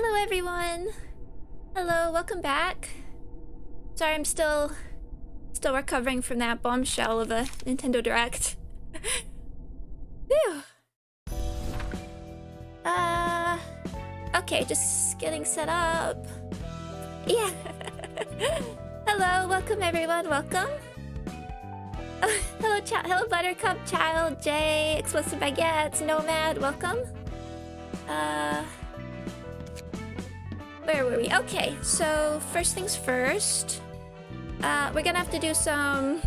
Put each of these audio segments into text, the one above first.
Hello everyone! Hello, welcome back. Sorry, I'm still recovering from that bombshell of a Nintendo Direct. Phew. Okay, just getting set up. Yeah. Hello, welcome everyone, welcome. Hello Buttercup, Child, Jay, Explosive Baguettes, Nomad, welcome. Where were we? Okay, so first things first. We're gonna have to do some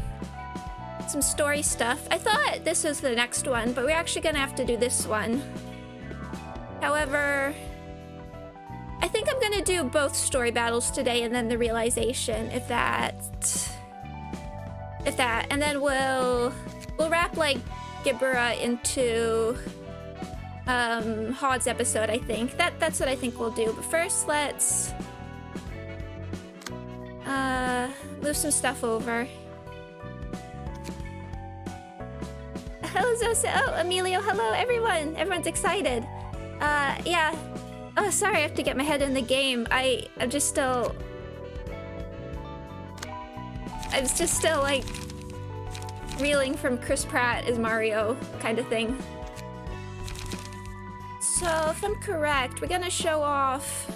story stuff. I thought this was the next one, but we're actually gonna have to do this one. However, I think I'm gonna do both story battles today and then the realization, if that, and then we'll wrap like Gibera into Hod's episode. I think that's what I think we'll do. But first, let's move some stuff over. Hello Zosa. Oh, Emilio. Hello everyone. Everyone's excited. Yeah. Oh, sorry. I have to get my head in the game. I'm just still like reeling from Chris Pratt as Mario kind of thing. So, if I'm correct, we're gonna show off...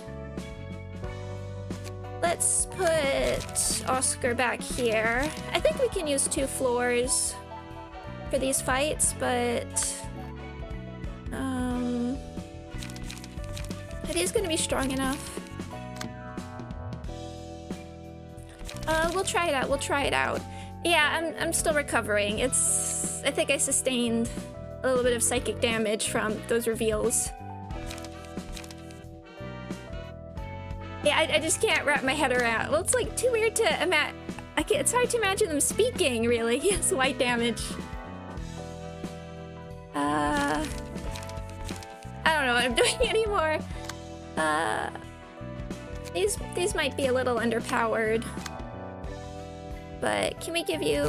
Let's put Oscar back here. I think we can use 2 floors for these fights, but... Are these gonna be strong enough? We'll try it out, Yeah, I'm still recovering. I think I sustained a little bit of psychic damage from those reveals. Yeah, I just can't wrap my head around. Well, it's like too weird to imagine. It's hard to imagine them speaking, really. Yes, white damage. I don't know what I'm doing anymore. These might be a little underpowered. But can we give you,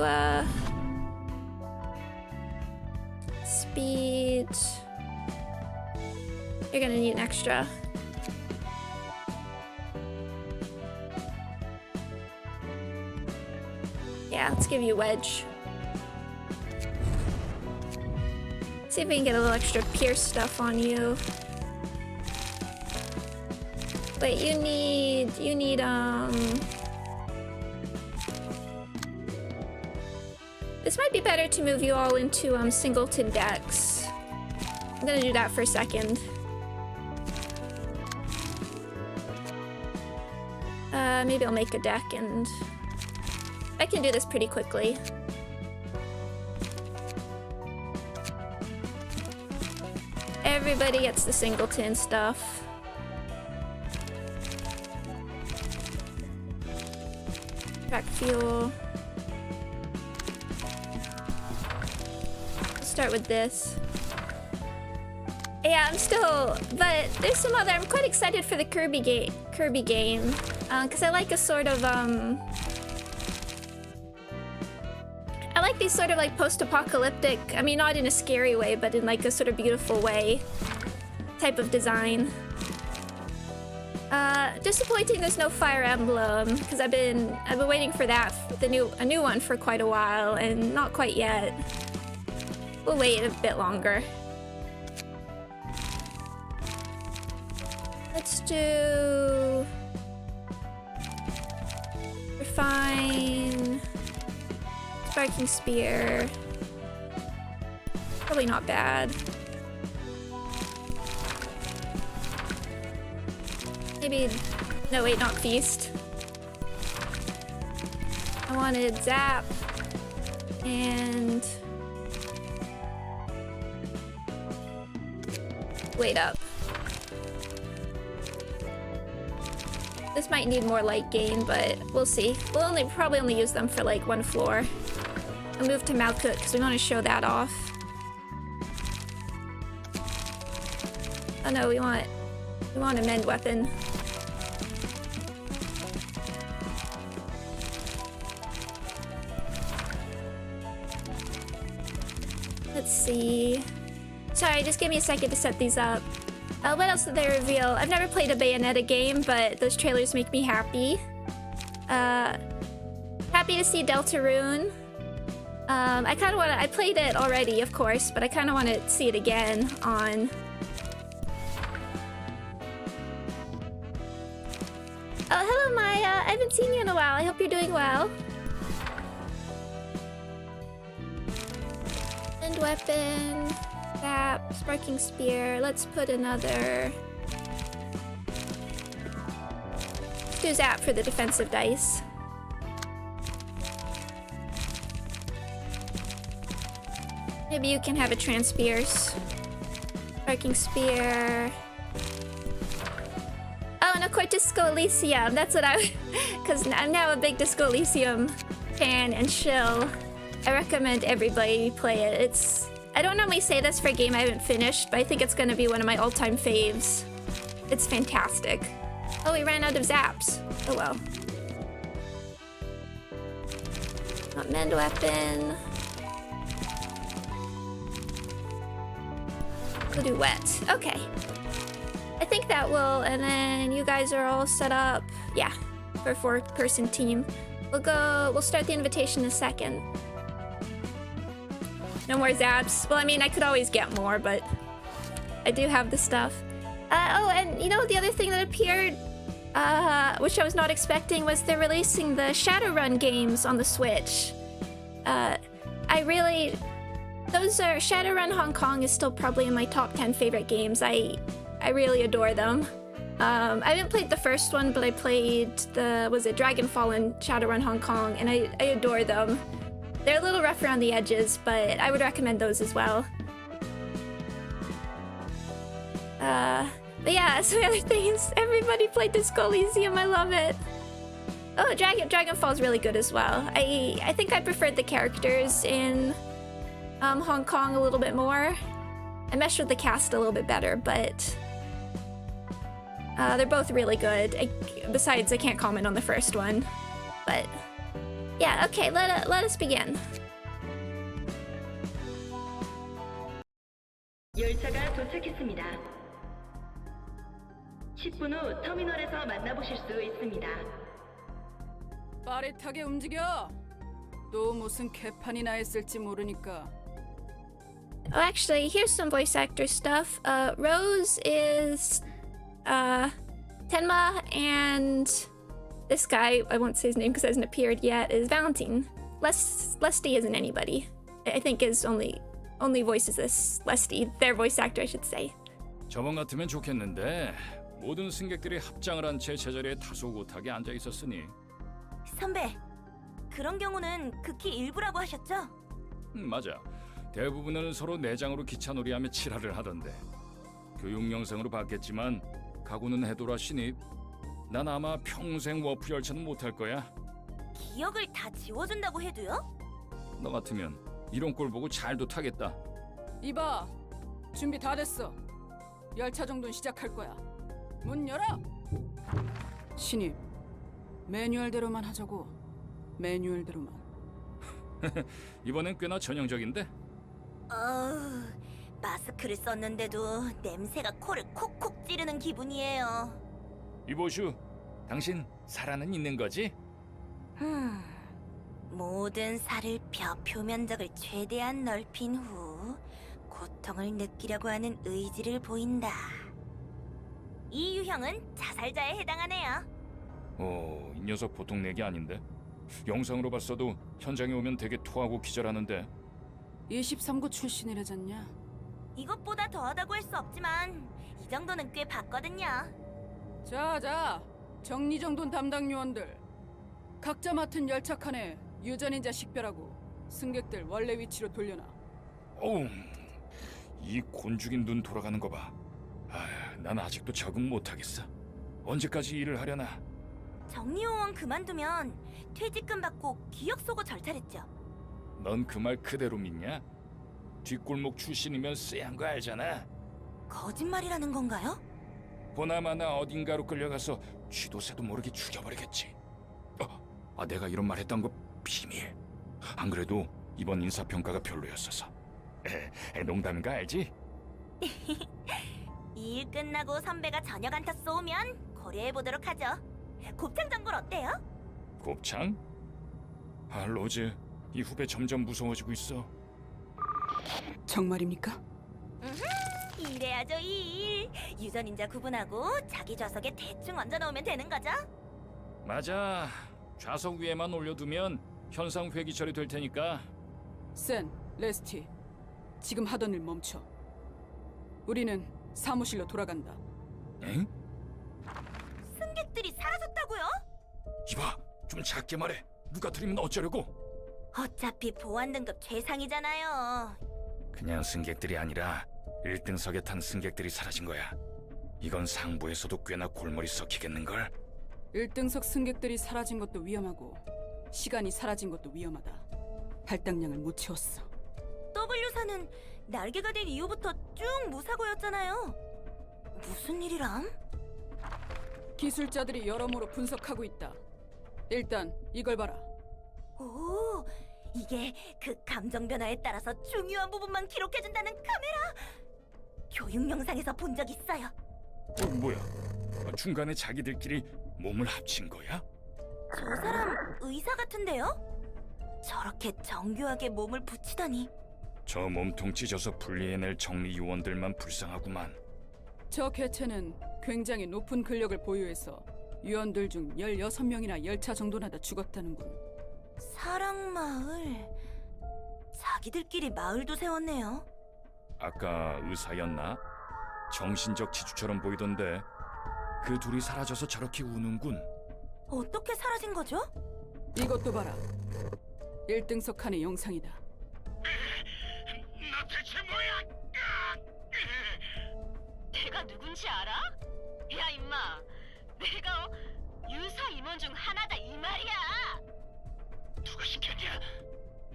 speed? You're gonna need an extra. Yeah, let's give you Wedge. See if we can get a little extra Pierce stuff on you. Wait, you need, This might be better to move you all into, singleton decks. I'm gonna do that for a second. Maybe I'll make a deck and... I can do this pretty quickly. Everybody gets the singleton stuff. Track fuel. Start with this. Yeah, but there's some other. I'm quite excited for the Kirby game, because I like a sort of I like these sort of like post-apocalyptic. I mean, not in a scary way, but in like a sort of beautiful way type of design. Disappointing there's no Fire Emblem, because I've been waiting for that, a new one for quite a while, and not quite yet. We'll wait a bit longer. Let's do... Refine... Sparking Spear. Probably not bad. Maybe... No, wait, not Feast. I wanted Zap. And... Wait up. This might need more light gain, but we'll see. We'll probably only use them for like 1 floor. I'll move to Malkut because we want to show that off. Oh no, we want a mend weapon. Let's see. Sorry, just give me a second to set these up. What else did they reveal? I've never played a Bayonetta game, but those trailers make me happy. Happy to see Deltarune. I kind of want to... I played it already, of course, but I kind of want to see it again on... Oh, hello, Maya. I haven't seen you in a while. I hope you're doing well. End weapon. Zap. Sparking spear. Let's put another... Let's do Zap for the defensive dice. Maybe you can have a Transpierce. Sparking spear. Oh, and of course Disco Elysium. That's what I... Because I'm now a big Disco Elysium fan and shill. I recommend everybody play it. It's... I don't normally say this for a game I haven't finished, but I think it's going to be one of my all-time faves. It's fantastic. Oh, we ran out of zaps. Oh well. Not mend weapon. We'll do wet. Okay. I think that will, and then you guys are all set up. Yeah, for a 4-person team. We'll start the invitation in a second. No more zaps. Well, I mean, I could always get more, but I do have the stuff. Oh, and you know, the other thing that appeared, which I was not expecting, was they're releasing the Shadowrun games on the Switch. Those are... Shadowrun Hong Kong is still probably in my top 10 favorite games. I really adore them. I haven't played the first one, but I played the... Was it Dragonfall and Shadowrun Hong Kong, and I adore them. They're a little rough around the edges, but I would recommend those as well. But yeah, so the other thing is everybody played Disco Elysium. I love it. Oh, Dragonfall's really good as well. I think I preferred the characters in Hong Kong a little bit more. I meshed with the cast a little bit better, but they're both really good. Besides, I can't comment on the first one, but yeah. Okay, let us begin. 열차가 도착했습니다. 10분 후 터미널에서 만나보실 수 있습니다. 빠릿하게 움직여. 또 무슨 개판이나 했을지 모르니까. Oh, actually, here's some voice actor stuff. Rose is Tenma, and this guy, I won't say his name because it hasn't appeared yet, is Valentine. Lesty isn't anybody. I think his only voices this Lesty, their voice actor, I should say. 저번 같으면 좋겠는데 모든 승객들이 합장을 한 채 제자리에 다소곳하게 앉아 있었으니. 선배, 그런 경우는 극히 일부라고 하셨죠? 맞아. 대부분은 서로 내장으로 기차놀이하며 칠하를 하던데. 교육 영상으로 봤겠지만 각오는 해둬라 신입. 난 아마 평생 워프 열차는 못할 거야. 기억을 다 지워준다고 해도요? 너 같으면 이런 꼴 보고 잘도 타겠다. 이봐, 준비 다 됐어. 열차 정도는 시작할 거야. 문 열어. 신입, 매뉴얼대로만 하자고. 매뉴얼대로만. 이번엔 꽤나 전형적인데? 마스크를 썼는데도 냄새가 코를 콕콕 찌르는 기분이에요. 이보슈, 당신 살아는 있는 거지? 모든 살을 뼈 표면적을 최대한 넓힌 후 고통을 느끼려고 하는 의지를 보인다. 이 유형은 자살자에 해당하네요. 이 녀석 보통 내기 아닌데? 영상으로 봤어도 현장에 오면 되게 토하고 기절하는데. 23구 출신이라잖냐? 이것보다 더하다고 할 수 없지만 이 정도는 꽤 봤거든요. 자, 정리정돈 담당 요원들. 각자 맡은 열차 칸에 유전인자 식별하고 승객들 원래 위치로 돌려놔. 어우, 이 곤죽인 눈 돌아가는 거 봐. 난 아직도 적응 못하겠어. 언제까지 일을 하려나? 정리요원 그만두면 퇴직금 받고 기억 속어 절탈했죠. 넌 그 말 그대로 믿냐? 뒷골목 출신이면 쎄한 거 알잖아. 거짓말이라는 건가요? 보나마나 어딘가로 끌려가서 쥐도새도 모르게 죽여버리겠지. 내가 이런 말 했던 거 비밀. 안 그래도 이번 인사평가가 별로였어서. 농담인 거 알지? 이 일 끝나고 선배가 저녁 안타 쏘면 고려해보도록 하죠. 곱창 전골 어때요? 곱창? 아, 로즈, 이 후배 점점 무서워지고 있어. 정말입니까? 이래야죠 일. 유전인자 구분하고 자기 좌석에 대충 얹어놓으면 되는 거죠? 맞아. 좌석 위에만 올려두면 현상 회귀 처리될 테니까. 센, 레스티, 지금 하던 일 멈춰. 우리는 사무실로 돌아간다. 엥? 승객들이 사라졌다고요? 이봐, 좀 작게 말해. 누가 들으면 어쩌려고? 어차피 보안 등급 최상이잖아요. 그냥 승객들이 아니라 1등석에 탄 승객들이 사라진 거야. 이건 상부에서도 꽤나 골머리 썩히겠는걸? 1등석 승객들이 사라진 것도 위험하고 시간이 사라진 것도 위험하다. 할당량을 못 채웠어. W사는 날개가 된 이후부터 쭉 무사고였잖아요. 무슨 일이람? 기술자들이 여러모로 분석하고 있다. 일단 이걸 봐라. 오, 이게 그 감정 변화에 따라서 중요한 부분만 기록해준다는 카메라. 교육 영상에서 본 적 있어요. 뭐야? 중간에 자기들끼리 몸을 합친 거야? 저 사람 의사 같은데요? 저렇게 정교하게 몸을 붙이다니. 저 몸통 찢어서 분리해낼 정리 요원들만 불쌍하구만. 저 개체는 굉장히 높은 근력을 보유해서 유언들 중 16명이나 열차 정도나 다 죽었다는군. 사랑마을. 자기들끼리 마을도 세웠네요. 아까 의사였나? 정신적 지주처럼 보이던데 그 둘이 사라져서 저렇게 우는군. 어떻게 사라진 거죠? 이것도 봐라. 1등석 칸의 영상이다. 너 대체 뭐야? 내가 누군지 알아? 야 임마, 내가 유사 임원 중 하나다 이 말이야. 누가 시켰냐?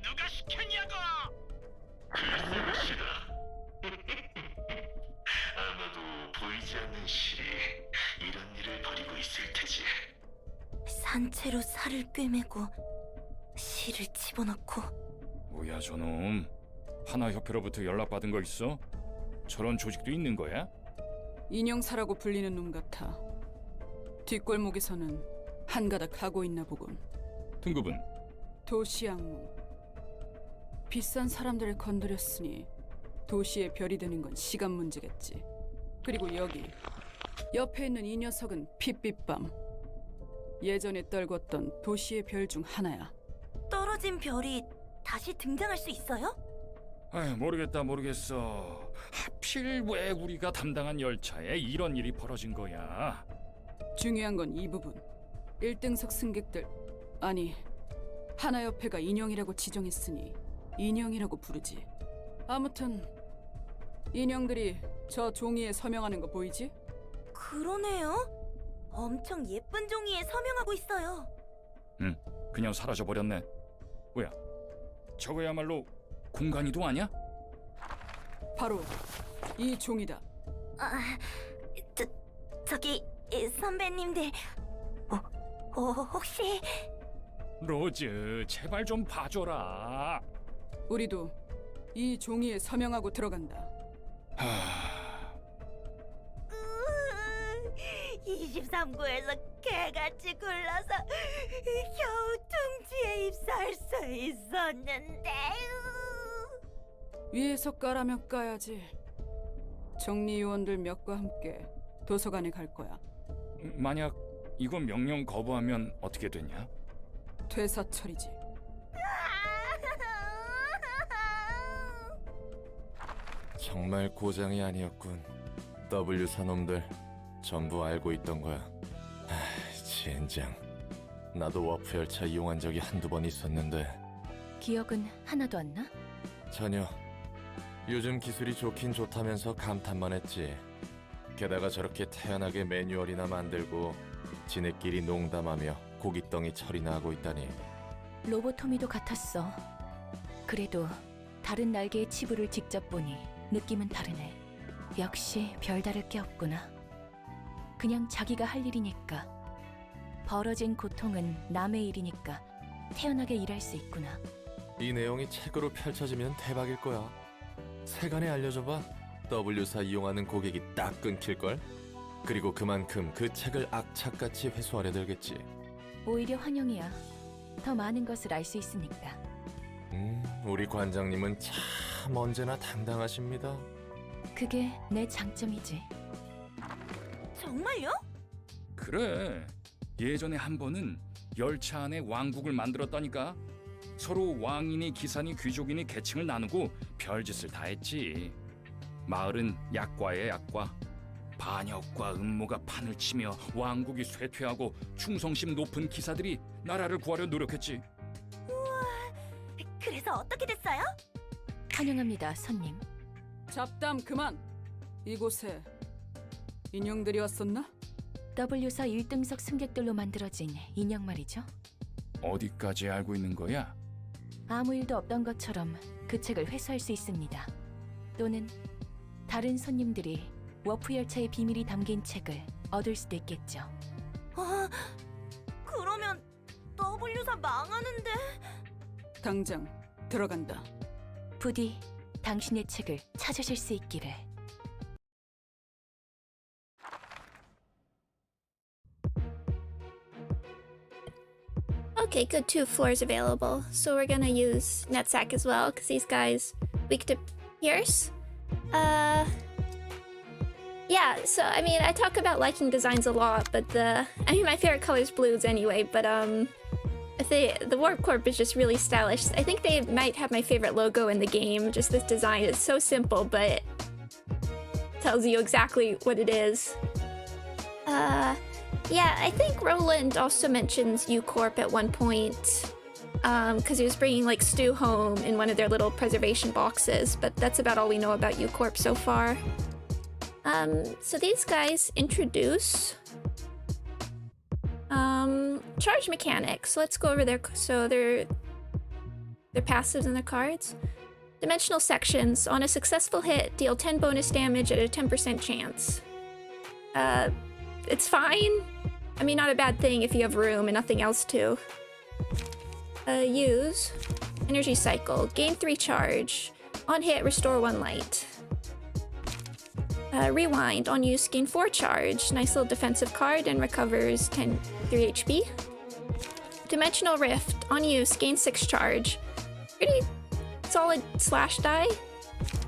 누가 시켰냐고? 글쎄 싫어. 아마도 보이지 않는 실이 이런 일을 벌이고 있을 테지. 산채로 살을 꿰매고 실을 집어넣고. 뭐야 저놈? 하나협회로부터 연락받은 거 있어? 저런 조직도 있는 거야? 인형사라고 불리는 놈 같아. 뒷골목에서는 한가닥 하고 있나 보군. 등급은? 도시 악몽. 비싼 사람들을 건드렸으니 도시의 별이 되는 건 시간 문제겠지. 그리고 여기 옆에 있는 이 녀석은 핏빛밤. 예전에 떨궜던 도시의 별 중 하나야. 떨어진 별이 다시 등장할 수 있어요? 아휴 모르겠어. 하필 왜 우리가 담당한 열차에 이런 일이 벌어진 거야? 중요한 건 이 부분. 1등석 승객들, 아니 하나협회가 인형이라고 지정했으니 인형이라고 부르지. 아무튼 인형들이 저 종이에 서명하는 거 보이지? 그러네요. 엄청 예쁜 종이에 서명하고 있어요. 응, 그냥 사라져버렸네. 뭐야, 저거야말로 공간이동 아니야? 바로 이 종이다. 아, 저기 선배님들, 혹시 로즈, 제발 좀 봐줘라. 우리도 이 종이에 서명하고 들어간다. 23구에서 개같이 굴러서 겨우 둥지에 입사할 수 있었는데. 위에서 까라면 까야지. 정리 요원들 몇과 함께 도서관에 갈 거야. 만약 이거 명령 거부하면 어떻게 되냐? 퇴사처리지. 정말 고장이 아니었군. W사 놈들 전부 알고 있던 거야. 젠장. 나도 워프 열차 이용한 적이 한두 번 있었는데 기억은 하나도 안 나? 전혀. 요즘 기술이 좋긴 좋다면서 감탄만 했지. 게다가 저렇게 태연하게 매뉴얼이나 만들고 지네끼리 농담하며 고깃덩이 처리나 하고 있다니. 로보토미도 같았어. 그래도 다른 날개의 치부를 직접 보니 느낌은 다르네. 역시 별다를 게 없구나. 그냥 자기가 할 일이니까. 벌어진 고통은 남의 일이니까 태연하게 일할 수 있구나. 이 내용이 책으로 펼쳐지면 대박일 거야. 세간에 알려줘봐. W사 이용하는 고객이 딱 끊길걸? 그리고 그만큼 그 책을 악착같이 회수하려 들겠지. 오히려 환영이야. 더 많은 것을 알 수 있으니까. 우리 관장님은 참 언제나 당당하십니다. 그게 내 장점이지. 정말요? 그래. 예전에 한 번은 열차 안에 왕국을 만들었다니까. 서로 왕이니 기사니 귀족이니 계층을 나누고 별짓을 다 했지. 마을은 약과에 약과. 반역과 음모가 판을 치며 왕국이 쇠퇴하고 충성심 높은 기사들이 나라를 구하려 노력했지. 그래서 어떻게 됐어요? 환영합니다, 손님. 잡담 그만. 이곳에 인형들이 왔었나? W사 1등석 승객들로 만들어진 인형 말이죠. 어디까지 알고 있는 거야? 아무 일도 없던 것처럼 그 책을 회수할 수 있습니다. 또는 다른 손님들이 워프 열차의 비밀이 담긴 책을 얻을 수도 있겠죠. 그러면 W사 망하는데. 당장 들어간다. 부디 당신의 책을 찾으실 수 있기를. Okay, good, 2 floors available. So we're gonna use Netsack as well, because these guys weak to pierce. Yeah, so I mean, I talk about liking designs a lot, but my favorite color is blues anyway, but the Warp Corp is just really stylish. I think they might have my favorite logo in the game. Just this design is so simple, but tells you exactly what it is. Yeah, I think Roland also mentions U-Corp at one point, because he was bringing like Stu home in one of their little preservation boxes, but that's about all we know about U-Corp so far. So these guys introduce charge mechanics. Let's go over their their passives and their cards. Dimensional sections. On a successful hit, deal 10 bonus damage at a 10% chance. It's fine. I mean, not a bad thing if you have room and nothing else to. Use energy cycle. Gain 3 charge. On hit, restore 1 light. Rewind. On use, gain 4 charge. Nice little defensive card and recovers 3 HP. Dimensional Rift. On use, gain 6 charge. Pretty solid slash die.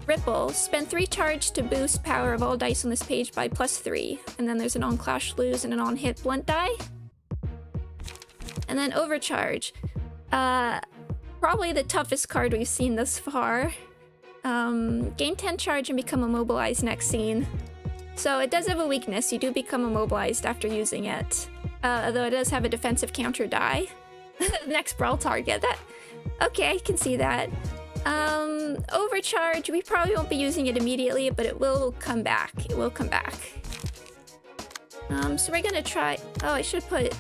Ripple. Spend 3 charge to boost power of all dice on this page by +3. And then there's an on-clash lose and an on-hit blunt die. And then Overcharge. Probably the toughest card we've seen thus far. Gain 10 charge and become immobilized next scene. So it does have a weakness. You do become immobilized after using it. Although it does have a defensive counter die. Next brawl target. Okay, I can see that. Overcharge, we probably won't be using it immediately, but it will come back. It will come back. So we're gonna try... Oh, I should put...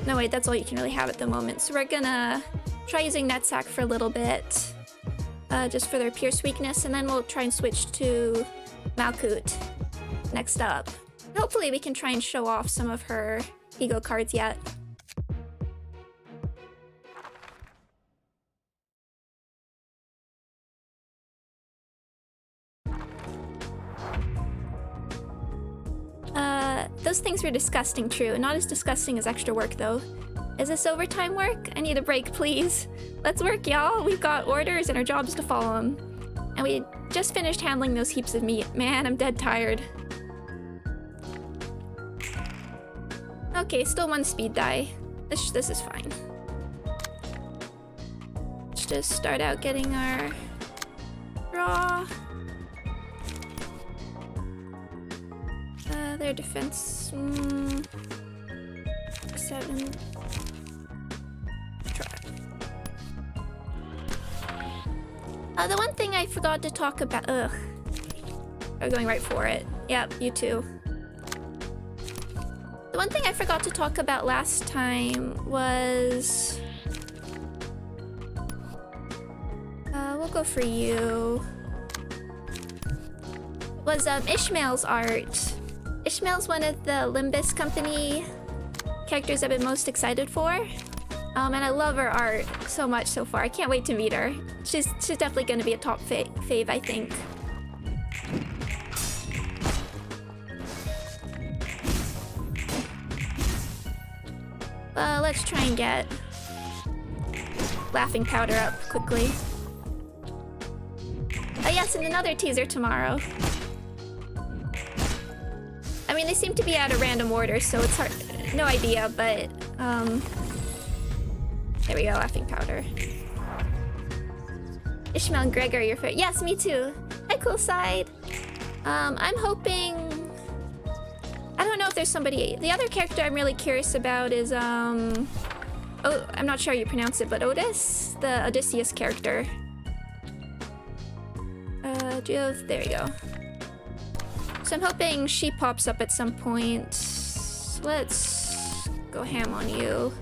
No, wait, that's all you can really have at the moment. So we're gonna try using Netsack for a little bit. Just for their Pierce weakness, and then we'll try and switch to Malkut next up. Hopefully we can try and show off some of her ego cards yet. Those things were disgusting, true. Not as disgusting as extra work, though. Is this overtime work? I need a break, please. Let's work, y'all. We've got orders and our job's to follow them. And we just finished handling those heaps of meat. Man, I'm dead tired. Okay, still 1 speed die. This is fine. Let's just start out getting our draw. Their defense... 7. The one thing I forgot to talk about... Ugh. We're going right for it. Yep, you too. The one thing I forgot to talk about last time was... we'll go for you. Was Ishmael's art. Ishmael's one of the Limbus company characters I've been most excited for. And I love her art so much so far. I can't wait to meet her. She's definitely going to be a top fave, I think. let's try and get laughing powder up quickly. Oh yes, and another teaser tomorrow. I mean, they seem to be out of random order, so it's hard. No idea, but there we go, laughing powder. Ishmael and Greg are your favorite. Yes, me too. Hi, Cool Side. I'm hoping. I don't know if there's somebody. The other character I'm really curious about is oh, I'm not sure how you pronounce it, but Otis, the Odysseus character. There we go. So I'm hoping she pops up at some point. So let's go ham on you.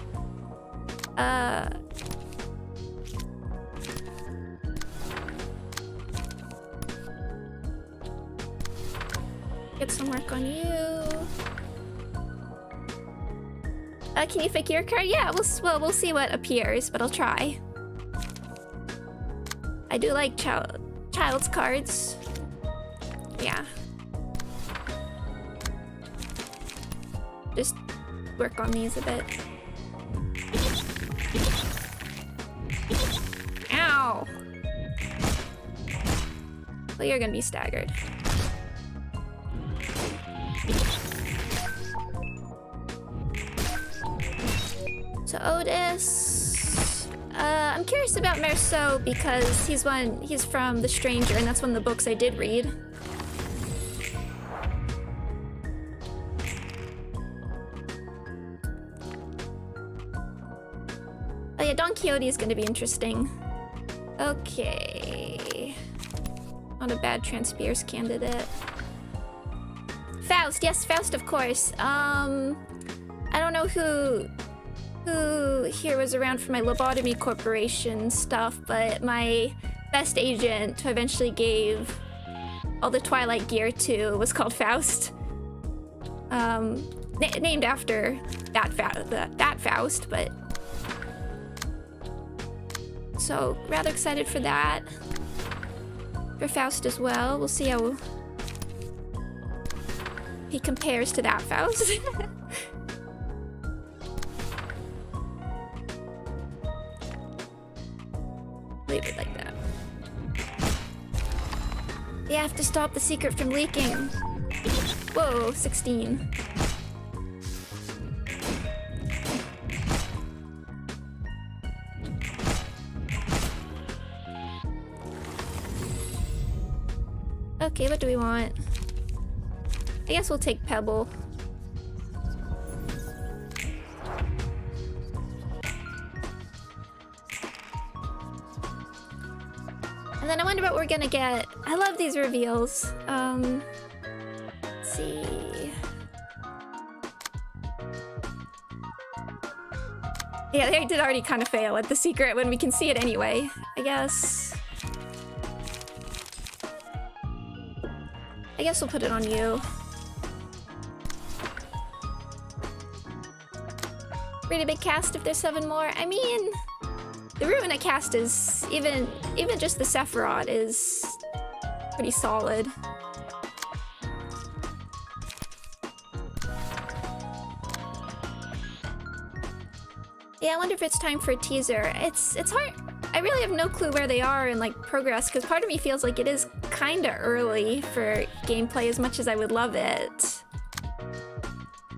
Get some work on you. Can you fake your card? Yeah, we'll see what appears, but I'll try. I do like child's cards. Yeah. Just work on these a bit. Ow! Well, you're gonna be staggered. So Otis, I'm curious about Merceau because he's from The Stranger, and that's one of the books I did read. Oh yeah, Don Quixote is going to be interesting. Okay, not a bad Transpierce candidate. Faust, yes, Faust, of course. I don't know who here was around for my Lobotomy Corporation stuff, but my best agent, who eventually gave all the Twilight gear to, was called Faust. Named after that Faust, but... So, rather excited for that. For Faust as well. We'll see how he compares to that Faust. Leave it like that. You have to stop the secret from leaking. Whoa, 16. Okay, what do we want? I guess we'll take Pebble. And then I wonder what we're gonna get. I love these reveals. Let's see. Yeah, they did already kind of fail at the secret when we can see it anyway, I guess. I guess we'll put it on you. Really big cast if there's 7 more. I mean, the Ruina cast is even just the Sephiroth is pretty solid. Yeah, I wonder if it's time for a teaser. It's hard. I really have no clue where they are in like progress, because part of me feels like it is kind of early for gameplay as much as I would love it.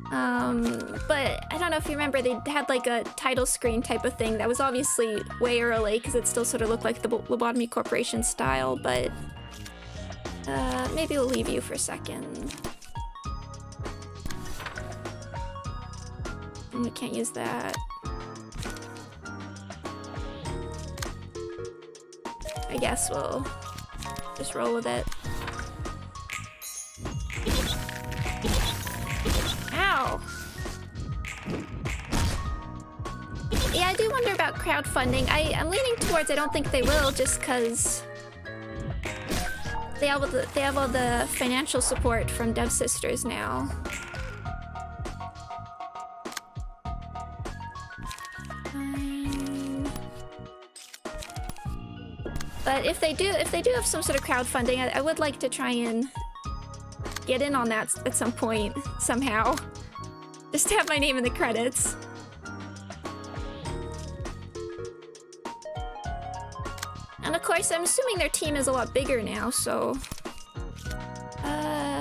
But I don't know if you remember, they had like a title screen type of thing that was obviously way early because it still sort of looked like the Lobotomy Corporation style, but maybe we'll leave you for a second. And we can't use that. I guess we'll just roll with it. Ow! Yeah, I do wonder about crowdfunding. I'm leaning towards I don't think they will, just because they have all the financial support from Dev Sisters now. But if they do have some sort of crowdfunding, I would like to try and get in on that at some point, somehow. Just to have my name in the credits. And of course, I'm assuming their team is a lot bigger now, so...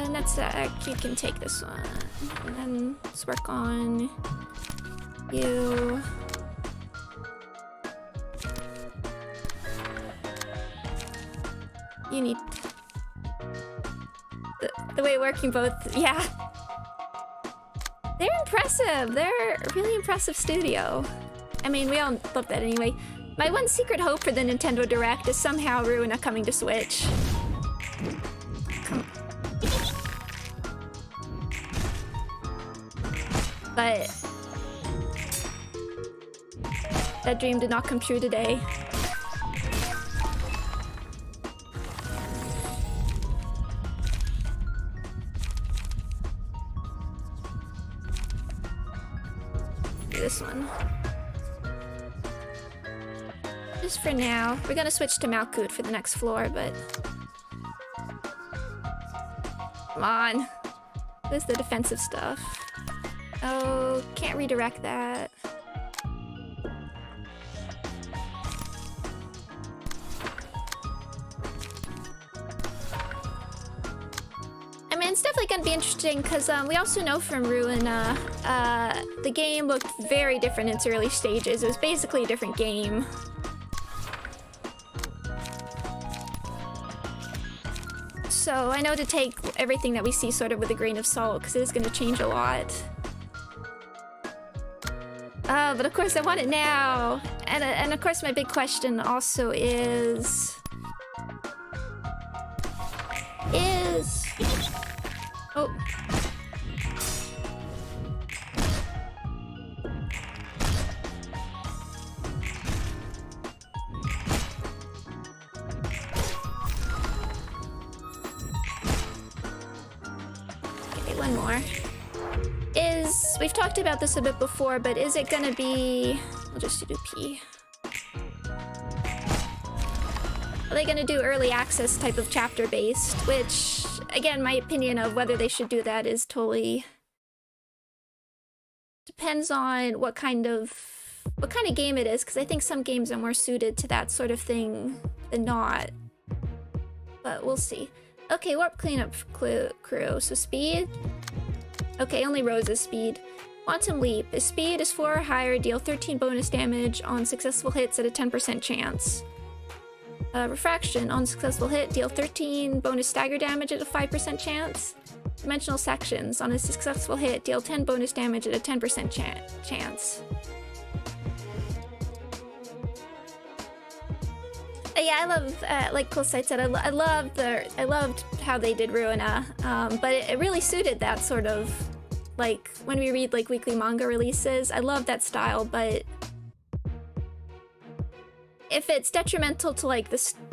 Nutsack, you can take this one. And then let's work on... you... You need... The way working both... Yeah. They're impressive. They're a really impressive studio. I mean, we all love that anyway. My one secret hope for the Nintendo Direct is somehow Ruina coming to Switch. Come. But... that dream did not come true today. This one. Just for now. We're gonna switch to Malkut for the next floor, but... Come on. Where's the defensive stuff? Oh, can't redirect that. I mean, it's definitely gonna be interesting because we also know from Ruina, the game looked very different in its early stages. It was basically a different game. So I know to take everything that we see sort of with a grain of salt because it is going to change a lot. But of course I want it now. And of course my big question also is... Oh. Okay, one more. We've talked about this a bit before, but is it gonna be... I'll just do P. Are they gonna do early access type of chapter based? Which, again, my opinion of whether they should do that is totally... depends on what kind of game it is, because I think some games are more suited to that sort of thing than not. But we'll see. Okay, warp cleanup crew. So speed? Okay, only Rose's speed. Quantum Leap. If speed is 4 or higher, deal 13 bonus damage on successful hits at a 10% chance. Refraction. On successful hit, deal 13 bonus stagger damage at a 5% chance. Dimensional Sections. On a successful hit, deal 10 bonus damage at a 10% chance. Yeah, I love, like Coolsight said, I loved how they did Ruina, but it really suited that sort of, like, when we read, like, weekly manga releases, I love that style, but if it's detrimental to, like,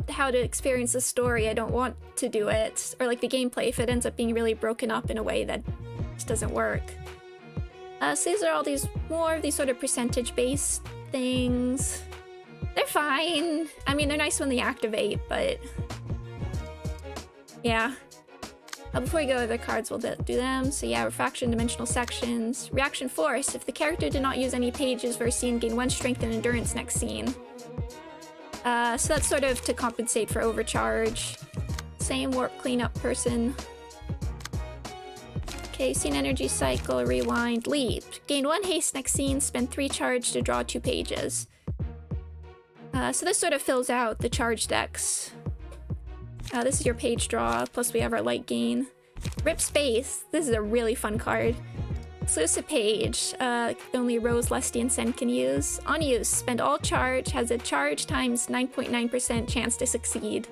how to experience the story, I don't want to do it, or, like, the gameplay, if it ends up being really broken up in a way that just doesn't work. So these are all more of these sort of percentage-based things. They're fine. I mean, they're nice when they activate, but... yeah. Before we go over the cards, we'll do them. So yeah, Refraction, Dimensional Sections. Reaction Force. If the character did not use any pages for a scene, gain 1 strength and endurance next scene. So that's sort of to compensate for overcharge. Same Warp Cleanup person. Okay, Scene Energy Cycle, Rewind, Leap. Gain 1 haste next scene, spend 3 charge to draw 2 pages. So this sort of fills out the charge decks. This is your page draw, plus we have our light gain. Rip Space, this is a really fun card. Exclusive page, only Rose, Lusty, and Sen can use. On use, spend all charge, has a charge times 9.9% chance to succeed.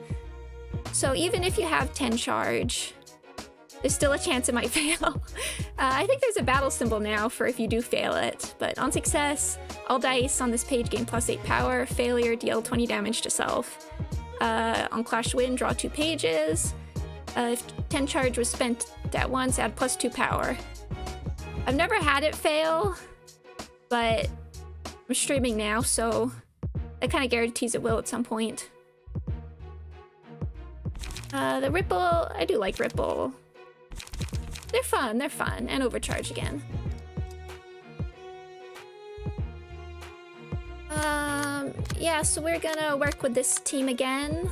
So even if you have 10 charge, there's still a chance it might fail. I think there's a battle symbol now for if you do fail it, but on success, all dice on this page gain +8 power, failure, deal 20 damage to self. On Clash Win, draw 2 pages. If 10 charge was spent at once, add +2 power. I've never had it fail, but I'm streaming now, so that kind of guarantees it will at some point. The Ripple, I do like Ripple. They're fun, and Overcharge again. Yeah, so we're gonna work with this team again.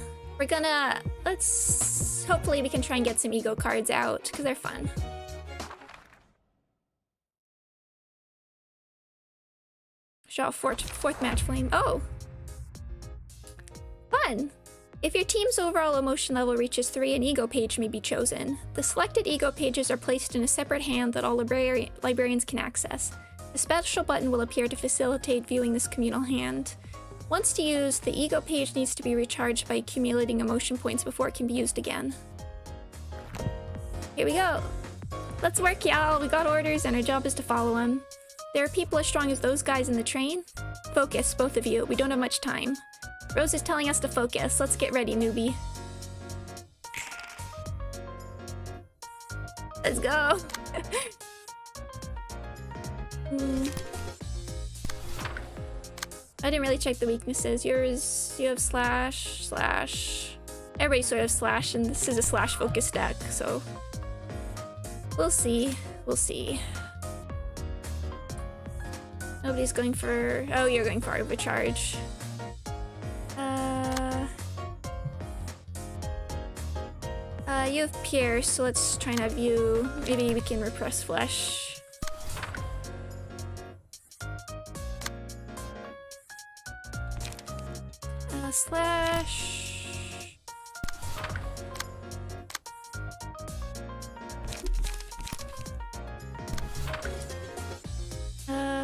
Hopefully we can try and get some ego cards out, because they're fun. Draw fourth match flame. Oh! Fun! If your team's overall emotion level reaches 3, an ego page may be chosen. The selected ego pages are placed in a separate hand that all librarians can access. A special button will appear to facilitate viewing this communal hand. Once used, the ego page needs to be recharged by accumulating emotion points before it can be used again. Here we go! Let's work, y'all! We got orders and our job is to follow them. There are people as strong as those guys in the train. Focus, both of you. We don't have much time. Rose is telling us to focus. Let's get ready, newbie. Let's go! I didn't really check the weaknesses. You have slash. Everybody sort of slash, and this is a slash focus deck, so we'll see. Nobody's going for... Oh, you're going for overcharge. You have Pierce, so let's try and have you... Maybe we can repress Flesh. Slash...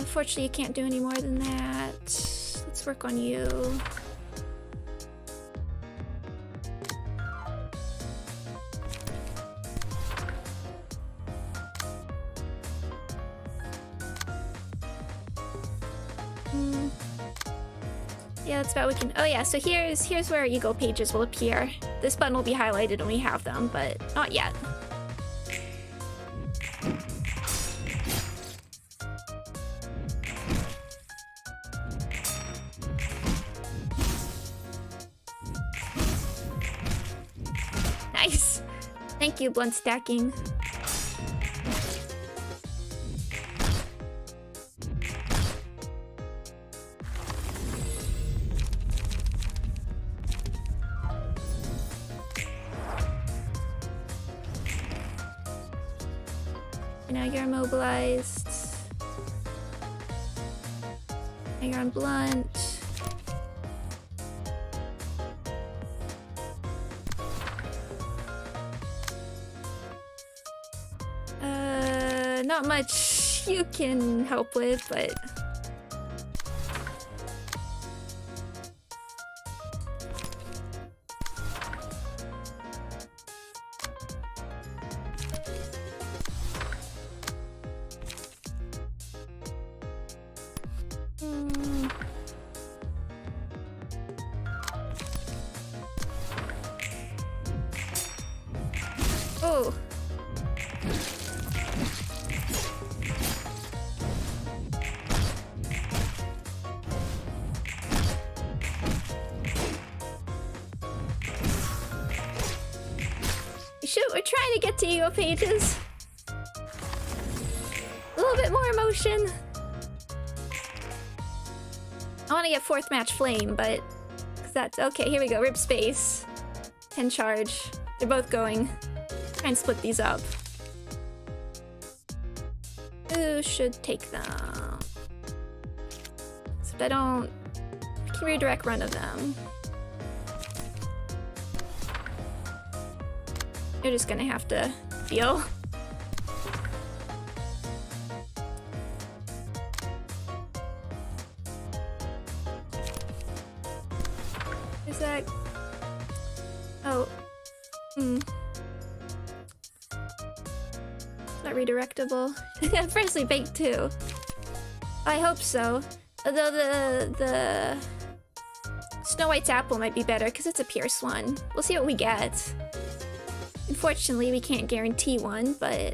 Fortunately, you can't do any more than that. Let's work on you. Yeah, that's about what we can... Oh yeah, so here's where our ego pages will appear. This button will be highlighted when we have them, but not yet. Nice! Thank you, blunt stacking. Now you're immobilized. Now you're on blunt. Not much you can help with, but... Oh! Shoot, we're trying to get to ego pages. A little bit more emotion. I want to get fourth match flame, but that's okay. Here we go. Rip space. 10 charge. They're both going. Try and split these up. Who should take them? Except I don't... I can redirect run of them. You're just gonna have to feel. Is that... Oh. Not redirectable. Freshly baked too. I hope so. Although the Snow White's apple might be better because it's a Pierce one. We'll see what we get. Unfortunately, we can't guarantee one, but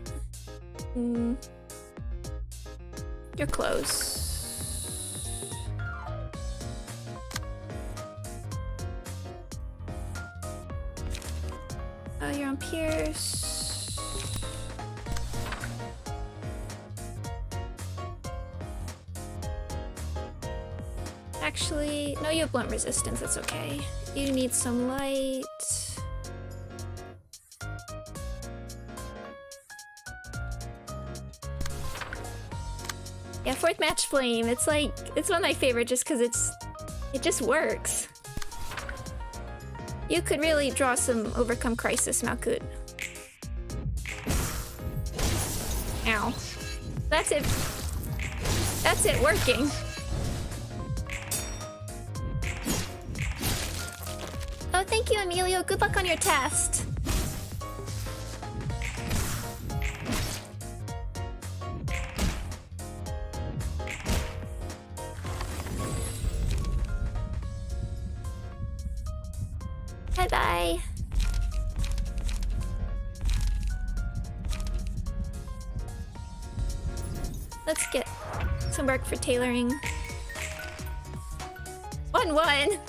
you're close. Oh, you're on Pierce. actually, no, you have blunt resistance, that's okay. You need some light. Yeah, fourth match flame. It's like, it's one of my favorite just because it just works. You could really draw some overcome crisis, Malkut. Ow. That's it. That's it working. Oh, thank you, Emilio. Good luck on your test. Bye-bye. Let's get some work for tailoring. 1-1.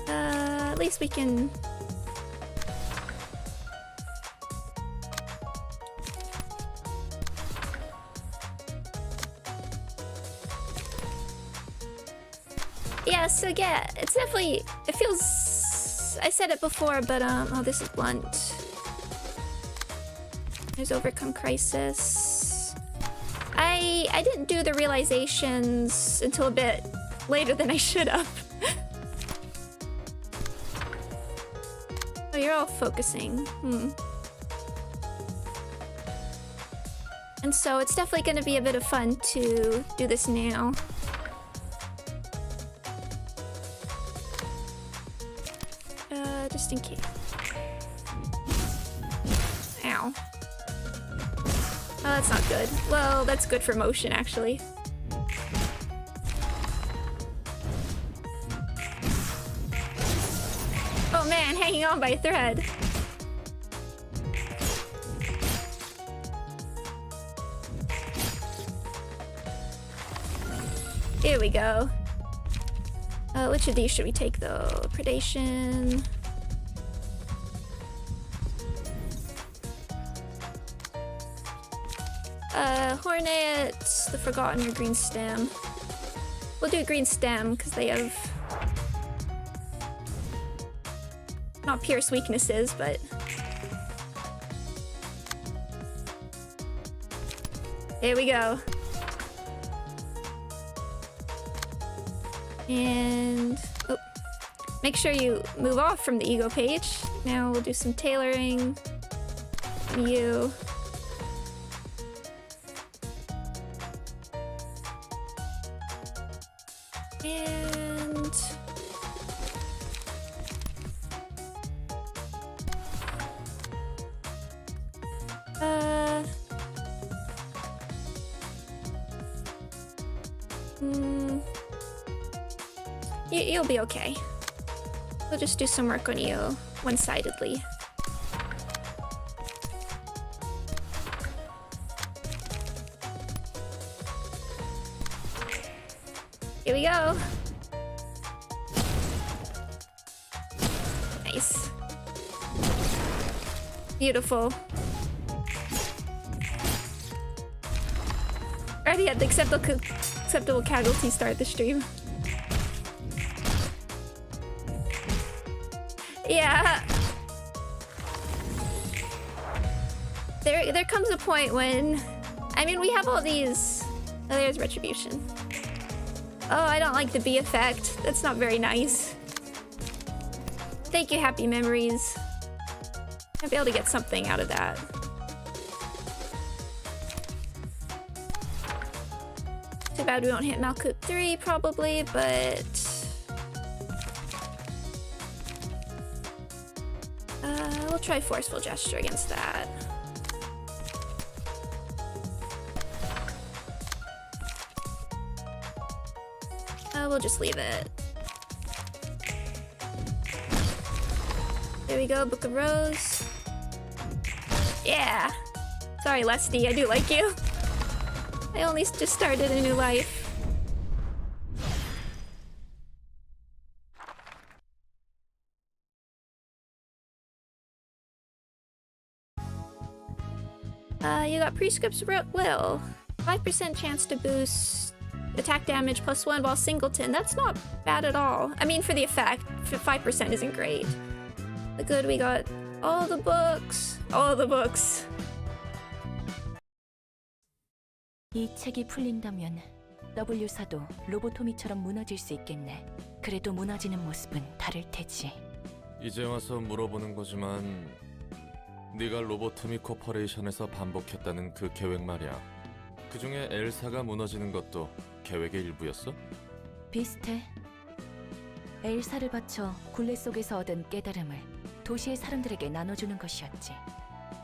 At least we can. Yeah, so yeah, it's definitely, it feels, I said it before, but oh, this is blunt. There's overcome crisis. I didn't do the realizations until a bit later than I should have. Oh, you're all focusing. And so it's definitely going to be a bit of fun to do this now. Just in case. Ow. Oh, that's not good. Well, that's good for motion, actually. Oh man, hanging on by a thread. Here we go. Which of these should we take though? Predation. Hornet, the Forgotten, or Green Stem. We'll do Green Stem because they have not pierce weaknesses, but here we go. And oh, make sure you move off from the ego page. Now we'll do some tailoring. You. And you'll be okay. We'll just do some work on you one-sidedly. Here we go. Nice. Beautiful. Already had the acceptable casualty start the stream. Yeah. There comes a point when, I mean, we have all these. Oh, there's Retribution. Oh, I don't like the B effect. That's not very nice. Thank you, Happy Memories. I'll be able to get something out of that. Too bad we won't hit Malkut 3 probably, but we'll try Forceful Gesture against that. We'll just leave it. There we go, Book of Rose. Yeah! Sorry, Lesty, I do like you. I only just started a new life. You got Prescript's Will. 5% chance to boost attack damage +1 while singleton. That's not bad at all. I mean, for the effect, 5% isn't great. The good, we got all the books. All the books. 이 책이 풀린다면 W사도 로보토미처럼 무너질 수 있겠네. 그래도 무너지는 모습은 다를 테지. 이제 와서 물어보는 거지만 네가 로보토미 코퍼레이션에서 반복했다는 그 계획 말이야. 그중에 엘사가 무너지는 것도 계획의 일부였어? 비슷해. 엘사를 바쳐 굴레 속에서 얻은 깨달음을 도시의 사람들에게 나눠주는 것이었지.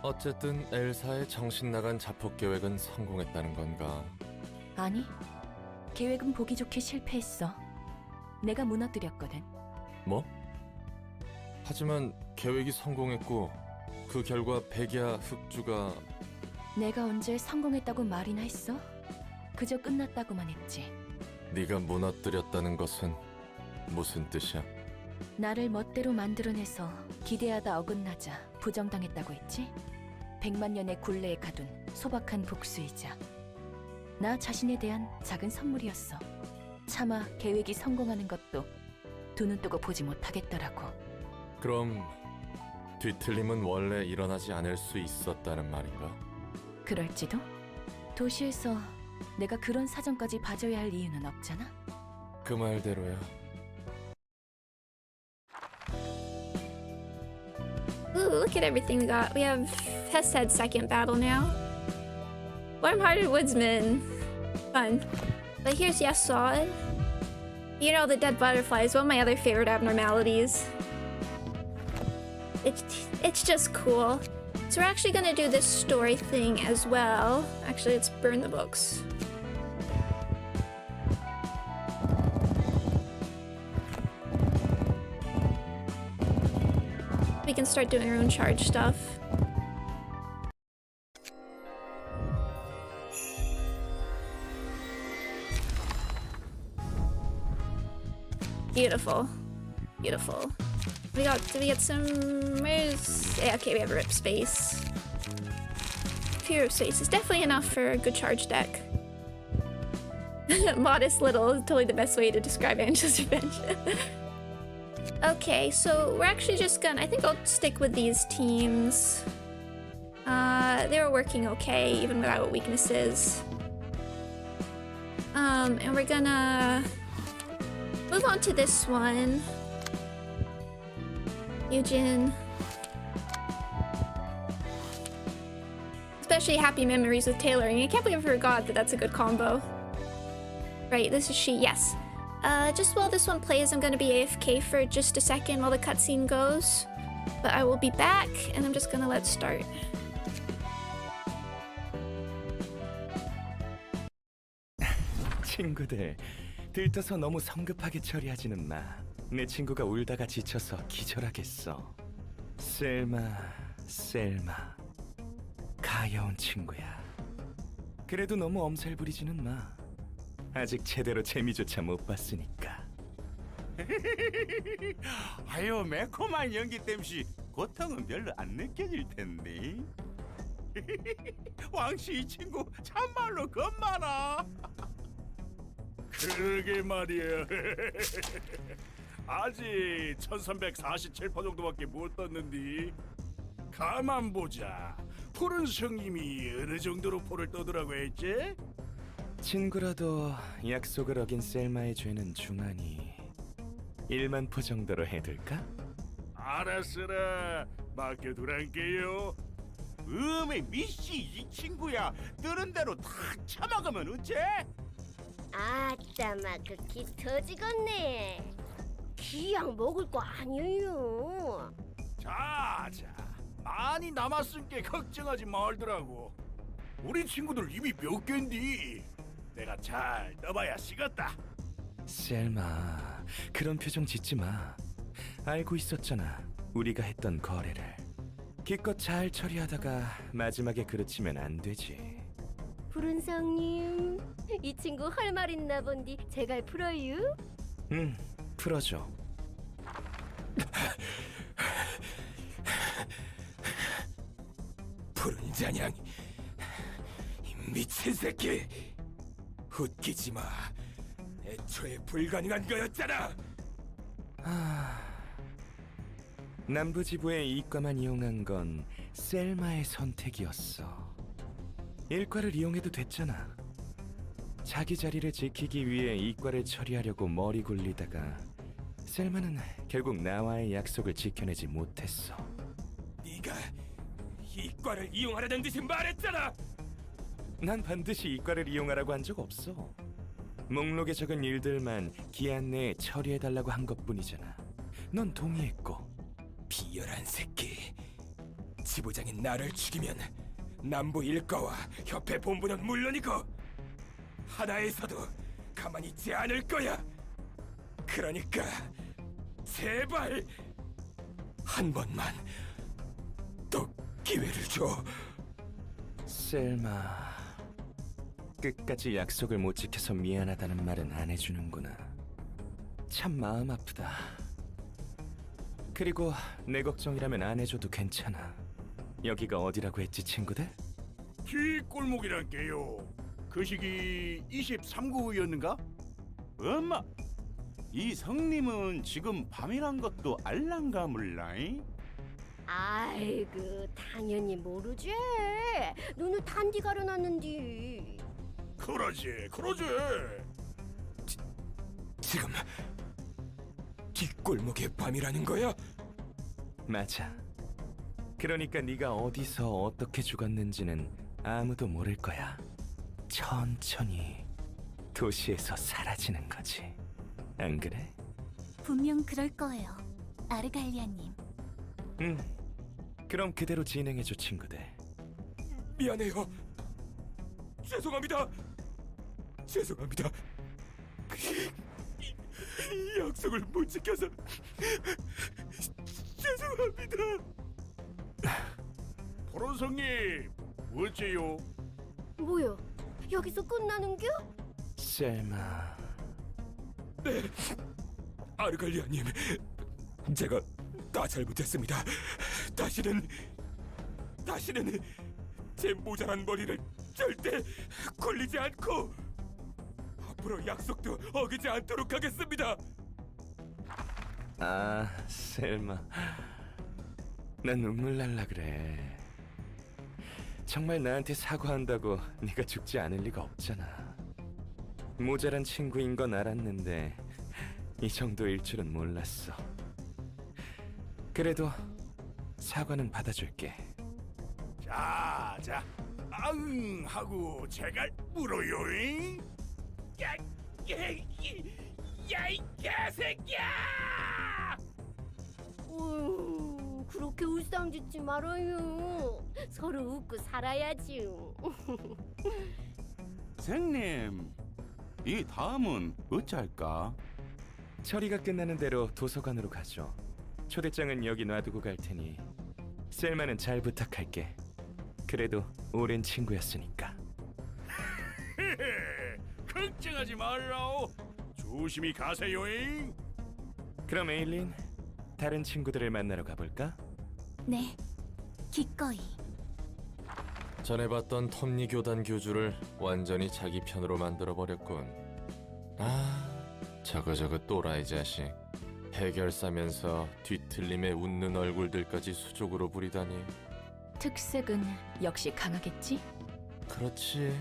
어쨌든 엘사의 정신 나간 자폭 계획은 성공했다는 건가? 아니, 계획은 보기 좋게 실패했어. 내가 무너뜨렸거든. 뭐? 하지만 계획이 성공했고 그 결과 백야 흑주가 내가 언제 성공했다고 말이나 했어? 그저 끝났다고만 했지. 네가 무너뜨렸다는 것은 무슨 뜻이야? 나를 멋대로 만들어내서 기대하다 어긋나자 부정당했다고 했지? 100만 년의 굴레에 가둔 소박한 복수이자 나 자신에 대한 작은 선물이었어. 차마 계획이 성공하는 것도 두 눈 뜨고 보지 못하겠더라고. 그럼 뒤틀림은 원래 일어나지 않을 수 있었다는 말인가? 그럴지도? 도시에서 내가 그런 사정까지 봐줘야 할 이유는 없잖아? 그 말대로야. Ooh, look at everything we got. We have Hessed's second battle now. Warm-hearted woodsman. Fun. But here's Yesod. You know, the dead butterfly is one of my other favorite abnormalities. It's just cool. So we're actually gonna do this story thing as well. Actually, let's burn the books. We can start doing our own charge stuff. Beautiful. Beautiful. Did we get some... Yeah, okay, we have a rip space. Few rip spaces. Definitely enough for a good charge deck. Modest little is totally the best way to describe Angela's Revenge. Okay, so we're actually just gonna... I think I'll stick with these teams. They were working okay, even without weaknesses. And we're gonna... move on to this one. Yujin. Especially happy memories with tailoring. I can't believe I forgot that that's a good combo. Right, this is she, yes. Just while this one plays, I'm gonna be AFK for just a second while the cutscene goes. But I will be back, and I'm just gonna let start. 친구들, 들떠서 너무 성급하게 처리하지는 마. 내 친구가 울다가 지쳐서 기절하겠어. 셀마. 가여운 친구야. 그래도 너무 엄살 부리지는 마. 아직 제대로 재미조차 못 봤으니까. 아유, 매콤한 연기 땜시 고통은 별로 안 느껴질 텐데. 왕씨 이 친구 참말로 겁많아. 그러게 말이야. 아직 1347% 정도밖에 못 떴는데. 가만 보자. 푸른 성님이 어느 정도로 포를 떠더라고 했지? 친구라도 약속을 어긴 셀마의 죄는 중하니 1만 포 정도로 해둘까? 알았으라. 맡겨두란게요. 미씨 이 친구야. 들은 대로 다 처먹으면 어째? 아따 마그 기 터지겠네. 기약 먹을 거 아니에요. 자, 많이 남았으니까 걱정하지 말더라고. 우리 친구들 입이 몇 갠디? 내가 잘 떠봐야 시겠다. 셀마, 그런 표정 짓지 마. 알고 있었잖아, 우리가 했던 거래를. 기껏 잘 처리하다가 마지막에 그르치면 안 되지. 푸른 성님, 이 친구 할 말 있나 본디 제가 풀어요? 응, 풀어줘. 푸른 잔향, 미친 새끼! 웃기지 마. 애초에 불가능한 거였잖아. 남부지부의 이과만 이용한 건 셀마의 선택이었어. 일과를 이용해도 됐잖아. 자기 자리를 지키기 위해 이과를 처리하려고 머리 굴리다가 셀마는 결국 나와의 약속을 지켜내지 못했어. 네가 이과를 이용하려는 듯이 말했잖아. 난 반드시 이과를 이용하라고 한 적 없어. 목록에 적은 일들만 기한 내에 처리해달라고 한 것뿐이잖아. 넌 동의했고. 비열한 새끼. 지부장인 나를 죽이면 남부 일과와 협회 본부는 물론이고 하나에서도 가만히 있지 않을 거야. 그러니까 제발 한 번만 또 기회를 줘. 셀마, 끝까지 약속을 못 지켜서 미안하다는 말은 안 해주는구나. 참 마음 아프다. 그리고 내 걱정이라면 안 해줘도 괜찮아. 여기가 어디라고 했지, 친구들? 뒷골목이란 게요. 그 시기 23구였는가? 엄마, 이 성님은 지금 밤이란 것도 알랑가 몰라잉? 아이고 당연히 모르지. 눈을 단디 가려놨는디. 그러지. 지금 뒷골목의 밤이라는 거야? 맞아. 그러니까 네가 어디서 어떻게 죽었는지는 아무도 모를 거야. 천천히 도시에서 사라지는 거지. 안 그래? 분명 그럴 거예요, 아르갈리아님. 그럼 그대로 진행해줘, 친구들. 미안해요. 죄송합니다. 약속을 못 지켜서 죄송합니다. 포론성님, 어째요? 뭐야? 여기서 끝나는겨? 셀마. 네, 아르갈리아님, 제가 다 잘못했습니다. 다시는 제 모자란 머리를 절대 굴리지 않고 앞으로 약속도 어기지 않도록 하겠습니다. 아, 셀마. 난 눈물 날라 그래. 정말 나한테 사과한다고 네가 죽지 않을 리가 없잖아. 모자란 친구인 건 알았는데 이 정도일 줄은 몰랐어. 그래도 사과는 받아줄게. 자, 아응 하고 제갈 물어요잉. 야이 개새끼야! 그렇게 울상짓지 말아요. 서로 웃고 살아야지. 선생님, 이 다음은 어찌할까? 처리가 끝나는 대로 도서관으로 가죠. 초대장은 여기 놔두고 갈 테니 셀마는 잘 부탁할게. 그래도 오랜 친구였으니까. 걱정하지 말라오. 조심히 가세요잉. 그럼 에일린, 다른 친구들을 만나러 가볼까? 네, 기꺼이. 전에 봤던 톱니 교단 교주를 완전히 자기 편으로 만들어버렸군. 저거 또라이 자식. 해결사면서 뒤틀림에 웃는 얼굴들까지 수족으로 부리다니. 특색은 역시 강하겠지? 그렇지.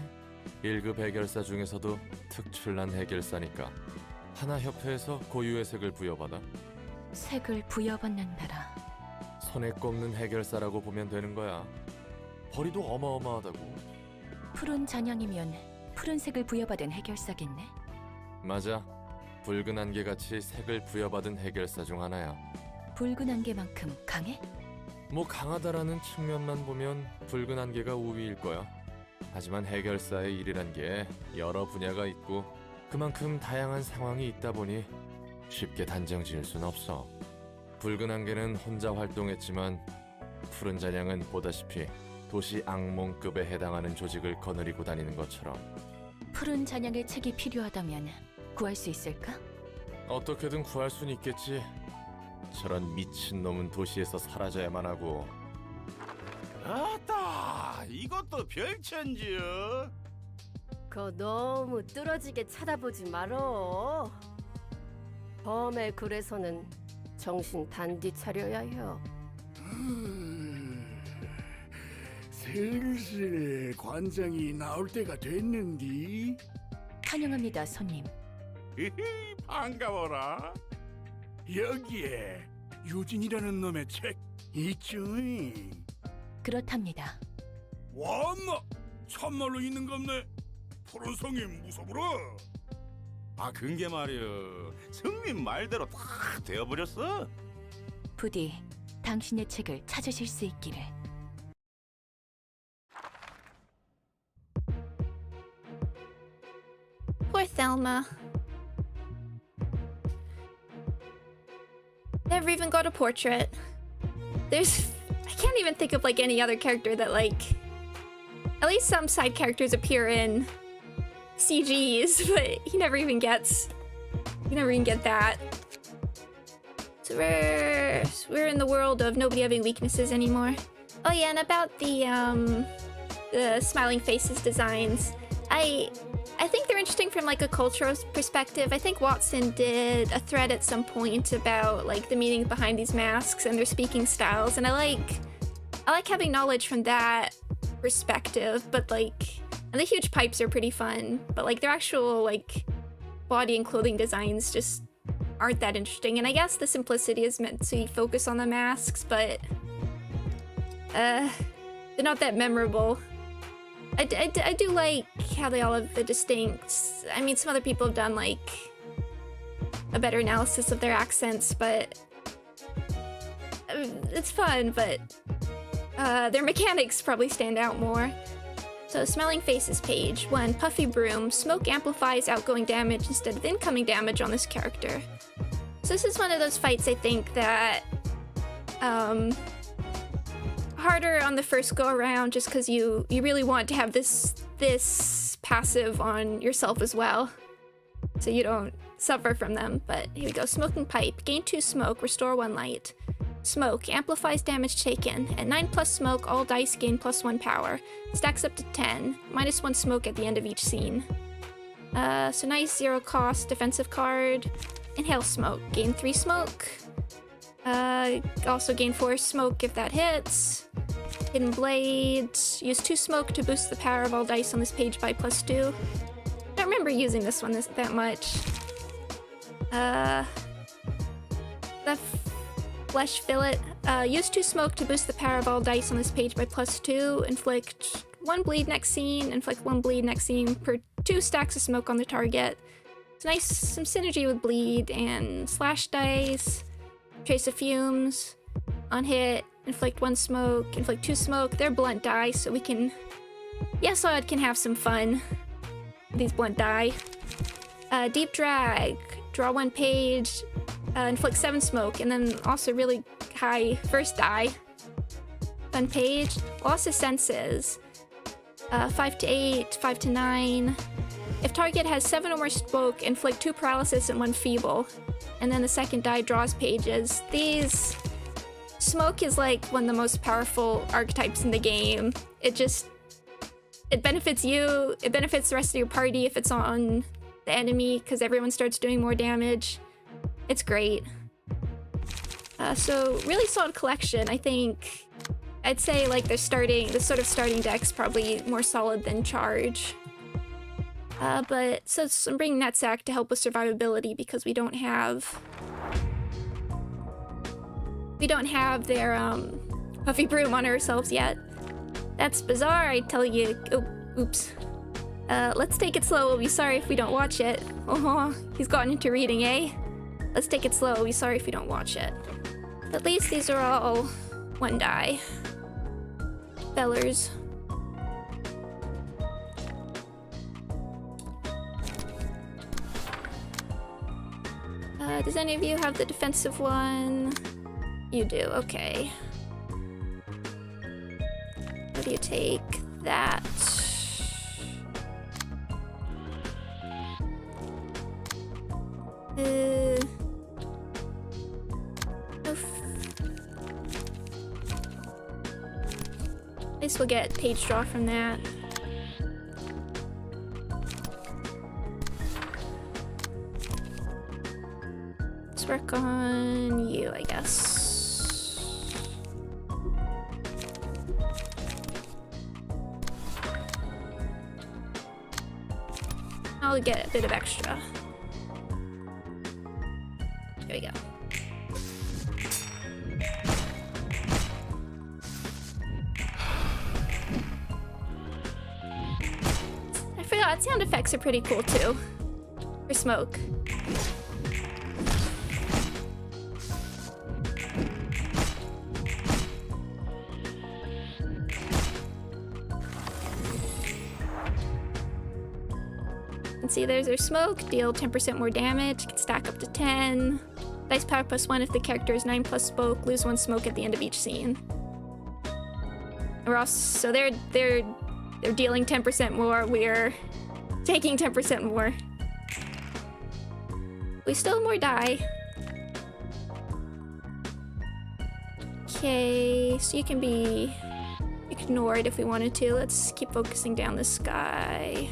1급 해결사 중에서도 특출난 해결사니까. 하나협회에서 고유의 색을 부여받아. 색을 부여받는다라. 손에 꼽는 해결사라고 보면 되는 거야. 벌이도 어마어마하다고. 푸른 잔향이면 푸른색을 부여받은 해결사겠네. 맞아. 붉은 안개같이 색을 부여받은 해결사 중 하나야. 붉은 안개만큼 강해? 뭐 강하다라는 측면만 보면 붉은 안개가 우위일 거야. 하지만 해결사의 일이란 게 여러 분야가 있고 그만큼 다양한 상황이 있다 보니 쉽게 단정 지을 순 없어. 붉은 안개는 혼자 활동했지만 푸른 잔향은 보다시피 도시 악몽급에 해당하는 조직을 거느리고 다니는 것처럼. 푸른 잔향의 책이 필요하다면 구할 수 있을까? 어떻게든 구할 순 있겠지. 저런 미친놈은 도시에서 사라져야만 하고. 아따, 이것도 별천지요. 그거 너무 뚫어지게 쳐다보지 말어. 범에 그래서는 정신 단디 차려야 해요. 슬슬 관장이 나올 때가 됐는디. 환영합니다, 손님. 히히, 반가워라. 여기에 유진이라는 놈의 책 있죠? 그렇답니다. 와마 참말로 있는갑네. 푸른 성이 무서워라. 아, 근게 말이여, 성님 말대로 다 되어버렸어. 부디 당신의 책을 찾으실 수 있기를. Poor Thelma. Never even got a portrait. I can't even think of like any other character that like, at least some side characters appear in CGs, but he never even get that. So we're in the world of nobody having weaknesses anymore. Oh yeah, and about the smiling faces designs, I think they're interesting from like a cultural perspective. I think Watson did a thread at some point about like the meaning behind these masks and their speaking styles, and I like having knowledge from that perspective. But like, and the huge pipes are pretty fun, but like their actual like body and clothing designs just aren't that interesting. And I guess the simplicity is meant to focus on the masks, but they're not that memorable. I do like how they all have the distinct... I mean, some other people have done, like, a better analysis of their accents, but... it's fun, but... their mechanics probably stand out more. So, Smelling Faces page. 1. Puffy Broom. Smoke amplifies outgoing damage instead of incoming damage on this character. So this is one of those fights, I think, that... harder on the first go around just because you really want to have this passive on yourself as well, so you don't suffer from them. But here we go. Smoking Pipe. Gain 2 smoke, restore 1 light. Smoke amplifies damage taken. At 9+ smoke, all dice gain +1 power. Stacks up to 10. -1 smoke at the end of each scene. So nice 0 cost defensive card. Inhale Smoke. Gain 3 smoke. Also gain 4 smoke if that hits. Hidden Blade. Use 2 smoke to boost the power of all dice on this page by +2. I don't remember using this one that much. The Flesh Fillet. Use 2 smoke to boost the power of all dice on this page by +2. Inflict 1 bleed next scene. Inflict 1 bleed next scene per 2 stacks of smoke on the target. It's nice, some synergy with bleed and slash dice. Trace of Fumes. On hit, inflict 1 smoke, inflict 2 smoke. They're blunt die, so we can... Yesod can have some fun with these blunt die. Deep Drag. Draw 1 page, inflict 7 smoke, and then also really high first die. Fun page. Loss of Senses. 5 to 8, 5 to 9. If target has 7 or more smoke, inflict 2 paralysis and 1 feeble. And then the second die draws pages. These... Smoke is like one of the most powerful archetypes in the game. It benefits you, it benefits the rest of your party if it's on the enemy, because everyone starts doing more damage. It's great. So really solid collection. I think I'd say like the sort of starting deck's probably more solid than Charge. But so I'm bringing Netsack to help with survivability because we don't have their Puffy Broom on ourselves yet. That's bizarre, I tell you. Oh, oops. Let's take it slow. We'll be sorry if we don't watch it. Oh, he's gotten into reading, eh? Let's take it slow. We'll be sorry if we don't watch it. At least these are all 1 die. Bellers. Does any of you have the defensive one? You do, okay. What do you take? That. Oof. least we'll get page draw from that. Let's work on you, I guess. I'll get a bit of extra. There we go. I forgot, sound effects are pretty cool too. For smoke. See, there's our smoke, deal 10% more damage, can stack up to 10. Dice power +1 if the character is 9 plus smoke, lose 1 smoke at the end of each scene. We're also, so they're dealing 10% more, we're taking 10% more. We still have more die. Okay, so you can be ignored if we wanted to. Let's keep focusing down the sky.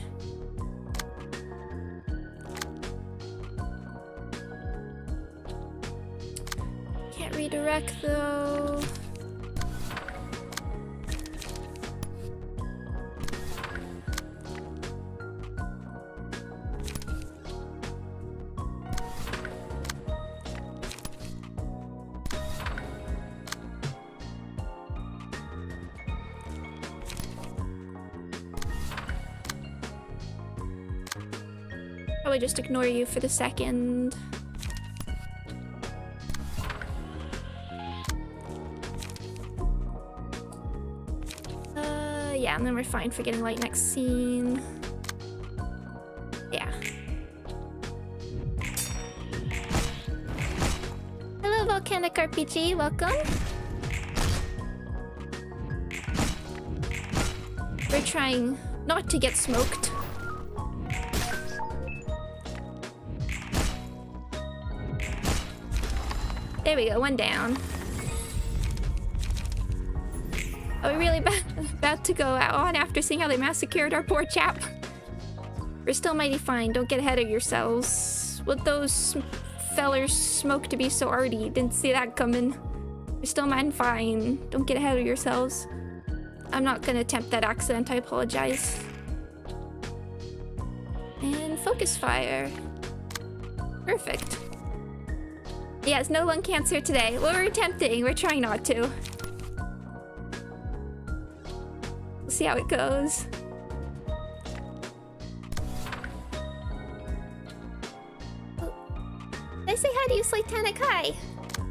Redirect though. Probably just ignore you for the second. Yeah, and then we're fine for getting light next scene. Yeah. Hello, Volcanic RPG, welcome. We're trying not to get smoked. There we go, 1 down. Are we really about to go on after seeing how they massacred our poor chap? We're still mighty fine, don't get ahead of yourselves. What those fellers smoke to be so arty, didn't see that coming. We're still mighty fine, don't get ahead of yourselves. I'm not gonna attempt that accent, I apologize. And focus fire. Perfect. Yes, no lung cancer today. Well, we're attempting, we're trying not to. See how it goes. Oh. Did I say hi to you, Slatanic? Hi.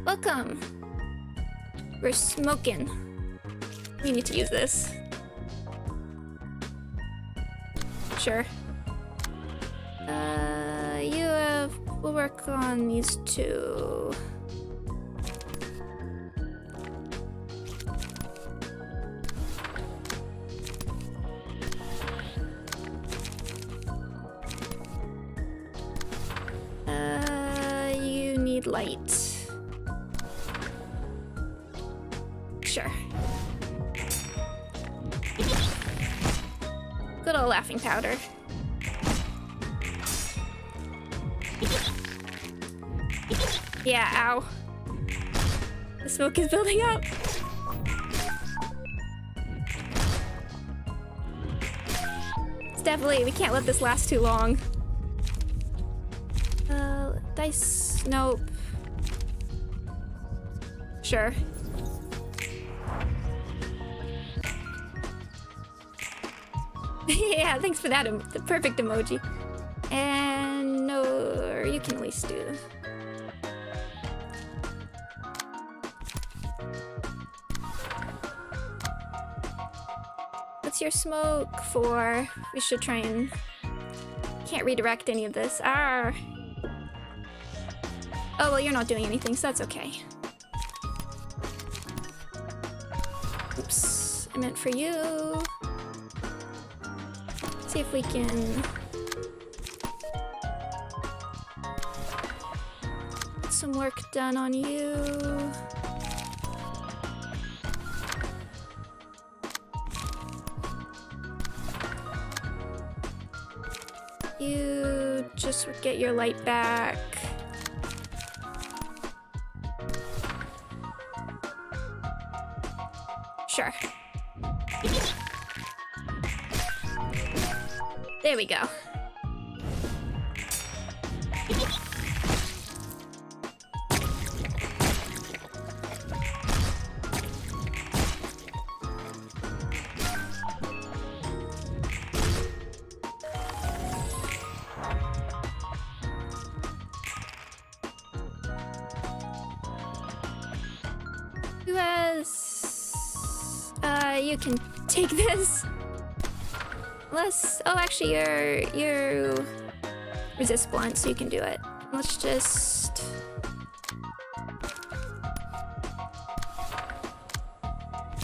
Welcome. We're smoking. We need to use this. Sure. We'll work on these two. You need light. Sure. Good old laughing powder. Yeah, ow. The smoke is building up. It's definitely, we can't let this last too long. Dice, nope. Sure. Yeah, thanks for that, the perfect emoji. And no, you can at least do. What's your smoke for? We should try and... Can't redirect any of this. Arr. Oh, well, you're not doing anything, so that's okay. Oops, I meant for you. See if we can... Get some work done on you. You just get your light back. Sure. There we go. Who has... you can take this. Unless... Oh, actually, you resist blunt, so you can do it. Let's just...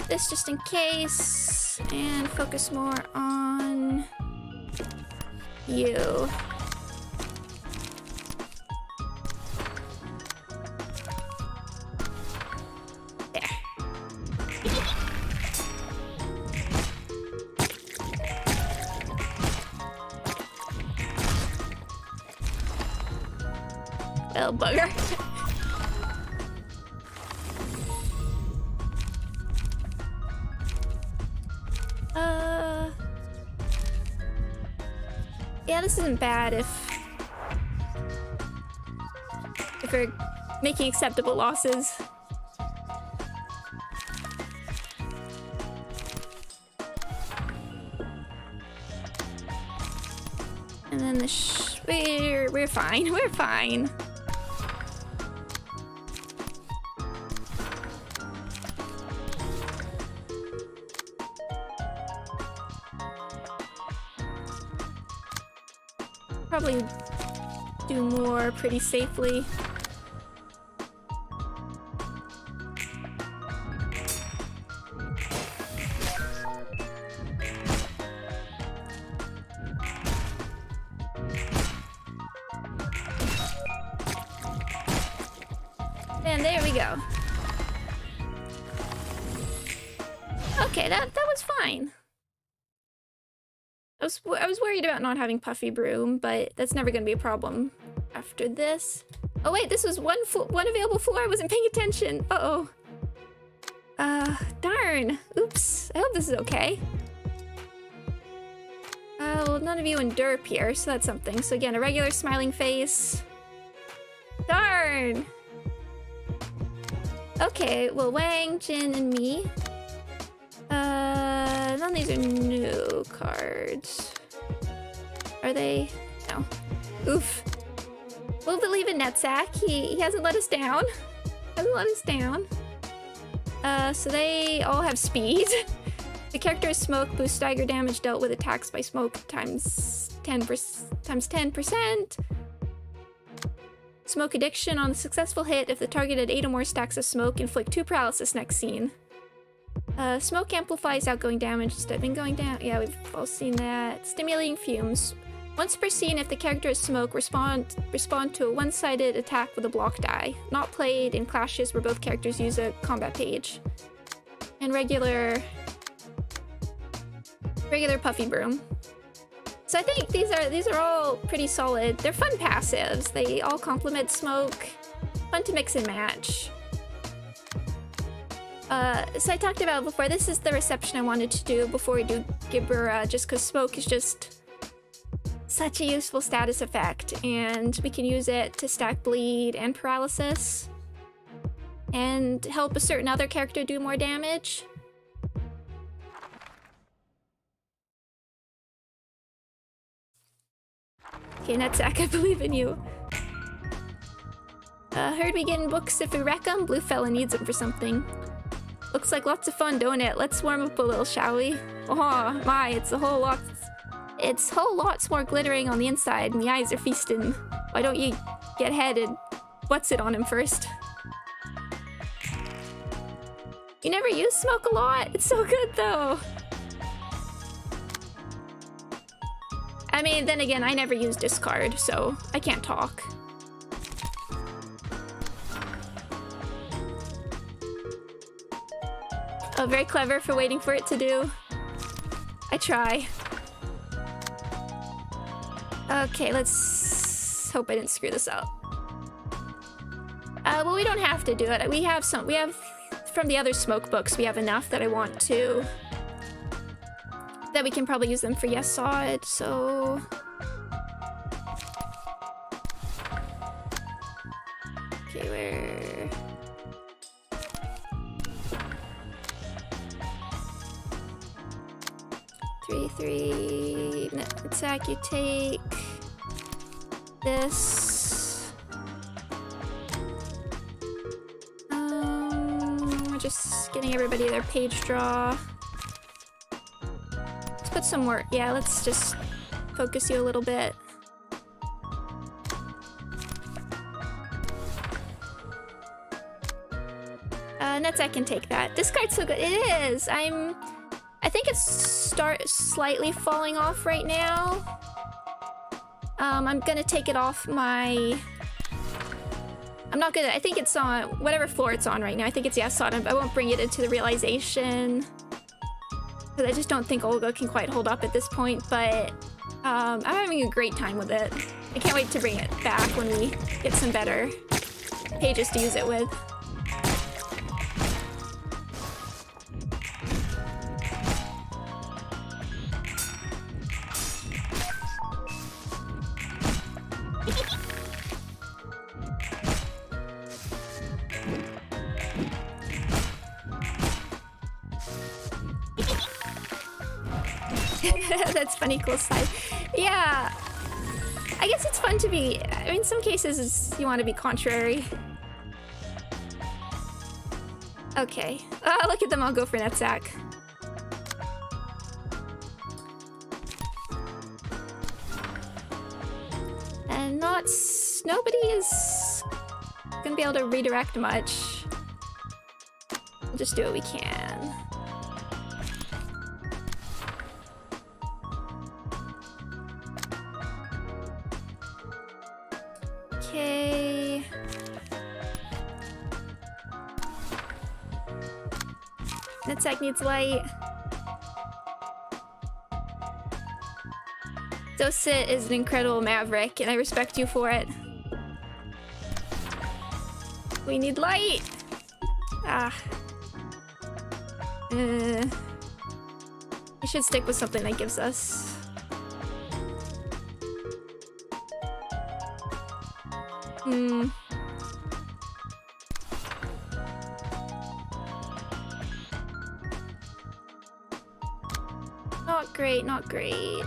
this just in case, and focus more on you. Little bugger. Yeah, this isn't bad if we're making acceptable losses. And then the we're fine. We're fine. Probably do more pretty safely. And there we go. Okay, that was fine. I was worried about not having Puffy Broom, but that's never going to be a problem after this. Oh wait, this was one available floor. I wasn't paying attention. Uh-oh. Darn. Oops. I hope this is okay. Well, none of you endure here, so that's something. So again, a regular smiling face. Darn. Okay, well, Wang, Jin, and me. None of these are new cards. Are they? No. Oof. We'll believe in Netsack. He hasn't let us down. So they all have speed. The character's smoke boosts stagger damage dealt with attacks by smoke times 10%. Smoke addiction on a successful hit. If the target had 8 or more stacks of smoke, inflict 2 paralysis next scene. Smoke amplifies outgoing damage instead of ingoing down. Yeah, we've all seen that. Stimulating fumes. Once per scene, if the character is smoke, respond to a one-sided attack with a block die. Not played in clashes where both characters use a combat page. And regular Puffy Broom. So I think these are all pretty solid. They're fun passives. They all complement smoke. Fun to mix and match. So I talked about before, this is the reception I wanted to do before we do Gibber, just because smoke is just such a useful status effect, and we can use it to stack bleed and paralysis, and help a certain other character do more damage. Okay, Netsack, I believe in you. Heard we getting books if we wreck them? Blue fella needs them for something. Looks like lots of fun, don't it? Let's warm up a little, shall we? Oh my, it's a whole lot. It's whole lots more glittering on the inside, and the eyes are feasting. Why don't you get ahead and what's it on him first? You never use smoke a lot? It's so good though. I mean, then again, I never use discard, so I can't talk. Oh, very clever for waiting for it to do. I try. Okay, let's hope I didn't screw this up. Well, we don't have to do it. We have from the other smoke books, we have enough that I want to. That we can probably use them for Yes Sod, so... Okay, where... Three. Attack, you take... this. We're just getting everybody their page draw. Let's put some more. Yeah, let's just focus you a little bit. Netzak can take that. This card's so good. It is. I think it's slightly falling off right now. I'm gonna take it off my... I think it's on whatever floor it's on right now. I think it's Yes Sod. I won't bring it into the realization. Because I just don't think Olga can quite hold up at this point, but I'm having a great time with it. I can't wait to bring it back when we get some better pages to use it with. That's funny, cool side. Yeah. I guess it's fun to be... I mean, in some cases, you want to be contrary. Okay. Oh, look at them all go for Netzak. And nobody is gonna be able to redirect much. We'll just do what we can. Okay. Netzak needs light. Dosit is an incredible maverick, and I respect you for it. We need light! Ah. We should stick with something that gives us... Not great, not great.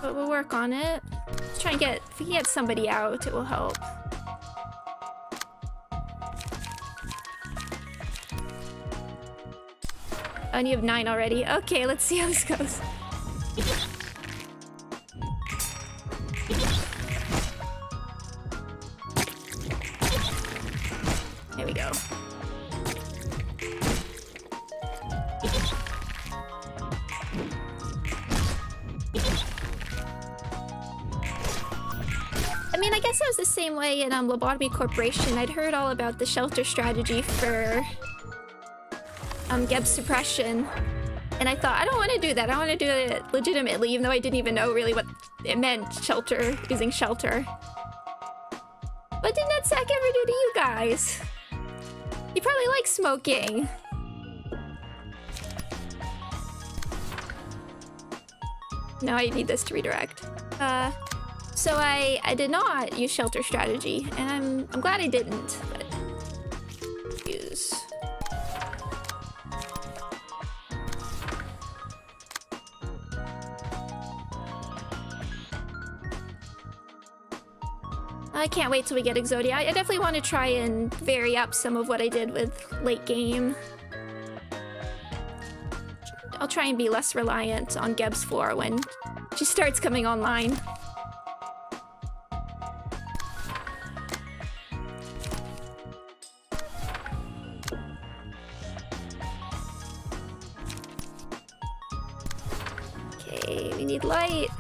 But we'll work on it. Let's try and get... If we can get somebody out, it will help. Oh, and you have 9 already. Okay, let's see how this goes. There we go. I mean, I guess I was the same way in Lobotomy Corporation. I'd heard all about the shelter strategy for Geb suppression, and I thought, I don't want to do that. I want to do it legitimately, even though I didn't even know really what it meant, shelter, using shelter. What did Netzak ever do to you guys? You probably like smoking. No, I need this to redirect. So I did not use shelter strategy, and I'm glad I didn't, but use. I can't wait till we get Exodia. I definitely want to try and vary up some of what I did with late game. I'll try and be less reliant on Geb's floor when she starts coming online. Okay, we need light.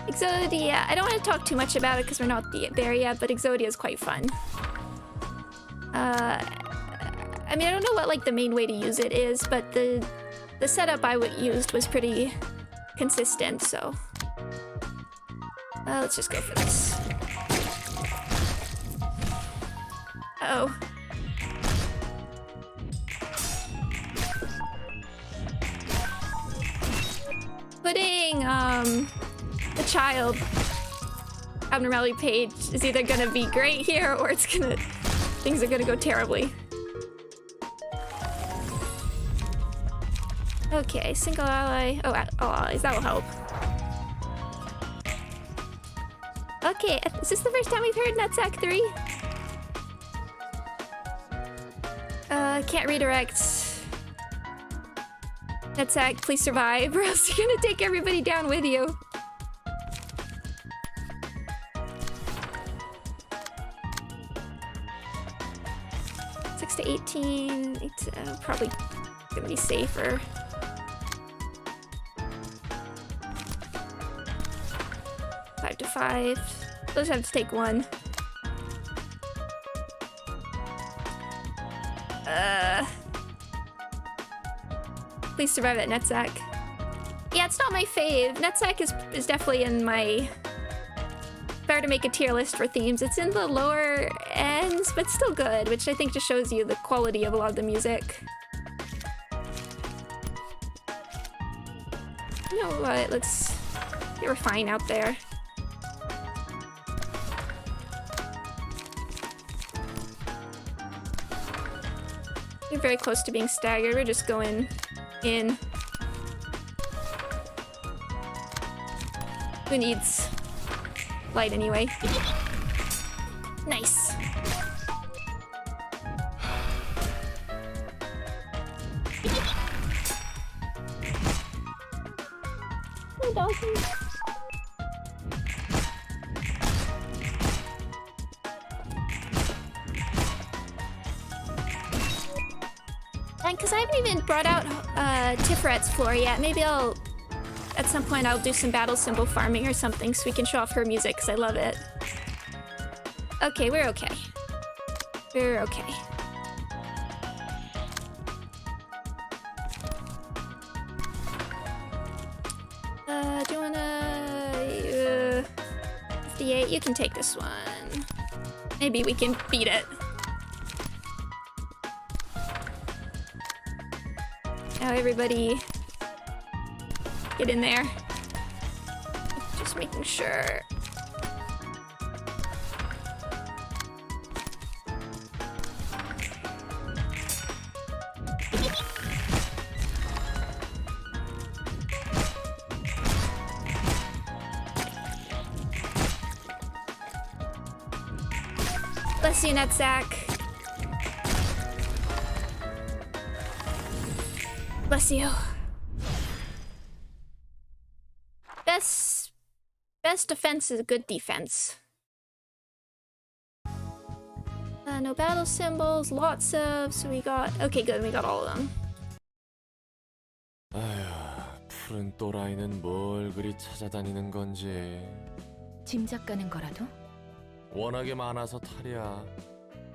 Exodia, I don't want to talk too much about it because we're not there yet, but Exodia is quite fun. I mean, I don't know what like the main way to use it is, but the setup I used was pretty consistent, so let's just go for this. Uh-oh. Putting the child abnormality page is either gonna be great here or things are gonna go terribly. Okay, single ally. Oh, all allies, that will help. Okay, is this the first time we've heard Nutsack 3? Can't redirect. Nutsack, please survive, or else you're gonna take everybody down with you. To 18, it's probably gonna be safer. Five to 5. Those have to take 1. Please survive that Nutsack. Yeah, it's not my fave. Nutsack is definitely in my... If I were to make a tier list for themes, it's in the lower ends, but still good, which I think just shows you the quality of a lot of the music. You know what, let's get refined out there. We're very close to being staggered, we're just going in. Who needs light anyway? Nice. Hey, Dawson. And because I haven't even brought out Tifret's floor yet, maybe at some point I'll do some battle symbol farming or something so we can show off her music because I love it. Okay, we're okay. We're okay. Do you wanna... 58, you can take this one. Maybe we can beat it. Now everybody get in there. Just making sure. Bless you, Nutsack. Bless you. Best defense is a good defense. No battle symbols, lots of, so we got, okay good, we got all of them. 아휴, 푸른 또라이는 뭘 그리 찾아다니는 건지. 짐작 가는 거라도? 워낙에 많아서 탈이야.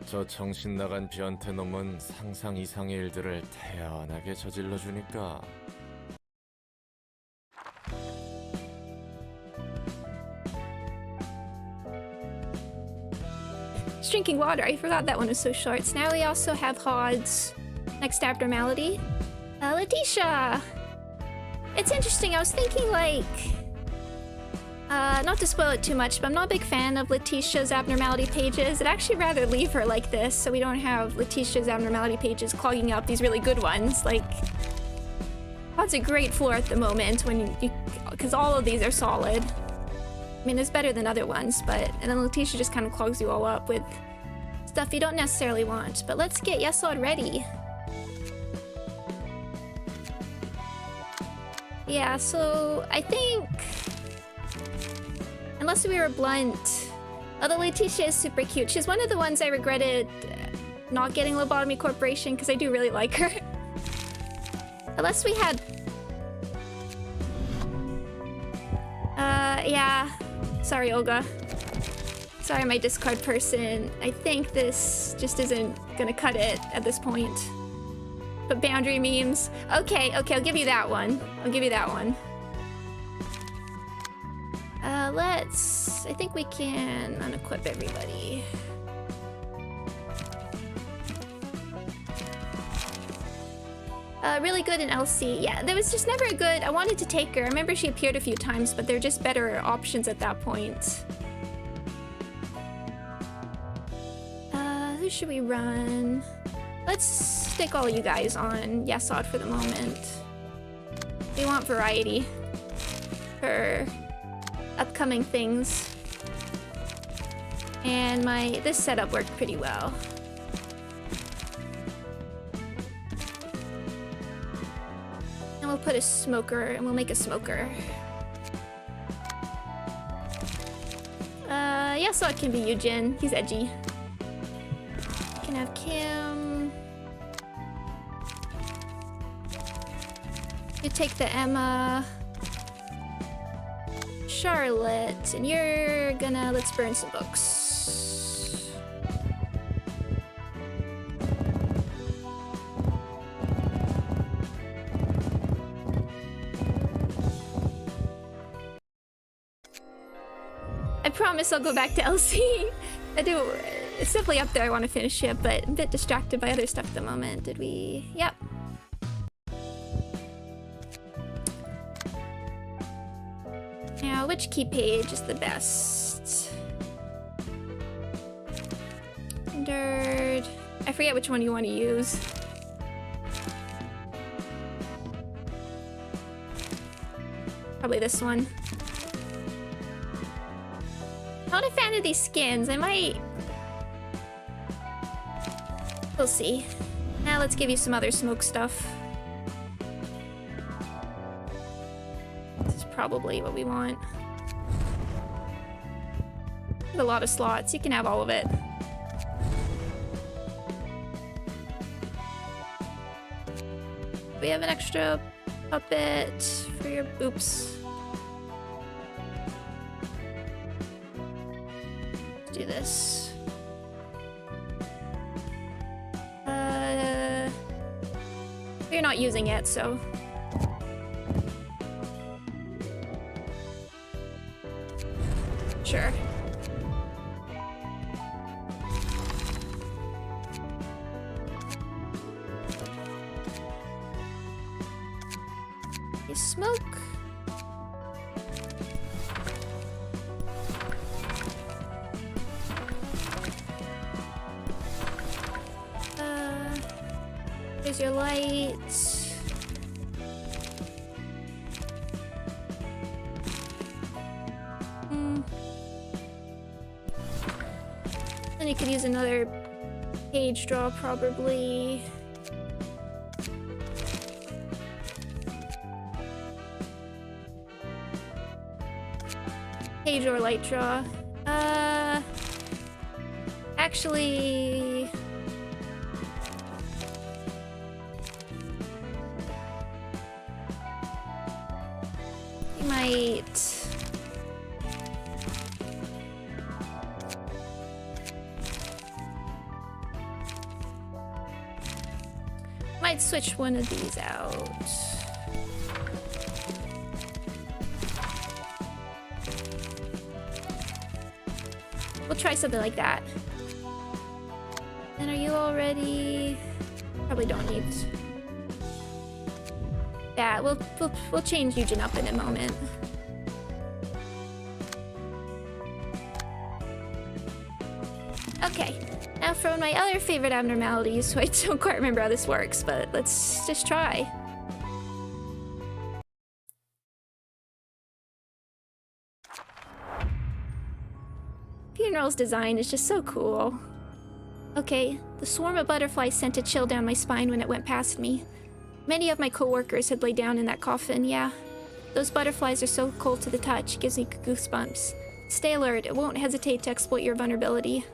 저 정신 나간 변태 놈은 상상 이상의 일들을 태연하게 저질러 주니까. Drinking water, I forgot that one was so short. So now we also have Hod's next abnormality. Letitia! It's interesting, I was thinking like... not to spoil it too much, but I'm not a big fan of Letitia's abnormality pages. I'd actually rather leave her like this so we don't have Letitia's abnormality pages clogging up these really good ones. Like, Hod's a great floor at the moment when because all of these are solid. I mean, it's better than other ones, but and then Letitia just kind of clogs you all up with stuff you don't necessarily want. But let's get Yesod ready. Yeah, so I think, unless we were blunt, although Letitia is super cute, she's one of the ones I regretted not getting Lobotomy Corporation because I do really like her. Unless we had Yeah. Sorry, Olga. Sorry, my Discord person. I think this just isn't gonna cut it at this point. But boundary memes. Okay, I'll give you that one. I'll give you that one. I think we can unequip everybody. Really good in LC. Yeah, there was just never a good... I wanted to take her. I remember she appeared a few times, but there are just better options at that point. Who should we run? Let's stick all you guys on Yesod for the moment. We want variety for upcoming things. And this setup worked pretty well. And we'll put a smoker, and we'll make a smoker. Yesod can be Yujin. He's edgy. Can have Kim. You take the Emma. Charlotte, and you're gonna... let's burn some books. I promise I'll go back to LC. I do... it's definitely up there. I want to finish it, but I'm a bit distracted by other stuff at the moment. Did we... yep. Now, which key page is the best? Standard... I forget which one you want to use. Probably this one. Not a fan of these skins. I might... we'll see. Now let's give you some other smoke stuff. This is probably what we want. A lot of slots. You can have all of it. We have an extra puppet for your... oops. Let's do this. You're not using it, so... sure. You smoke. There's your light. Then you could use another page draw, probably. Page or light draw. Actually... you might... might switch one of these out. We'll try something like that. And are you all ready? Probably don't need... yeah, we'll change Eugen up in a moment. Okay, now for my other favorite abnormalities, so I don't quite remember how this works, but let's just try. Funeral's design is just so cool. Okay, the swarm of butterflies sent a chill down my spine when it went past me. Many of my co-workers had laid down in that coffin, yeah. Those butterflies are so cold to the touch, it gives me goosebumps. Stay alert, it won't hesitate to exploit your vulnerability.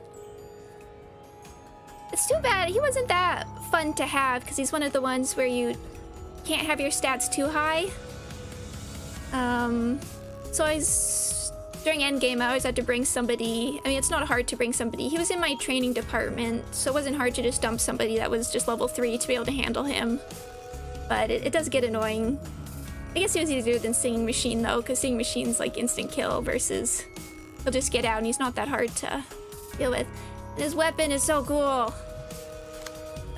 It's too bad he wasn't that fun to have, because he's one of the ones where you can't have your stats too high. So during endgame, I always had to bring somebody. I mean, it's not hard to bring somebody. He was in my training department, so it wasn't hard to just dump somebody that was just level 3 to be able to handle him. But it does get annoying. I guess it was easier than Singing Machine though, because Singing Machine's like instant kill versus he'll just get out and he's not that hard to deal with. And his weapon is so cool.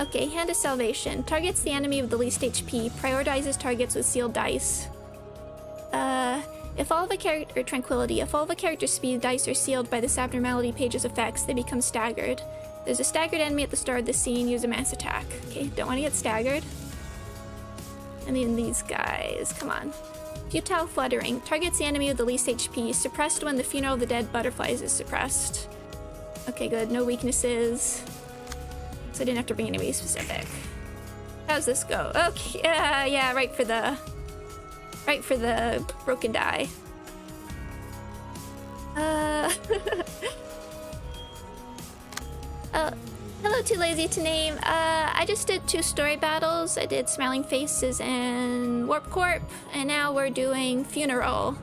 Okay, Hand of Salvation. Targets the enemy with the least HP. Prioritizes targets with sealed dice. If all of a character Tranquility. If all of a character's speed dice are sealed by this abnormality page's effects, they become staggered. There's a staggered enemy at the start of the scene. Use a mass attack. Okay, don't want to get staggered. And then these guys, come on. Futile Fluttering. Targets the enemy with the least HP. Suppressed when the Funeral of the Dead Butterflies is suppressed. Okay, good. No weaknesses. So I didn't have to bring anybody specific. How's this go? Okay, yeah, right for the broken die. Hello, Too Lazy to Name. I just did 2 story battles. I did Smiling Faces and Warp Corp, and now we're doing Funeral.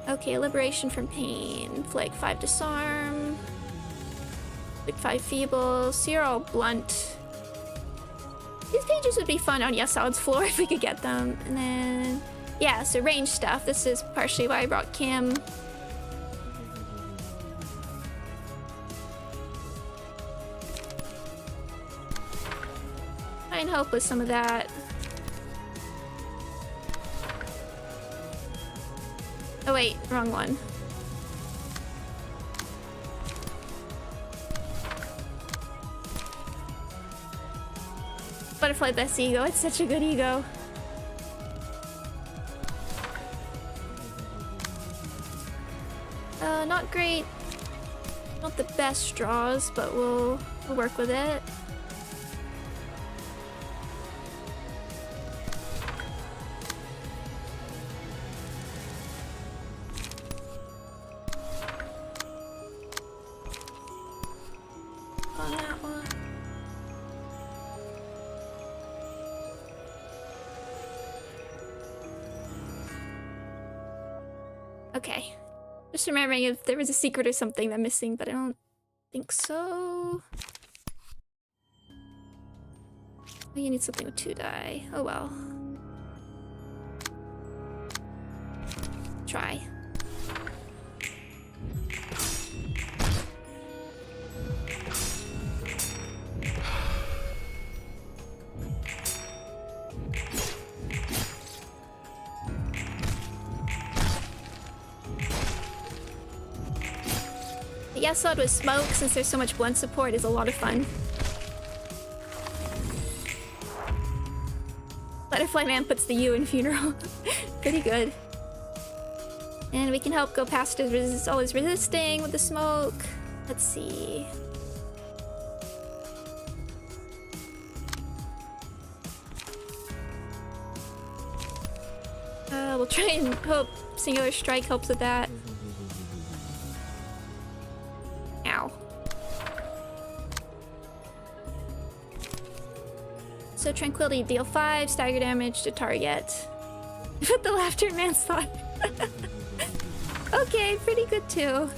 Okay, Liberation from Pain. Flag 5 Disarm. Flag 5 Feeble. So you're all blunt. These pages would be fun on Yasad's floor if we could get them. And then, yeah, so range stuff. This is partially why I brought Kim. Try and help with some of that. Oh wait, wrong one. Butterfly best ego, it's such a good ego. Not great. Not the best draws, but we'll work with it. On that one. Okay. Just remembering if there was a secret or something I'm missing, but I don't think so. Oh, you need something with 2 die. Oh well. Try. Yesod with smoke, since there's so much blunt support, is a lot of fun. Butterfly Man puts the U in Funeral. Pretty good. And we can help go past his always resisting with the smoke. Let's see. We'll try and hope Singular Strike helps with that. Ow. So Tranquility, deal 5 stagger damage to target. Put the laughter in manslaughter. Okay, pretty good too.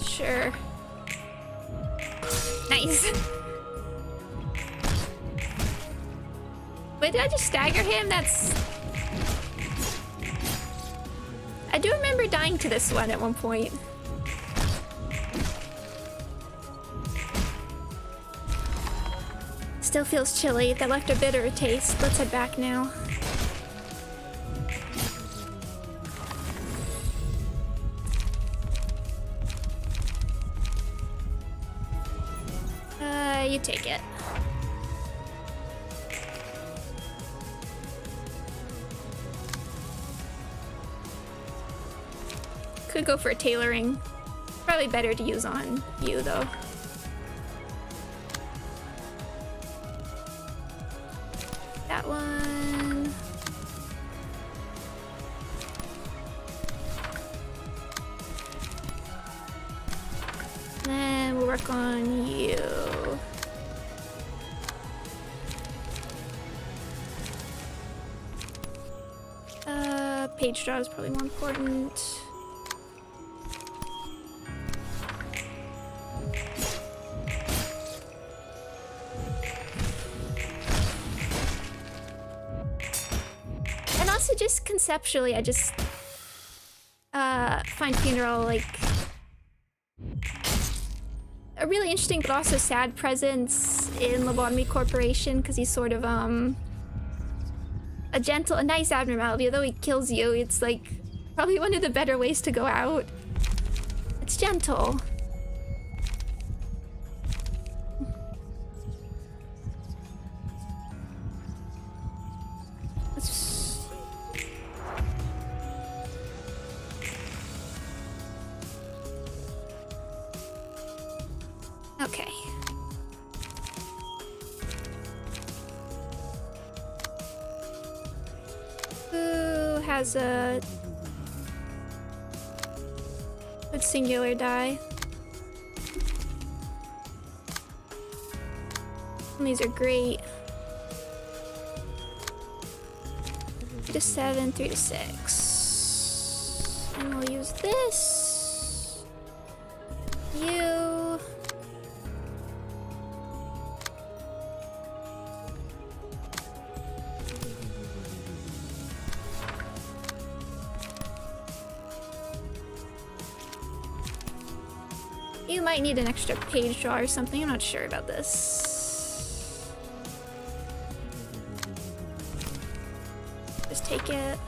Sure. Nice. Wait, did I just stagger him? That's... I do remember dying to this one at one point. Still feels chilly. That left a bitter taste. Let's head back now. You take it. Could go for a tailoring. Probably better to use on you, though. That one. Then we'll work on you. Page draw is probably more important. And also just conceptually, I just find Funeral like a really interesting but also sad presence in Lobotomy Corporation, because he's sort of a nice abnormality. Although he kills you, it's like probably one of the better ways to go out. It's gentle. Okay. Who has a good singular die? And these are great. 3 to 7, 3 to 6. And we'll use this. You. You might need an extra page draw or something. I'm not sure about this. Just take it.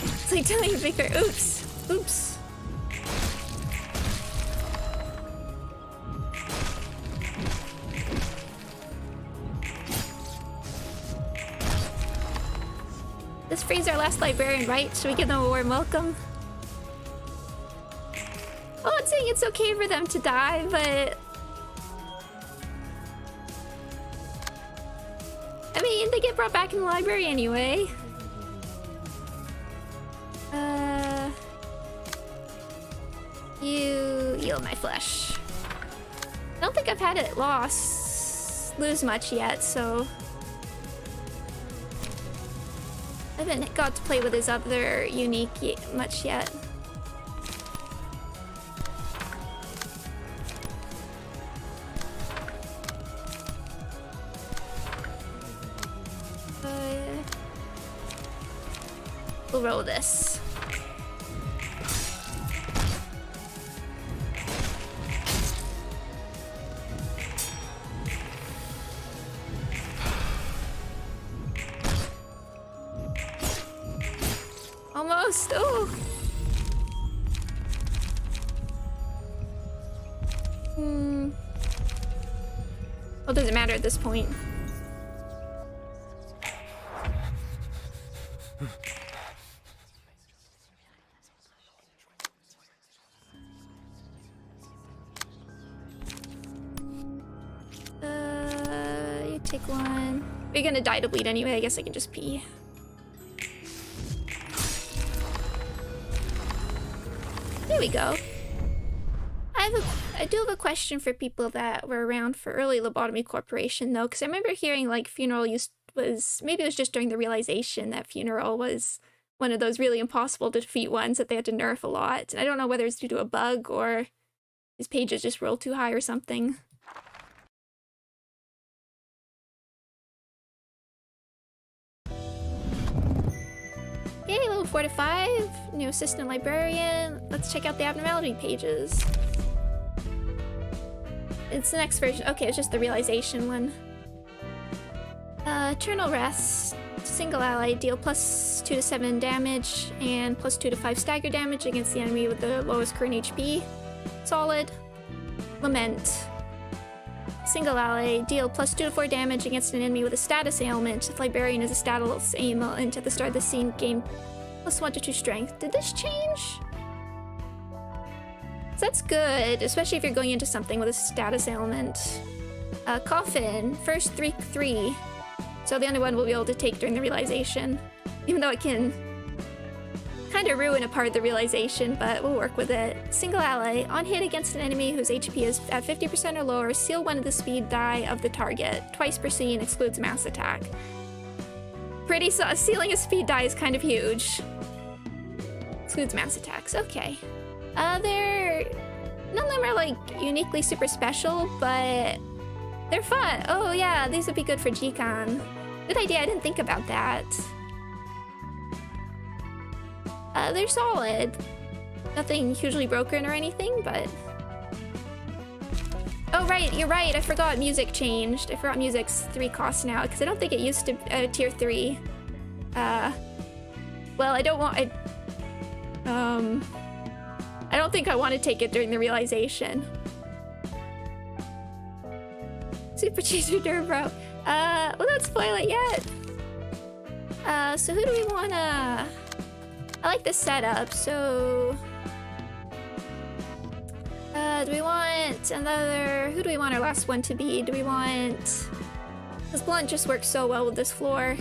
It's like telling Victor, oops, oops. This frees our last librarian, right? Should we give them a warm welcome? Oh, it's saying it's okay for them to die, but... I mean, they get brought back in the library anyway. You yield my flesh. I don't think I've had it lose much yet, so... I haven't got to play with his other unique much yet. We'll roll this. Almost. Oh. Well, doesn't matter at this point. You take one. You're gonna die to bleed anyway. I guess I can just pee. There we go. I do have a question for people that were around for early Lobotomy Corporation, though, because I remember hearing like Funeral maybe it was just during the realization that Funeral was one of those really impossible to defeat ones that they had to nerf a lot. And I don't know whether it's due to a bug or his pages just roll too high or something. Okay, level 4 to 5, new assistant librarian. Let's check out the abnormality pages. It's the next version. Okay, it's just the realization one. Eternal Rest. Single ally. Deal +2 to 7 damage and +2 to 5 stagger damage against the enemy with the lowest current HP. Solid. Lament. single ally. Deal +2 to 4 damage against an enemy with a status ailment. If Librarian is a status ailment at the start of the scene, gain +1 to 2 strength. Did this change? That's good, especially if you're going into something with a status ailment. Coffin, first 3/3. So the only one we'll be able to take during the realization. Even though it can kind of ruin a part of the realization, but we'll work with it. Single ally, on hit against an enemy whose HP is at 50% or lower, seal one of the speed die of the target. Twice per scene, excludes mass attack. Sealing a speed die is kind of huge. Excludes mass attacks, okay. None of them are like uniquely super special, but they're fun. Oh yeah, these would be good for G-Con. Good idea, I didn't think about that. They're solid. Nothing hugely broken or anything, but... Oh right, you're right, I forgot music changed. I forgot music's 3 costs now, because I don't think it used to tier 3. Well, I don't think I want to take it during the realization. Super Cheeser Durbro. Well, don't spoil it yet. So who do we wanna... I like this setup, so... do we want another... Who do we want our last one to be? Do we want... This blunt just works so well with this floor.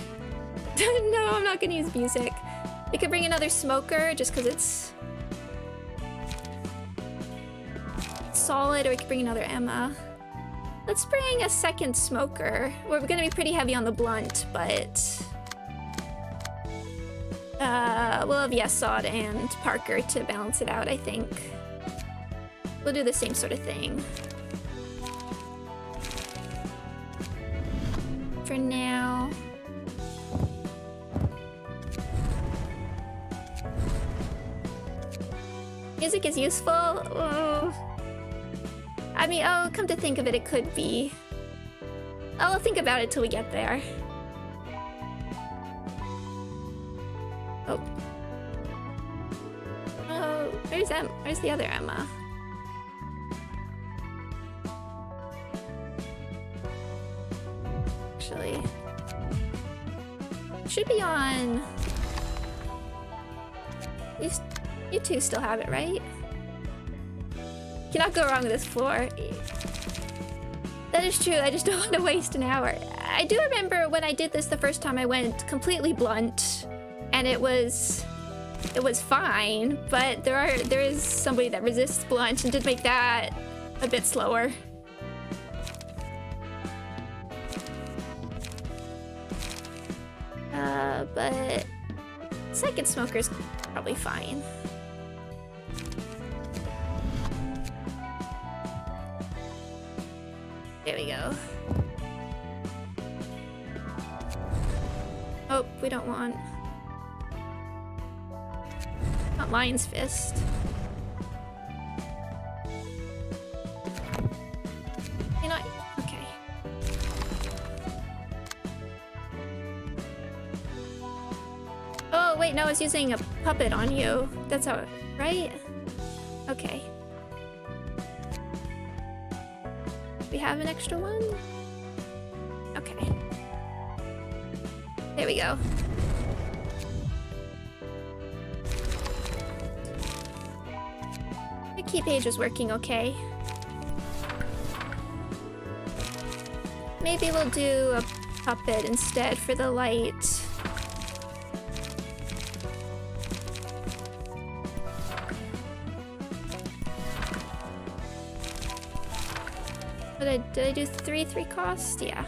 No, I'm not gonna use music. We could bring another smoker, just because it's... solid, or we could bring another Emma. Let's bring a second smoker. We're gonna be pretty heavy on the blunt, but... we'll have Yesod and Parker to balance it out, I think. We'll do the same sort of thing. For now. Music is useful? Oh. I mean, oh, come to think of it, it could be. I'll think about it till we get there. Oh. Oh, where's the other Emma? Actually... should be on... You two still have it, right? Cannot go wrong with this floor. That is true, I just don't want to waste an hour. I do remember when I did this the first time I went completely blunt, and it was fine, but there is somebody that resists blunt and did make that a bit slower. But second smoker's probably fine. There we go. Oh, we don't want... not Lion's Fist. You know, okay. Oh, wait, no, I was using a puppet on you. That's how, right? Okay. We have an extra one? Okay. There we go. The key page is working okay. Maybe we'll do a puppet instead for the light. Did I do 3 cost? Yeah.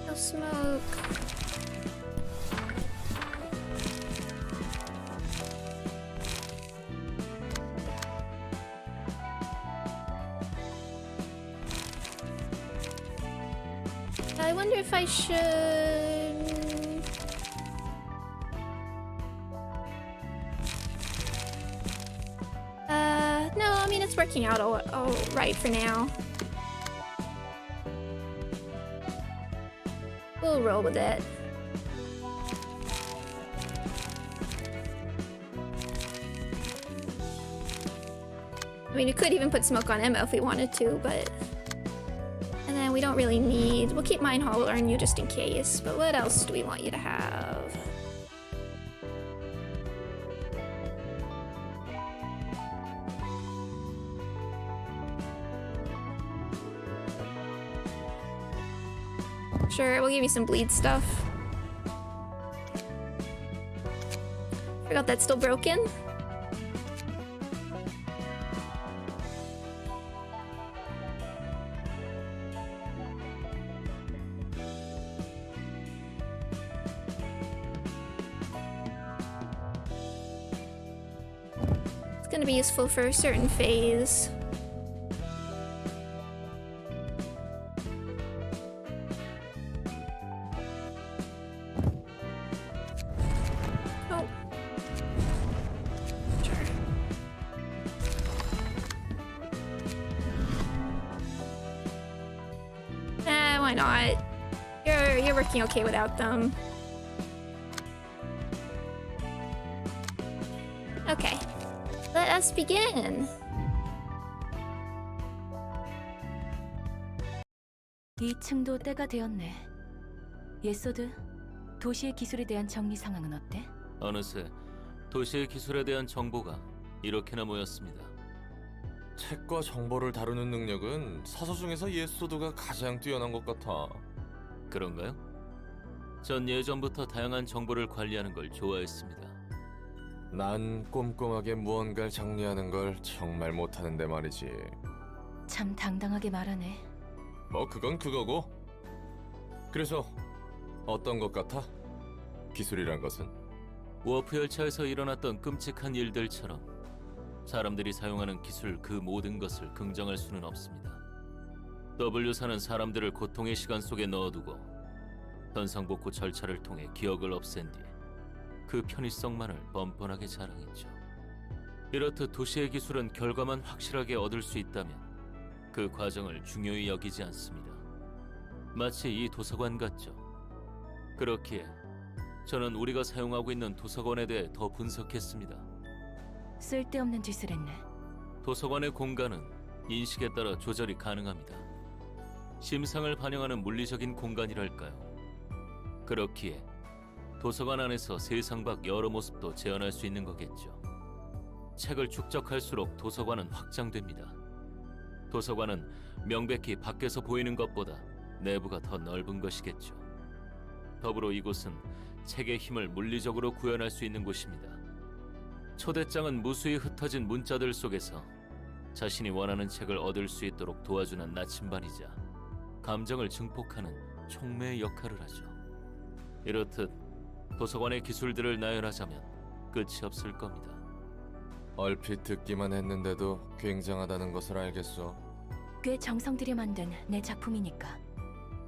No smoke. I wonder if I should... mean, it's working out all right for now. We'll roll with it. I mean, we could even put smoke on Emma if we wanted to, but... And then we don't really need... We'll keep Mine Hauler on you just in case, but what else do we want you to have? Sure, we'll give you some bleed stuff. Forgot that's still broken. It's gonna be useful for a certain phase. Why not? You're working okay without them. Okay. Let us begin. 이 층도 때가 되었네. 예소드, 도시의 기술에 대한 정리 상황은 어때? 어느새 도시의 기술에 대한 정보가 이렇게나 모였습니다. 책과 정보를 다루는 능력은 사서 중에서 예소드가 가장 뛰어난 것 같아. 그런가요? 전 예전부터 다양한 정보를 관리하는 걸 좋아했습니다. 난 꼼꼼하게 무언가를 정리하는 걸 정말 못하는데 말이지. 참 당당하게 말하네. 뭐 그건 그거고. 그래서 어떤 것 같아? 기술이란 것은? 워프 열차에서 일어났던 끔찍한 일들처럼 사람들이 사용하는 기술 그 모든 것을 긍정할 수는 없습니다. W사는 사람들을 고통의 시간 속에 넣어두고 현상복구 절차를 통해 기억을 없앤 뒤 그 편의성만을 뻔뻔하게 자랑했죠. 이렇듯 도시의 기술은 결과만 확실하게 얻을 수 있다면 그 과정을 중요히 여기지 않습니다. 마치 이 도서관 같죠. 그렇기에 저는 우리가 사용하고 있는 도서관에 대해 더 분석했습니다. 쓸데없는 짓을 했네. 도서관의 공간은 인식에 따라 조절이 가능합니다. 심상을 반영하는 물리적인 공간이랄까요. 그렇기에 도서관 안에서 세상 밖 여러 모습도 재현할 수 있는 거겠죠. 책을 축적할수록 도서관은 확장됩니다. 도서관은 명백히 밖에서 보이는 것보다 내부가 더 넓은 것이겠죠. 더불어 이곳은 책의 힘을 물리적으로 구현할 수 있는 곳입니다. 초대장은 무수히 흩어진 문자들 속에서 자신이 원하는 책을 얻을 수 있도록 도와주는 나침반이자 감정을 증폭하는 촉매의 역할을 하죠. 이렇듯 도서관의 기술들을 나열하자면 끝이 없을 겁니다. 얼핏 듣기만 했는데도 굉장하다는 것을 알겠어. 꽤 정성 들여 만든 내 작품이니까.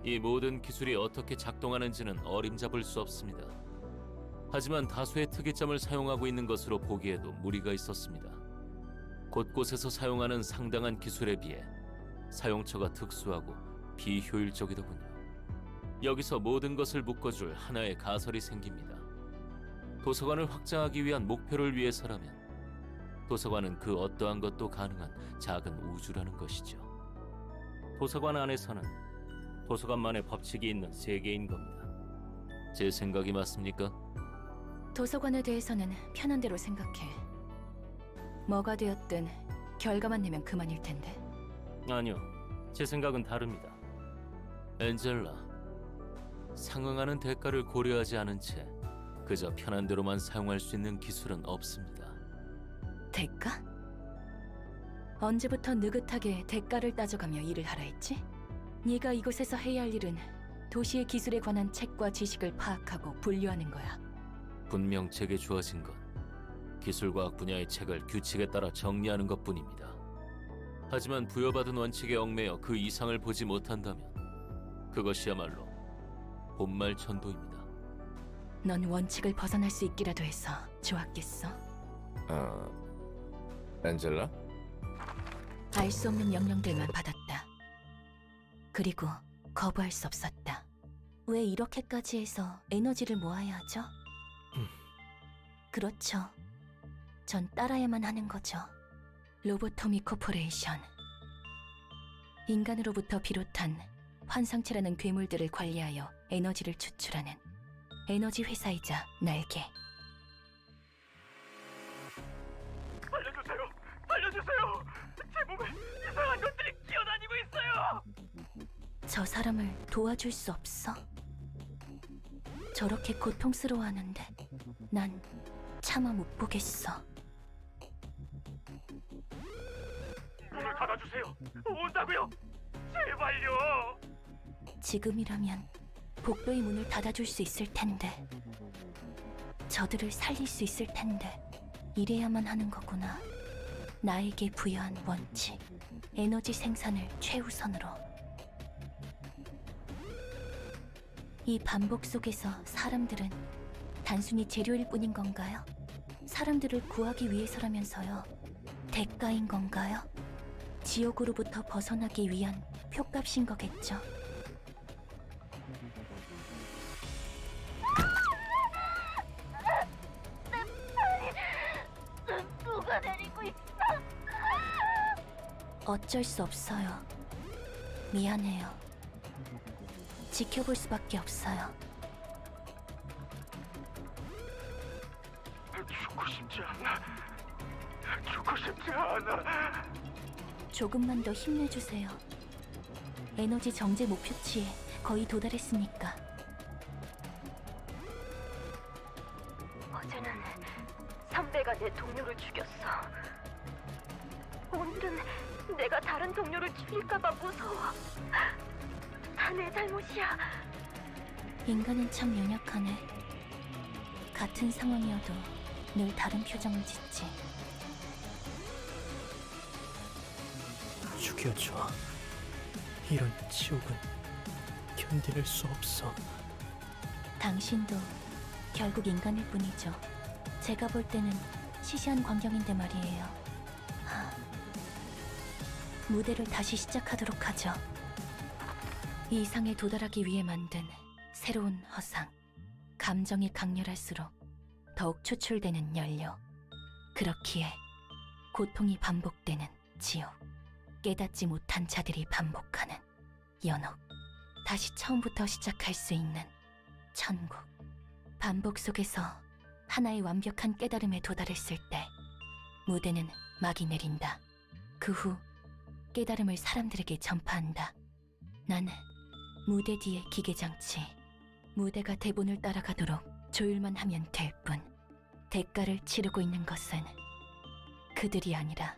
이 모든 기술이 어떻게 작동하는지는 어림잡을 수 없습니다. 하지만 다수의 특이점을 사용하고 있는 것으로 보기에도 무리가 있었습니다. 곳곳에서 사용하는 상당한 기술에 비해 사용처가 특수하고 비효율적이더군요. 여기서 모든 것을 묶어줄 하나의 가설이 생깁니다. 도서관을 확장하기 위한 목표를 위해서라면 도서관은 그 어떠한 것도 가능한 작은 우주라는 것이죠. 도서관 안에서는 도서관만의 법칙이 있는 세계인 겁니다. 제 생각이 맞습니까? 도서관에 대해서는 편한 대로 생각해. 뭐가 되었든 결과만 내면 그만일 텐데. 아니요, 제 생각은 다릅니다. 엔젤라, 상응하는 대가를 고려하지 않은 채 그저 편한 대로만 사용할 수 있는 기술은 없습니다. 대가? 언제부터 느긋하게 대가를 따져가며 일을 하라 했지? 네가 이곳에서 해야 할 일은 도시의 기술에 관한 책과 지식을 파악하고 분류하는 거야. 분명 제게 주어진 건 기술과학 분야의 책을 규칙에 따라 정리하는 것뿐입니다. 하지만 부여받은 원칙에 얽매여 그 이상을 보지 못한다면 그것이야말로 본말 전도입니다. 넌 원칙을 벗어날 수 있기라도 해서 좋았겠어. 엔젤라? 알 수 없는 명령들만 받았다. 그리고 거부할 수 없었다. 왜 이렇게까지 해서 에너지를 모아야 하죠? 그렇죠. 전 따라야만 하는 거죠. 로보토미 코퍼레이션. 인간으로부터 비롯한 환상체라는 괴물들을 관리하여 에너지를 추출하는 에너지 회사이자 날개. 알려주세요! 알려주세요! 제 몸에 이상한 것들이 기어다니고 있어요! 저 사람을 도와줄 수 없어? 저렇게 고통스러워하는데 난 차마 못 보겠어. 문을 닫아주세요! 온다고요! 제발요! 지금이라면 복도의 문을 닫아줄 수 있을 텐데, 저들을 살릴 수 있을 텐데, 이래야만 하는 거구나. 나에게 부여한 원칙, 에너지 생산을 최우선으로. 이 반복 속에서 사람들은 단순히 재료일 뿐인 건가요? 사람들을 구하기 위해서라면서요. 대가인 건가요? 지옥으로부터 벗어나기 위한 표값인 거겠죠. 누가 내리고 있어? 어쩔 수 없어요. 미안해요. 지켜볼 수밖에 없어요. 죽고 싶지 않아. 죽고 싶지 않아. 조금만 더 힘내주세요. 에너지 정제 목표치에 거의 도달했으니까. 어제는 선배가 내 동료를 죽였어. 오늘은 내가 다른 동료를 죽일까봐 무서워. 다 내 잘못이야. 인간은 참 연약하네. 같은 상황이어도 늘 다른 표정을 짓지. 죽여줘. 이런 지옥은 견딜 수 없어. 당신도 결국 인간일 뿐이죠. 제가 볼 때는 시시한 광경인데 말이에요. 무대를 다시 시작하도록 하죠. 이 이상에 도달하기 위해 만든 새로운 허상. 감정이 강렬할수록 더욱 추출되는 연료. 그렇기에 고통이 반복되는 지옥. 깨닫지 못한 자들이 반복하는 연옥. 다시 처음부터 시작할 수 있는 천국. 반복 속에서 하나의 완벽한 깨달음에 도달했을 때 무대는 막이 내린다. 그 후 깨달음을 사람들에게 전파한다. 나는 무대 뒤의 기계장치. 무대가 대본을 따라가도록 조율만 하면 될 뿐. 대가를 치르고 있는 것은 그들이 아니라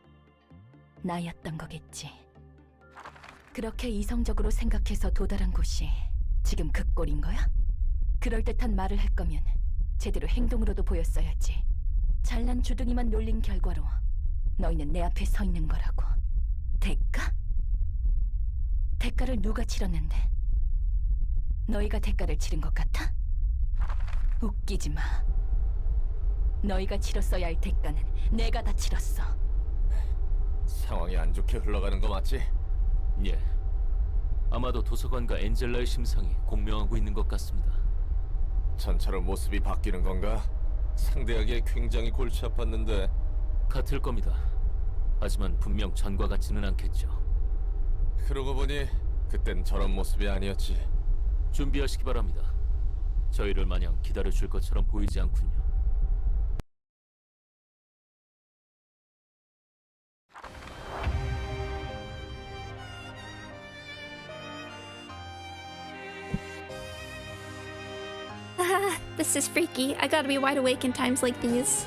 나였던 거겠지. 그렇게 이성적으로 생각해서 도달한 곳이 지금 그 꼴인 거야? 그럴듯한 말을 할 거면 제대로 행동으로도 보였어야지. 잘난 주둥이만 놀린 결과로 너희는 내 앞에 서 있는 거라고. 대가? 대가를 누가 치렀는데? 너희가 대가를 치른 것 같아? 웃기지 마. 너희가 치렀어야 할 대가는 내가 다 치렀어. 상황이 안 좋게 흘러가는 거 맞지? 예. 아마도 도서관과 엔젤라의 심상이 공명하고 있는 것 같습니다. 전처럼 모습이 바뀌는 건가? 상대하기에 굉장히 골치 아팠는데. 같을 겁니다. 하지만 분명 전과 같지는 않겠죠. 그러고 보니 그땐 저런 모습이 아니었지. 준비하시기 바랍니다. 저희를 마냥 기다려줄 것처럼 보이지 않군요. This is freaky. I gotta be wide awake in times like these.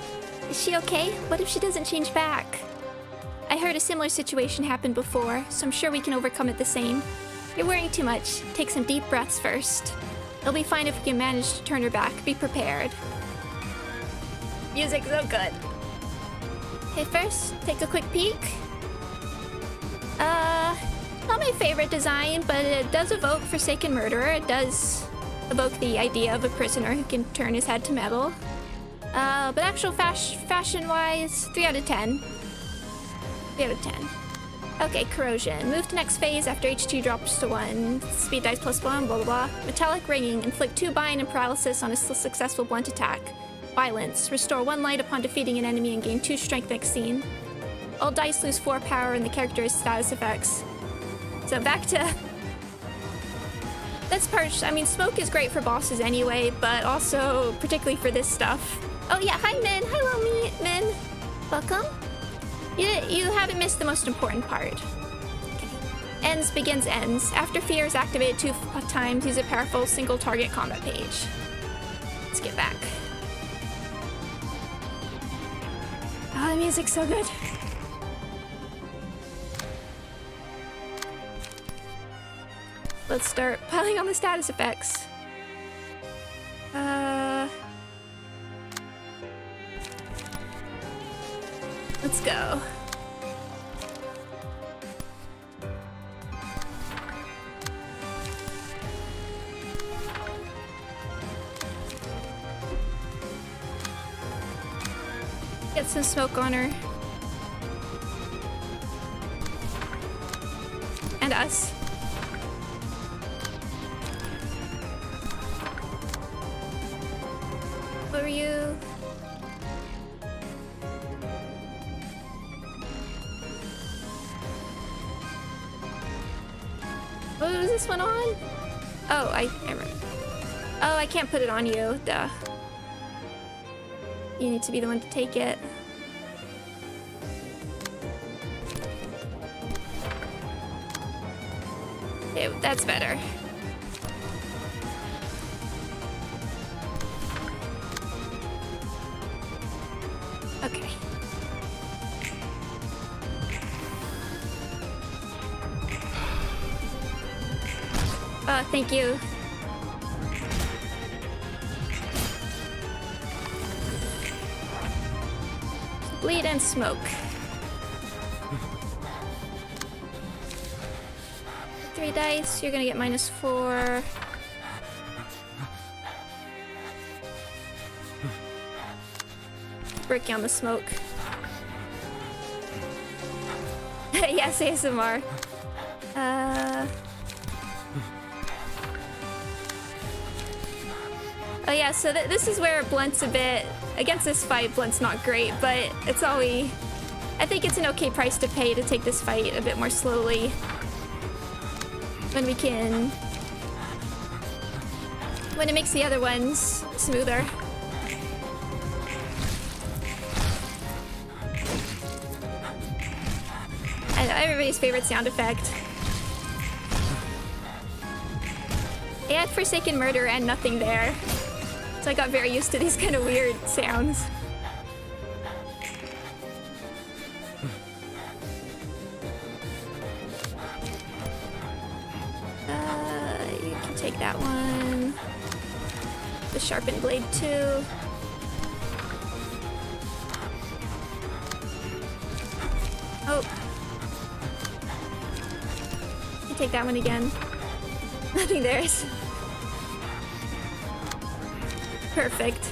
Is she okay? What if she doesn't change back? I heard a similar situation happened before, so I'm sure we can overcome it the same. You're worrying too much. Take some deep breaths first. It'll be fine if we can manage to turn her back. Be prepared. Music's so good. Okay, first, take a quick peek. Not my favorite design, but it does evoke Forsaken Murderer. It does evoke the idea of a prisoner who can turn his head to metal. But actual fashion-wise, 3 out of 10. 3 out of 10. Okay, corrosion. Move to next phase after H2 drops to 1. Speed dice +1, blah blah blah. Metallic ringing. Inflict 2 bind and paralysis on a successful blunt attack. Violence. Restore 1 light upon defeating an enemy and gain 2 strength next scene. All dice lose 4 power and the character has status effects. So back to... That's part... I mean, smoke is great for bosses anyway, but also particularly for this stuff. Oh yeah, hi Min. Hello Min. Welcome. You haven't missed the most important part. Okay. Ends begins ends. After fear is activated 2 times, use a powerful single target combat page. Let's get back. Oh, the music's so good. Let's start piling on the status effects. Let's go. Get some smoke on her. And us. What were you? What was this one on? Oh, I remember. Oh, I can't put it on you. Duh. You need to be the one to take it. Okay, that's better. Okay. Thank you. Bleed and smoke. Three dice, you're gonna get -4. Breaking on the smoke. Yes, ASMR. Oh yeah, so this is where Blunt's a bit... Against this fight, Blunt's not great, but it's all we... I think it's an okay price to pay to take this fight a bit more slowly. When we can... When it makes the other ones smoother. I know, everybody's favorite sound effect. They had Forsaken Murder and nothing there. So I got very used to these kind of weird sounds. You can take that one. The sharpened blade too. Oh. You can take that one again. Nothing there. Perfect.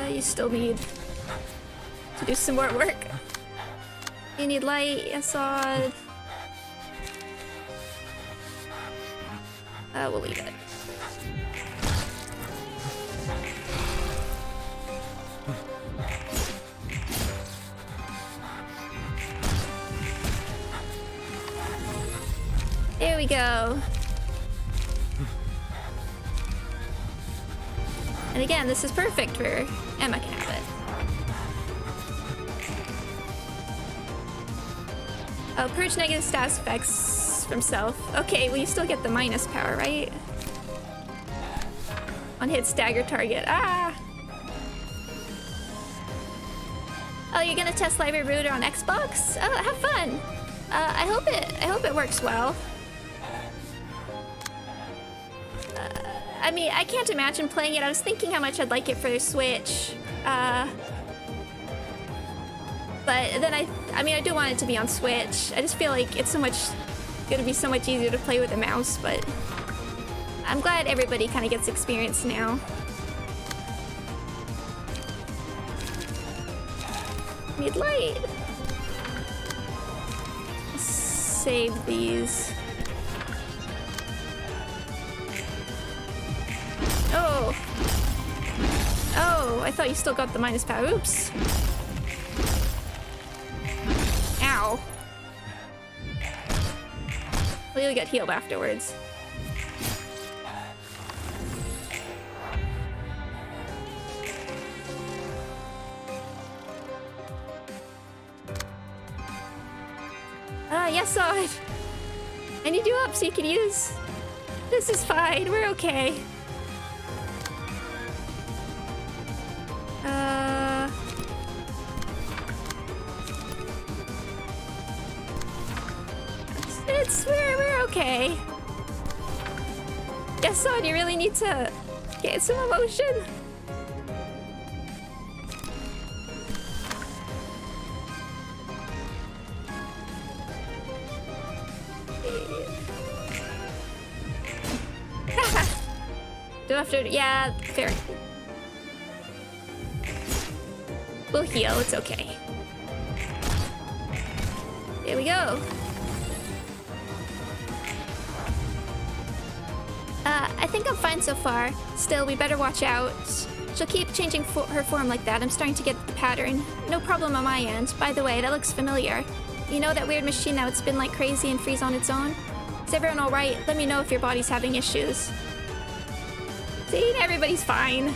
You still need to do some more work. You need light, Assad. We'll leave it. There we go. And again, this is perfect for Emma can have it. Oh, purge negative status effects from self. Okay, well you still get the minus power, right? On hit stagger target. Ah! Oh, you're gonna test Library Router on Xbox? Oh, have fun! I hope it works well. I mean, I can't imagine playing it. I was thinking how much I'd like it for the Switch. But then I mean, I do want it to be on Switch. I just feel like it's gonna be so much easier to play with a mouse, but I'm glad everybody kind of gets experience now. Need light. Save these. Oh. Oh, I thought you still got the minus power. Oops. Ow. Well, you'll get healed afterwards. Yes, saw it. I need you up so you can use. This is fine. We're okay. We're okay. Yes, son, you really need to get some emotion. Do I have to? Yeah, fair. We'll heal. It's okay. Here we go. I think I'm fine so far. Still, we better watch out. She'll keep changing her form like that. I'm starting to get the pattern. No problem on my end. By the way, that looks familiar. You know that weird machine that would spin like crazy and freeze on its own? Is everyone alright? Let me know if your body's having issues. See, everybody's fine.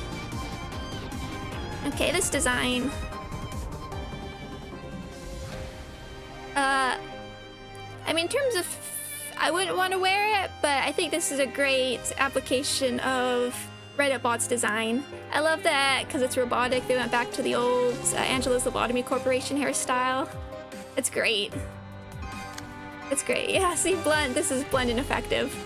Okay, this design. I mean, in terms of... I wouldn't want to wear it, but I think this is a great application of Reddit bot's design. I love that because it's robotic. They went back to the old Angela's Lobotomy Corporation hairstyle. It's great. It's great. Yeah, see, blunt. This is blunt and effective.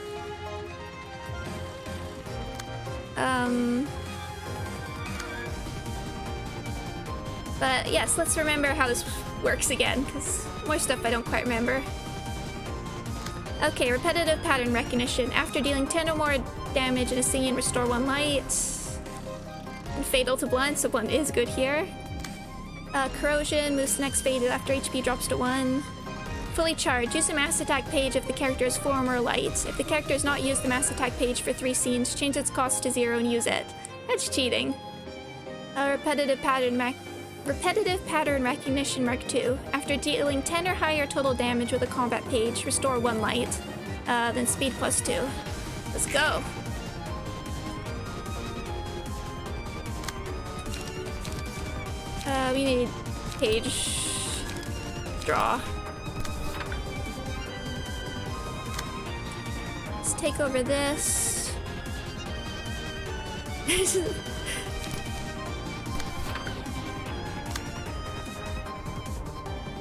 But yes, let's remember how this works again, because more stuff I don't quite remember. Okay, repetitive pattern recognition. After dealing 10 or more damage in a scene, restore 1 light. And fatal to blunt, so blunt is good here. Corrosion moves to next phase after HP drops to 1. Fully charged. Use the mass attack page if the character is form or light. If the character has not used the mass attack page for 3 scenes, change its cost to 0 and use it. That's cheating. Repetitive pattern recognition Mark 2. After dealing 10 or higher total damage with a combat page, restore 1 light. Then speed plus 2. Let's go. We need page draw. Let's take over this.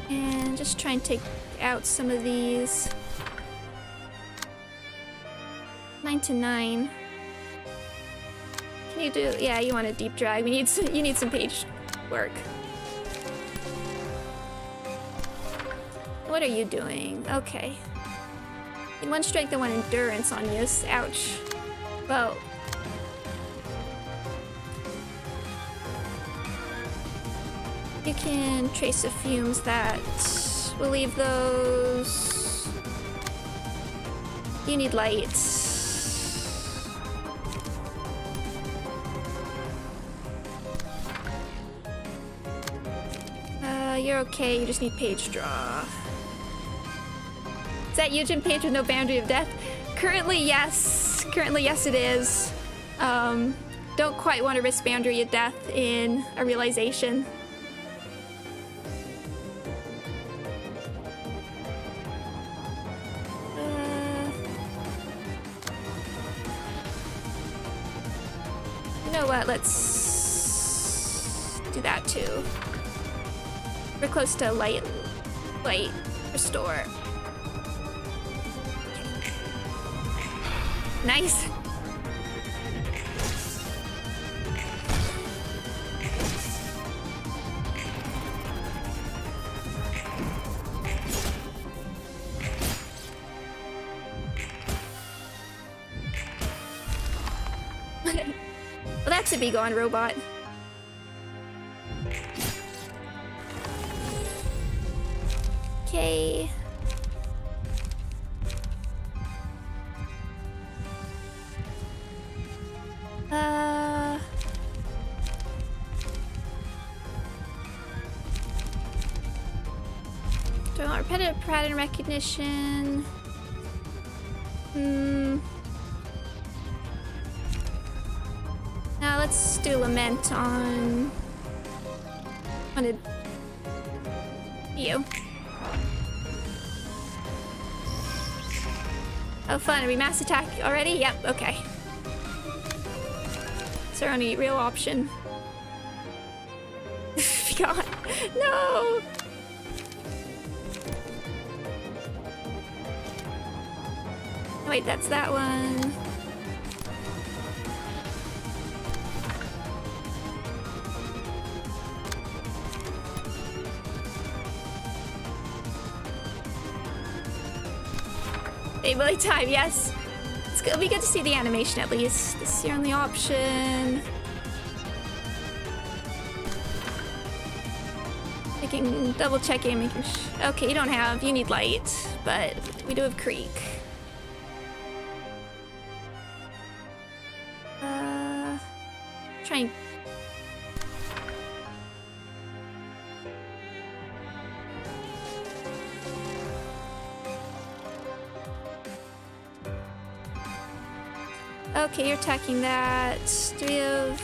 And just try and take out some of these. 9 to 9. Can you do? Yeah, you want a deep drag. You need some page work. What are you doing? Okay. In 1 strength and 1 endurance on you. Ouch. Well. You can trace the fumes that we'll leave those. You need light. You're okay, you just need page draw. Is that Yujin page with no boundary of death? Currently, yes. Currently, yes it is. Don't quite want to risk boundary of death in a realization. You know what, let's do that too. We're close to light restore. Nice. Well, that's a Be Gone robot. Okay. Do I want repetitive pattern recognition? Now let's do lament on you. Oh fun, are we mass attack already? Yep, okay. It's our only real option. God, no! Wait, that's that one. Ability time, yes. It'll be good to see the animation at least. This is your only option. Double checking, making sure. Okay, you don't have. You need light, but we do have Creek. Trying. Okay, you're attacking that. Do we have...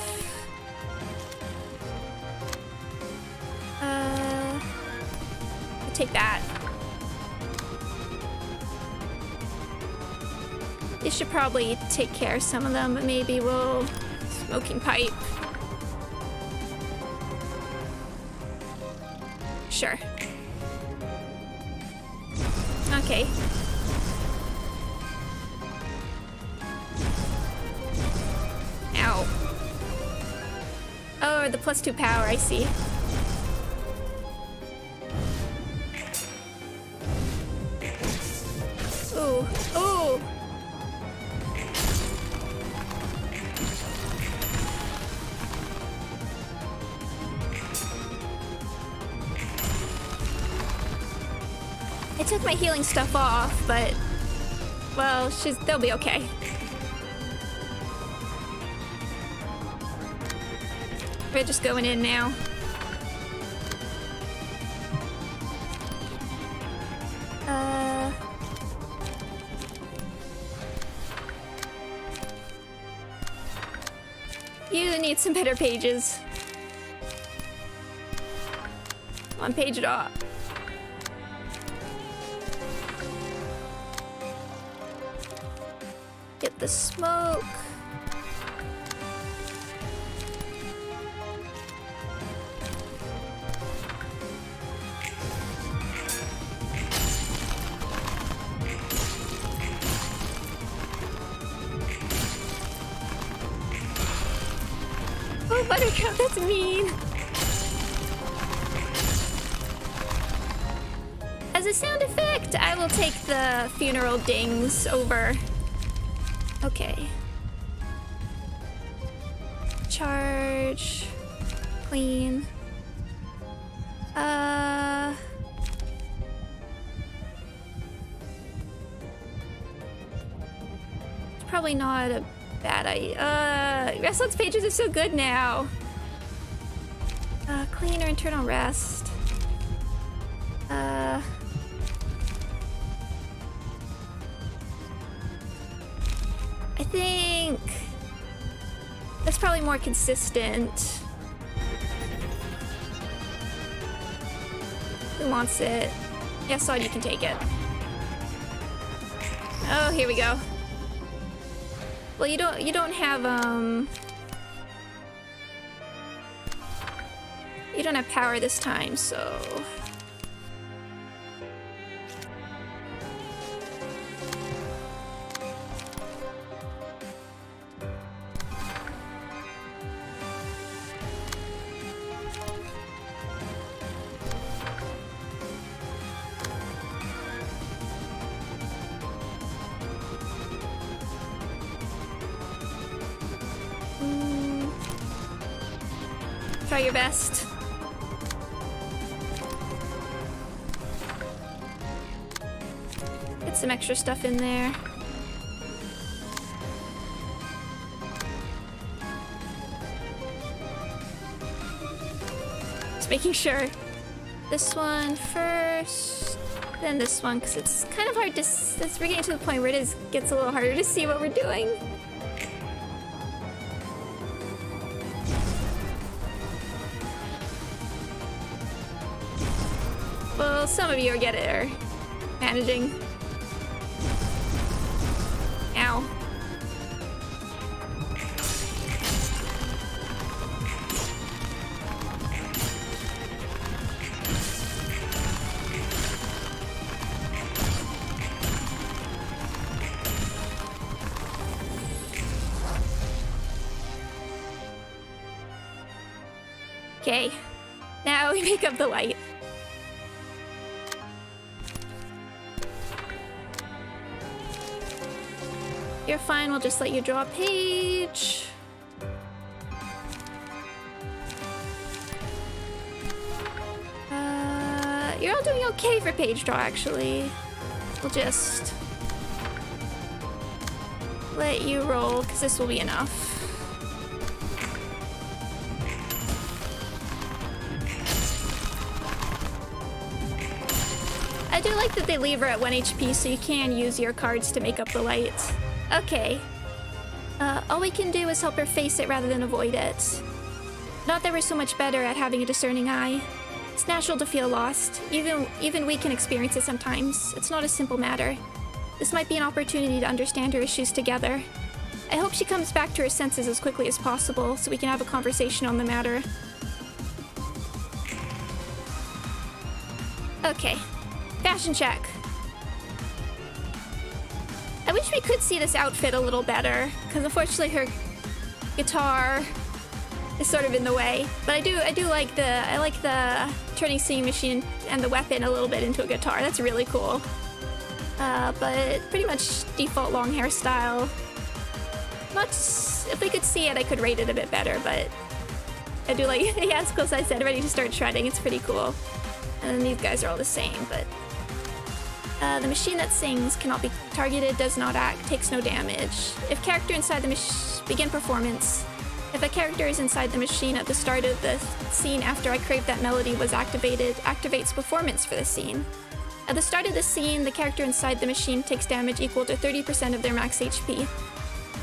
I'll take that. This should probably take care of some of them, but maybe we'll... Smoking pipe. Sure. Okay. Ow. Oh, the +2 power, I see. Ooh. Ooh! I took my healing stuff off, but... Well, they'll be okay. We're just going in now. You need some better pages. Come on, page it off. Get the smoke. Oh, Buttercup, that's mean. As a sound effect, I will take the funeral dings over. Okay. Charge. Clean. It's probably not a bad idea. Restless pages are so good now. Clean or internal rest. I think that's probably more consistent. Who wants it? Yes, Sod, you can take it. Oh, here we go. Well, you don't have you don't have power this time, so try your best. some extra stuff in there. Just making sure. This one first, then this one, because it's kind of hard to... we're getting to the point where gets a little harder to see what we're doing. Well, some of you are managing. Ow. Okay, now we make up the light. You're fine, we'll just let you draw a page. You're all doing okay for page draw, actually. We'll just let you roll, because this will be enough. I do like that they leave her at 1 HP, so you can use your cards to make up the light. Okay. All we can do is help her face it rather than avoid it. Not that we're so much better at having a discerning eye. It's natural to feel lost. Even we can experience it sometimes. It's not a simple matter. This might be an opportunity to understand her issues together. I hope she comes back to her senses as quickly as possible, so we can have a conversation on the matter. Okay. Fashion check. I wish we could see this outfit a little better, because unfortunately her guitar is sort of in the way. But I do like the turning singing machine and the weapon a little bit into a guitar. That's really cool. But pretty much default long hairstyle. If we could see it, I could rate it a bit better, but I do like, yeah, as close as I said, ready to start shredding. It's pretty cool. And then these guys are all the same, but the machine that sings cannot be targeted, does not act, takes no damage. If character inside the begin performance. If a character is inside the machine at the start of the scene after I Crave That Melody was activated, activates performance for the scene. At the start of the scene, the character inside the machine takes damage equal to 30% of their max HP.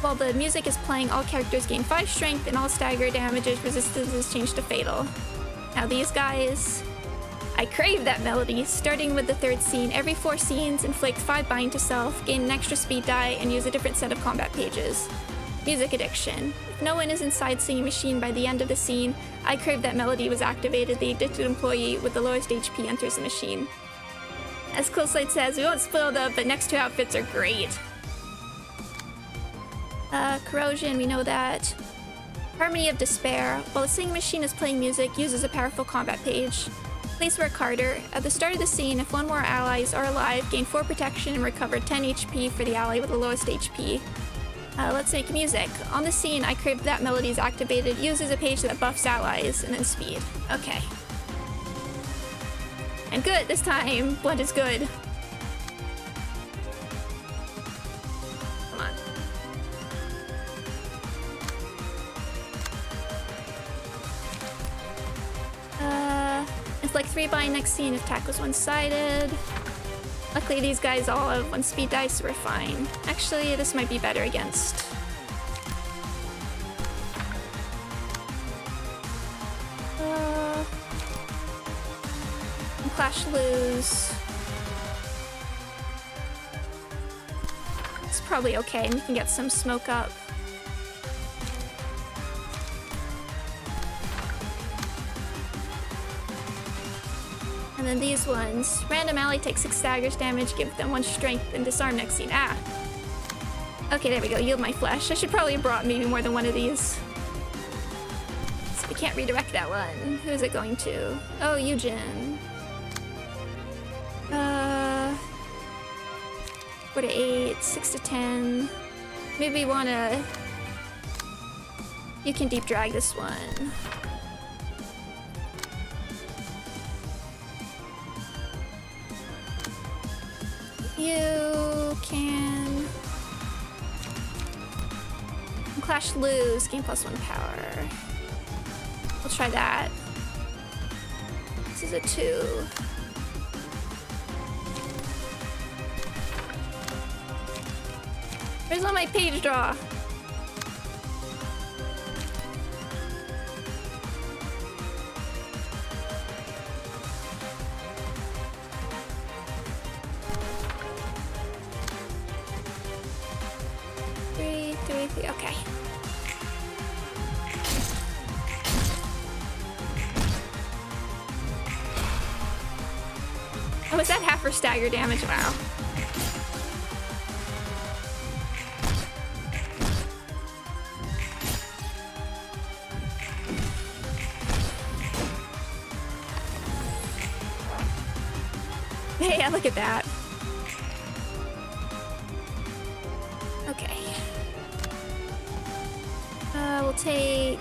While the music is playing, all characters gain 5 strength and all stagger damages resistance is changed to fatal. Now these guys... I Crave That Melody. Starting with the 3rd scene, every 4 scenes, inflict 5 bind to self, gain an extra speed die, and use a different set of combat pages. Music addiction. If no one is inside singing machine by the end of the scene, I Crave That Melody was activated. The addicted employee with the lowest HP enters the machine. As Coolsight says, we won't spoil them, but next 2 outfits are great. Corrosion, we know that. Harmony of Despair. While the singing machine is playing music, uses a powerful combat page. Place work harder. At the start of the scene, if 1 more allies are alive, gain 4 protection and recover 10 HP for the ally with the lowest HP. Let's make music. On the scene, I Crave That Melody is activated, uses a page that buffs allies, and then speed. Okay. And good this time. Blood is good. Come on. Inflict 3 bind next scene if attack was one-sided. Luckily these guys all have 1 speed dice, so we're fine. Actually, this might be better against... Clash lose. It's probably okay, and we can get some smoke up. And then these ones. Random ally takes 6 daggers damage, give them 1 strength, and disarm next scene. Ah! Okay, there we go. Yield my flesh. I should probably have brought maybe more than 1 of these. So we can't redirect that one. Who is it going to? Oh, Eugen. 4 to 8, 6 to 10. Maybe we wanna... You can deep drag this one. You... Clash lose, gain +1 power. We'll try that. This is a 2. Where's all my page draw? Three, okay. Oh, is that half her stagger damage? Wow. Yeah, look at that. Okay. We'll take...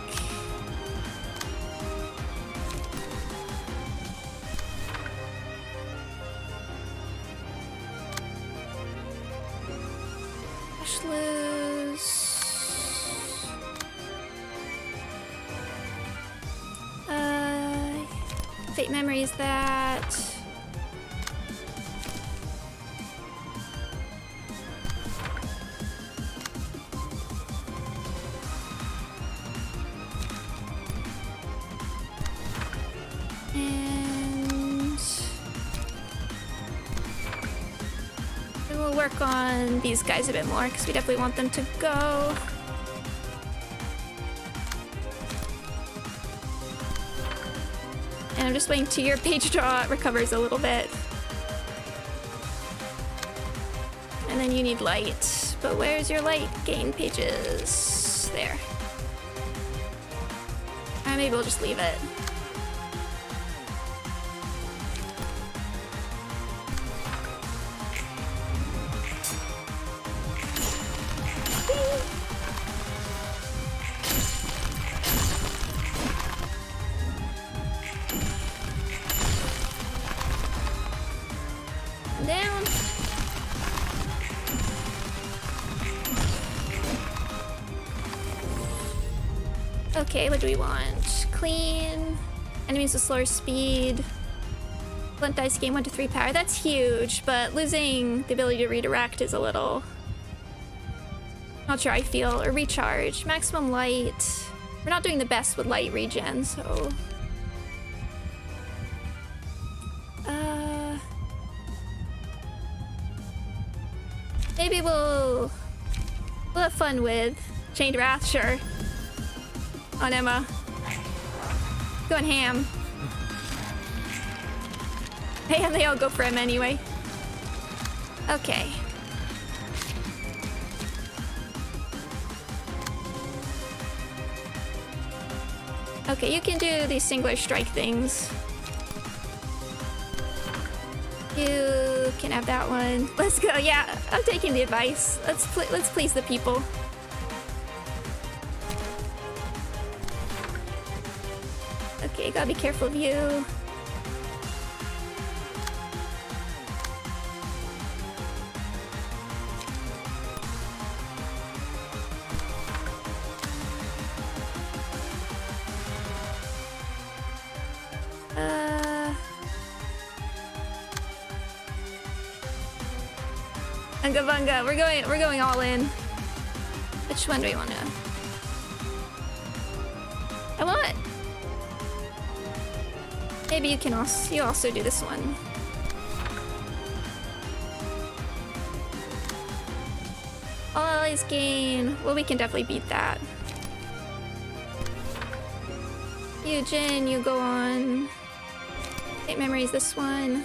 Fate memories that. And we'll work on these guys a bit more because we definitely want them to go. And I'm just waiting till your page draw recovers a little bit. And then you need light. But where's your light gain pages? There. Maybe we'll just leave it. Down. Okay, what do we want? Clean. Enemies with slower speed. Blunt dice gain 1 to 3 power. That's huge, but losing the ability to redirect is a little... not sure I feel. Or recharge. Maximum light. We're not doing the best with light regen, so... maybe we'll have fun with Chained Wrath, sure. On Emma. Going ham. Hey, and they all go for him anyway. Okay. Okay, you can do these singular strike things. You can have that one. Let's go. Yeah, I'm taking the advice. Let's please the people. Okay, gotta be careful of you. Unga bunga, we're going all in. Which one do we want to? I want. Maybe you also do this one. All allies gain. Well, we can definitely beat that. You, Jin, you go on. Fate memories, this one.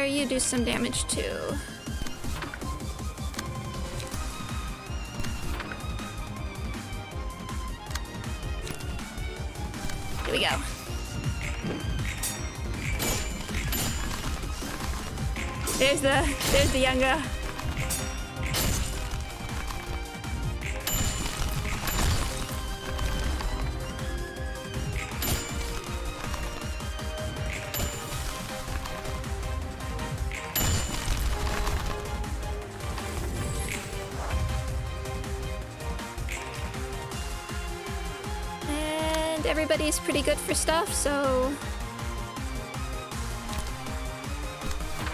You do some damage too. Here we go. There's the younger. and everybody's pretty good for stuff, so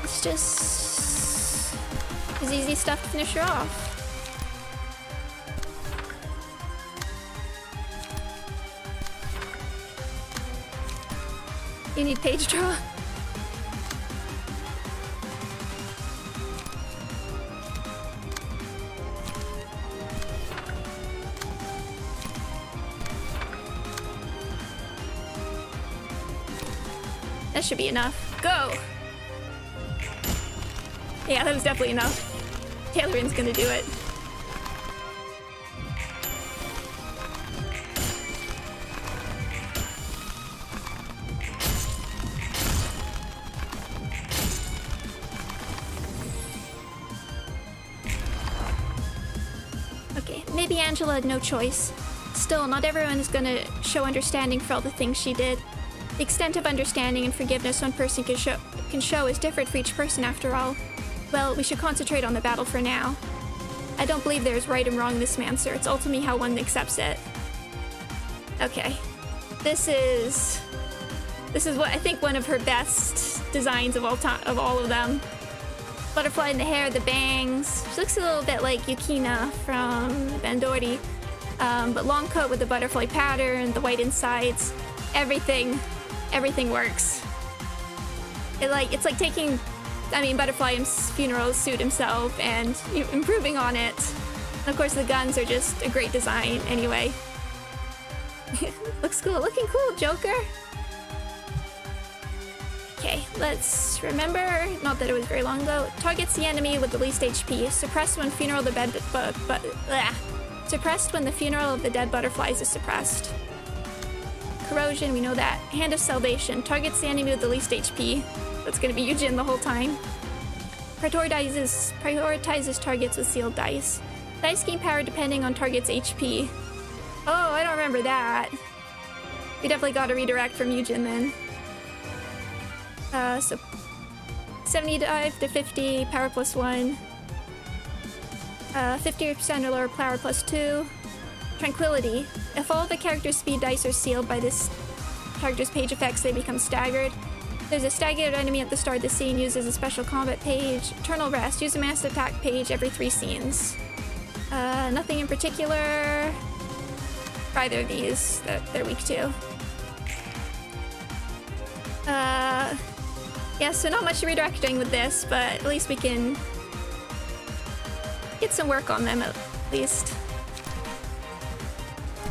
it's just easy stuff to finish her off. You need page draw. That should be enough. Go! Yeah, that was definitely enough. Tailoring's gonna do it. Okay, maybe Angela had no choice. Still, not everyone is gonna show understanding for all the things she did. The extent of understanding and forgiveness one person can show is different for each person after all. Well, we should concentrate on the battle for now. I don't believe there is right and wrong in this Mancer. It's ultimately how one accepts it. Okay. This is what I think one of her best designs of all of them. Butterfly in the hair, the bangs. She looks a little bit like Yukina from Bandori. But long coat with the butterfly pattern, the white insides, everything works. It's like taking, Butterfly's funeral suit himself and improving on it. And of course the guns are just a great design anyway. Looks cool, looking cool, Joker. Okay, let's remember, not that it was very long ago. Targets the enemy with the least HP. Suppressed when suppressed when the funeral of the dead butterflies is suppressed. Corrosion, we know that. Hand of Salvation. Targets the enemy with the least HP. That's gonna be Yujin the whole time. Prioritizes targets with sealed dice. Dice gain power depending on target's HP. Oh, I don't remember that. We definitely got a redirect from Yujin then. So 75 to 50, power plus 1. 50% or lower, power plus 2. Tranquility. If all the character's speed dice are sealed by this character's page effects, they become staggered. There's a staggered enemy at the start of the scene, uses a special combat page. Eternal Rest. Use a mass attack page every 3 scenes. Nothing in particular for either of these that they're weak to. Yeah, so not much redirecting with this, but at least we can get some work on them at least.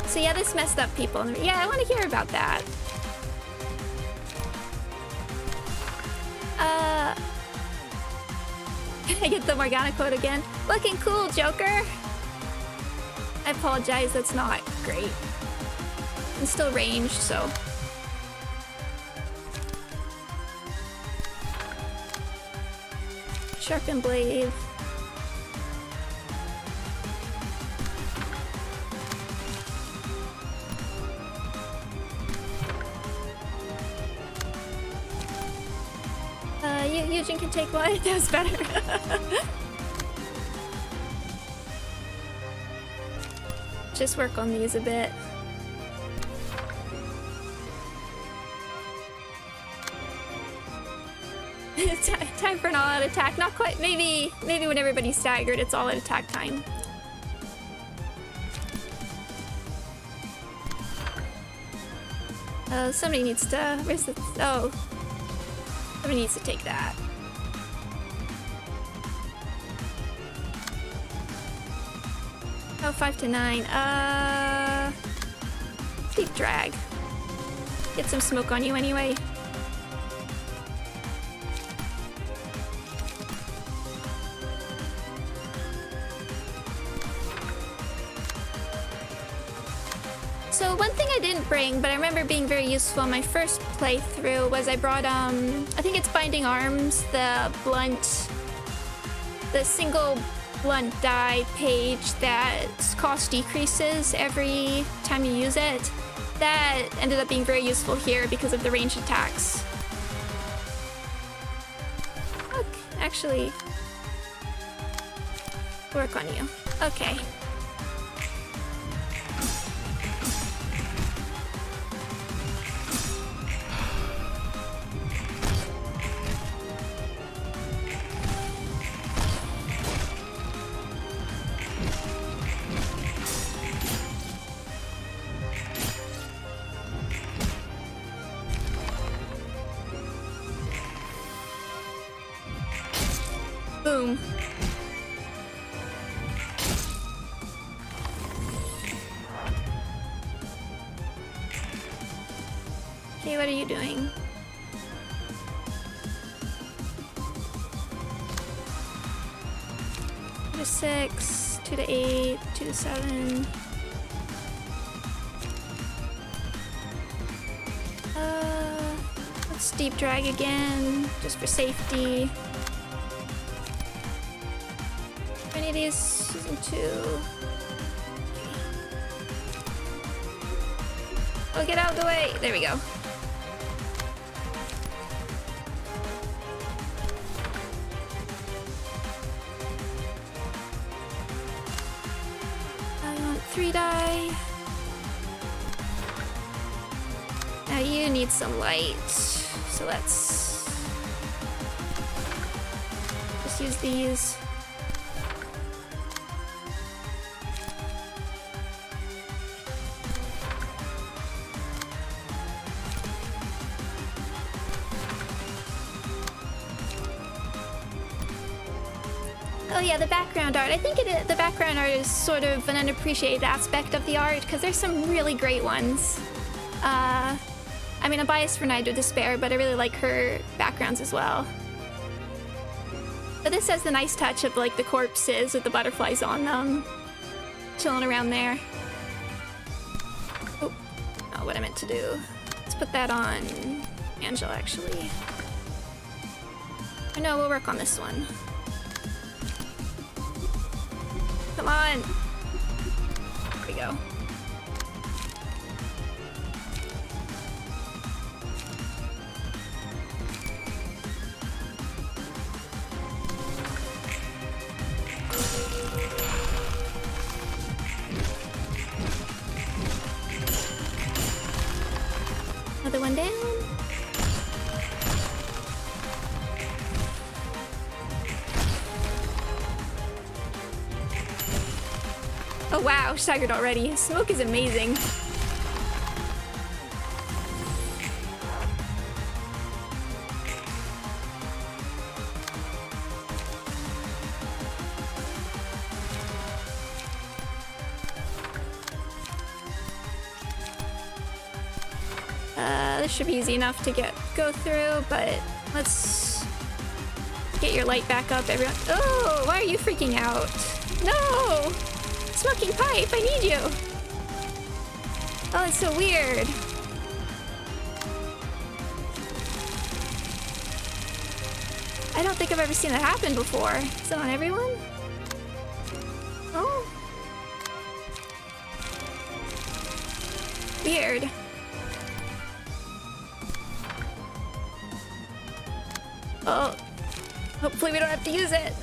So yeah, this messed up people. Yeah, I want to hear about that. Can I get the Morgana quote again? Looking cool, Joker! I apologize, that's not great. I'm still ranged, so... Sharpen blade. Eugene can take one. That was better. Just work on these a bit. Time for an all-out attack. Not quite. Maybe when everybody's staggered, it's all-out attack time. Somebody needs to. Where's the? Oh. Somebody needs to take that. Oh, 5 to 9. Deep drag. Get some smoke on you anyway. So one thing I didn't bring, but I remember being very useful in my first playthrough, was I brought, I think it's Binding Arms, the single blunt die page that cost decreases every time you use it. That ended up being very useful here because of the ranged attacks. Look, actually, work on you. Okay. Boom. Okay, what are you doing? Two to 6, 2 to 8, 2 to 7. Let's deep drag again, just for safety. Any of these season 2? Oh, get out of the way! There we go. I want 3 die. Now you need some light, so let's just use these. Oh yeah, the background art. I think the background art is sort of an unappreciated aspect of the art because there's some really great ones. I mean, I'm biased for Night of Despair, but I really like her backgrounds as well. But this has the nice touch of like the corpses with the butterflies on them, chilling around there. Oh, not what I meant to do. Let's put that on Angela, actually. Or no, we'll work on this one. Come on. There we go. Another one down. Oh wow, staggered already. Smoke is amazing. This should be easy enough to go through, but let's get your light back up, everyone. Oh, why are you freaking out? No! Smoking pipe, I need you! Oh, it's so weird. I don't think I've ever seen that happen before. Is it on everyone? Oh. Weird. Oh. Hopefully we don't have to use it.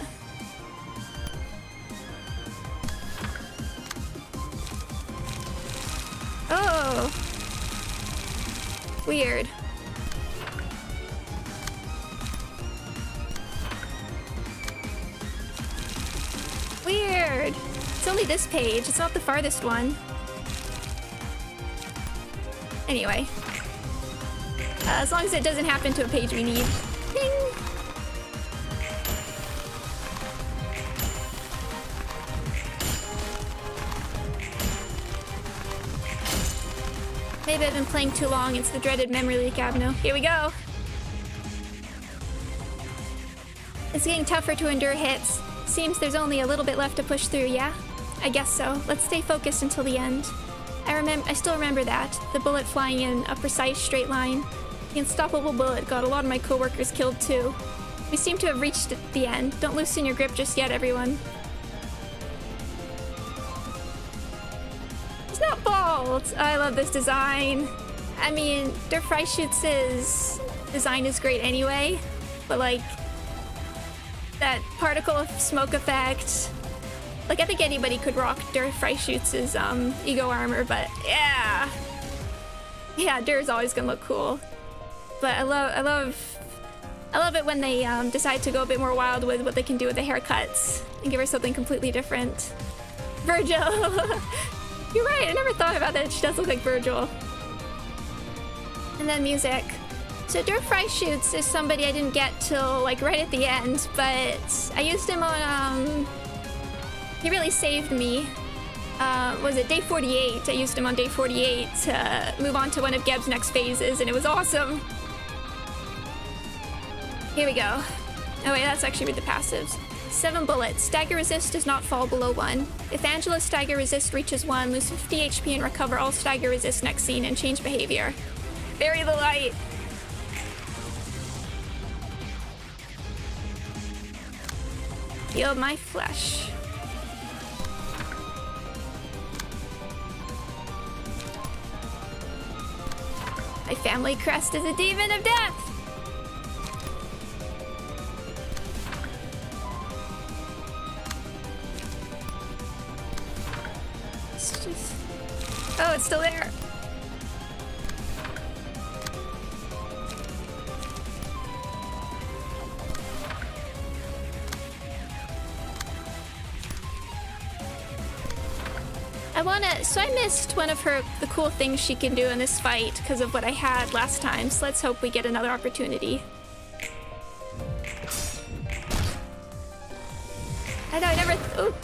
Oh. Weird. Weird. It's only this page. It's not the farthest one. Anyway. As long as it doesn't happen to a page we need. Ding! Maybe I've been playing too long. It's the dreaded memory leak, Abno. Here we go. It's getting tougher to endure hits. Seems there's only a little bit left to push through, yeah? I guess so. Let's stay focused until the end. I still remember that. The bullet flying in a precise straight line. The unstoppable bullet got a lot of my coworkers killed too. We seem to have reached the end. Don't loosen your grip just yet, everyone. It's not bald! I love this design. I mean, Der Freischutz's design is great anyway, but like, that particle of smoke effect. Like, I think anybody could rock Der Freischutz's ego armor, but yeah. Yeah, Der's always gonna look cool. But I love it when they decide to go a bit more wild with what they can do with the haircuts and give her something completely different. Virgil! You're right, I never thought about that. She does look like Virgil. And then music. So Dirt Fry Shoots is somebody I didn't get till like right at the end, but I used him on he really saved me. Was it day 48? I used him on day 48 to move on to one of Geb's next phases, and it was awesome. Here we go. Oh wait, that's actually with the passives. 7 bullets. Stagger resist does not fall below 1. If Angela's stagger resist reaches 1, lose 50 HP and recover all stagger resist next scene and change behavior. Bury the light. Feel my flesh. My family crest is a demon of death! It's just... Oh, it's still there! So I missed one of the cool things she can do in this fight because of what I had last time, so let's hope we get another opportunity. I know, I never... Ooh.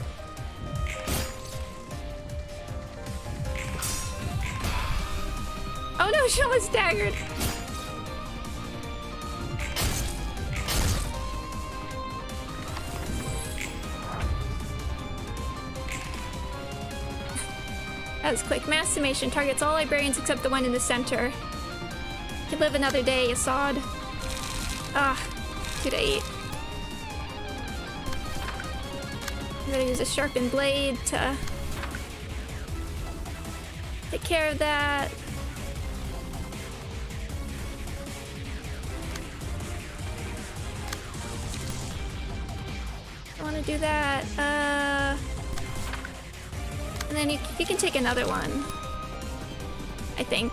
Oh no, she almost staggered! That was quick. Mass summation targets all librarians except the one in the center. Can live another day, Assad. Ah, too late. I'm gonna use a sharpened blade to take care of that. I want to do that. And then you can take another one, I think.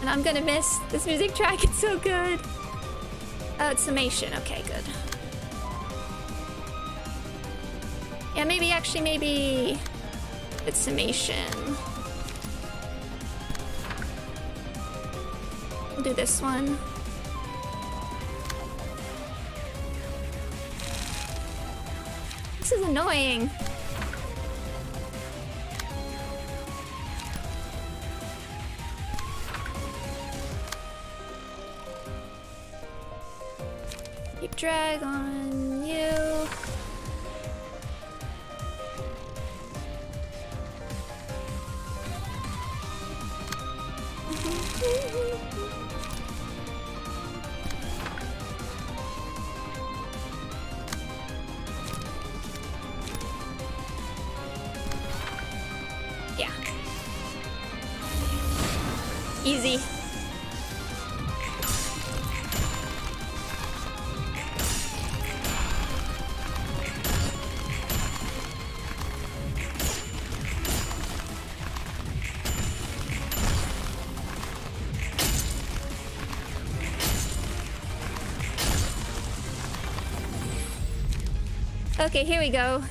And I'm gonna miss this music track, it's so good. Oh, it's summation, okay, good. Yeah, maybe it's summation. We'll do this one. This is annoying. Keep drag on you. Easy. Okay, here we go.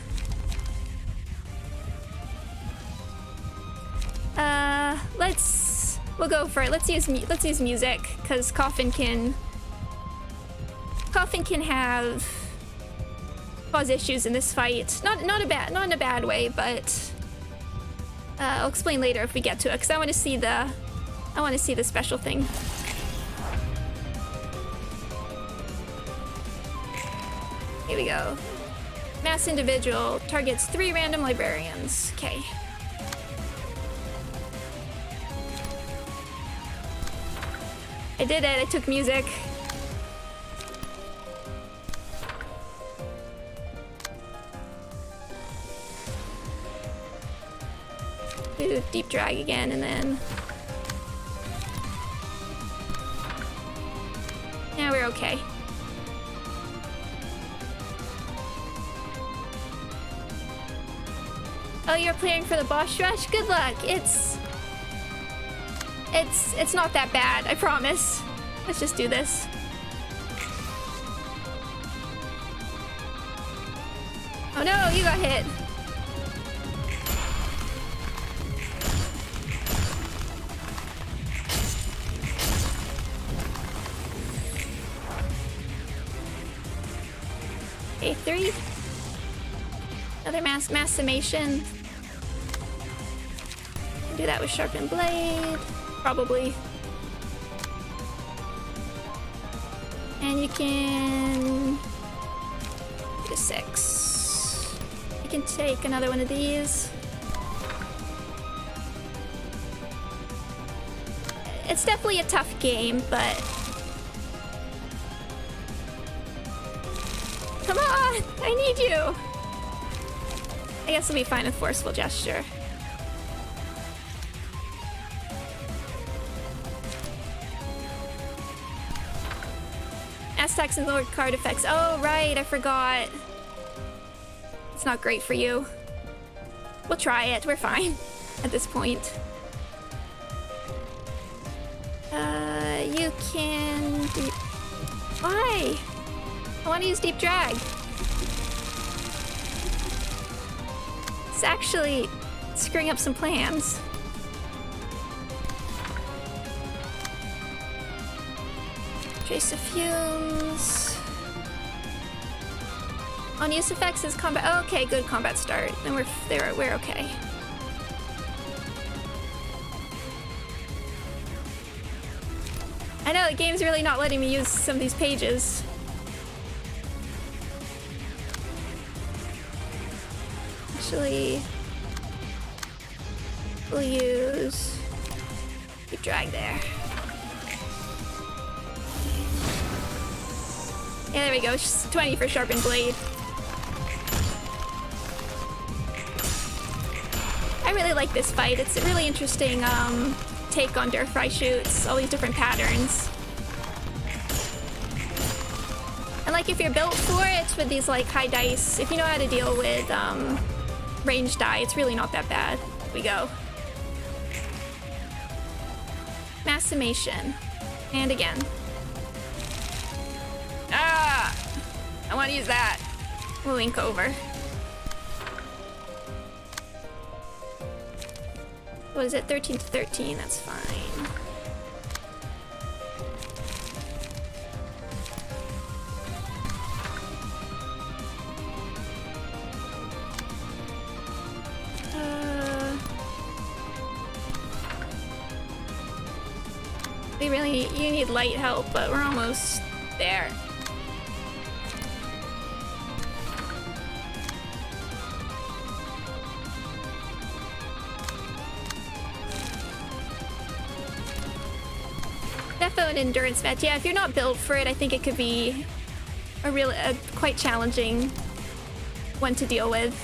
We'll go for it. Let's use music because Coffin can cause issues in this fight. Not in a bad way, but I'll explain later if we get to it because I want to see the special thing. Here we go. Mass individual targets 3 random librarians. Okay. I did it, I took music. Do deep drag again and then... Yeah, we're okay. Oh, you're playing for the boss rush? Good luck. It's not that bad, I promise. Let's just do this. Oh no, you got hit. Okay, 3. Another mass summation. Do that with sharpened blade, probably. And you can do 6. You can take another one of these. It's definitely a tough game, but come on, I need you. I guess it'll be fine with forceful gesture. Attacks and lowered card effects. Oh, right, I forgot. It's not great for you. We'll try it. We're fine at this point. You can do... Why? I want to use deep drag. It's actually screwing up some plans. Trace of fumes. On use effects is combat. Oh, okay, good combat start. Then we're okay. I know the game's really not letting me use some of these pages. Actually, we'll use deep drag there. Yeah, there we go. 20 for sharpened blade. I really like this fight. It's a really interesting take on Dirt Fry shoots. All these different patterns. And like if you're built for it with these like high dice, if you know how to deal with ranged die, it's really not that bad. Here we go. Mass summation. And again. Ah! I want to use that. We'll link over. What is it? 13 to 13. That's fine. You need light help, but we're almost there. Defo and endurance match. Yeah, if you're not built for it, I think it could be a quite challenging one to deal with.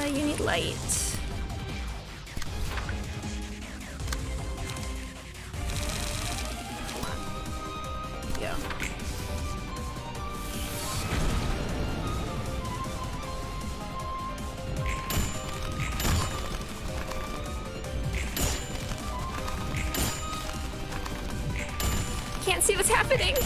You need light. Can't see what's happening.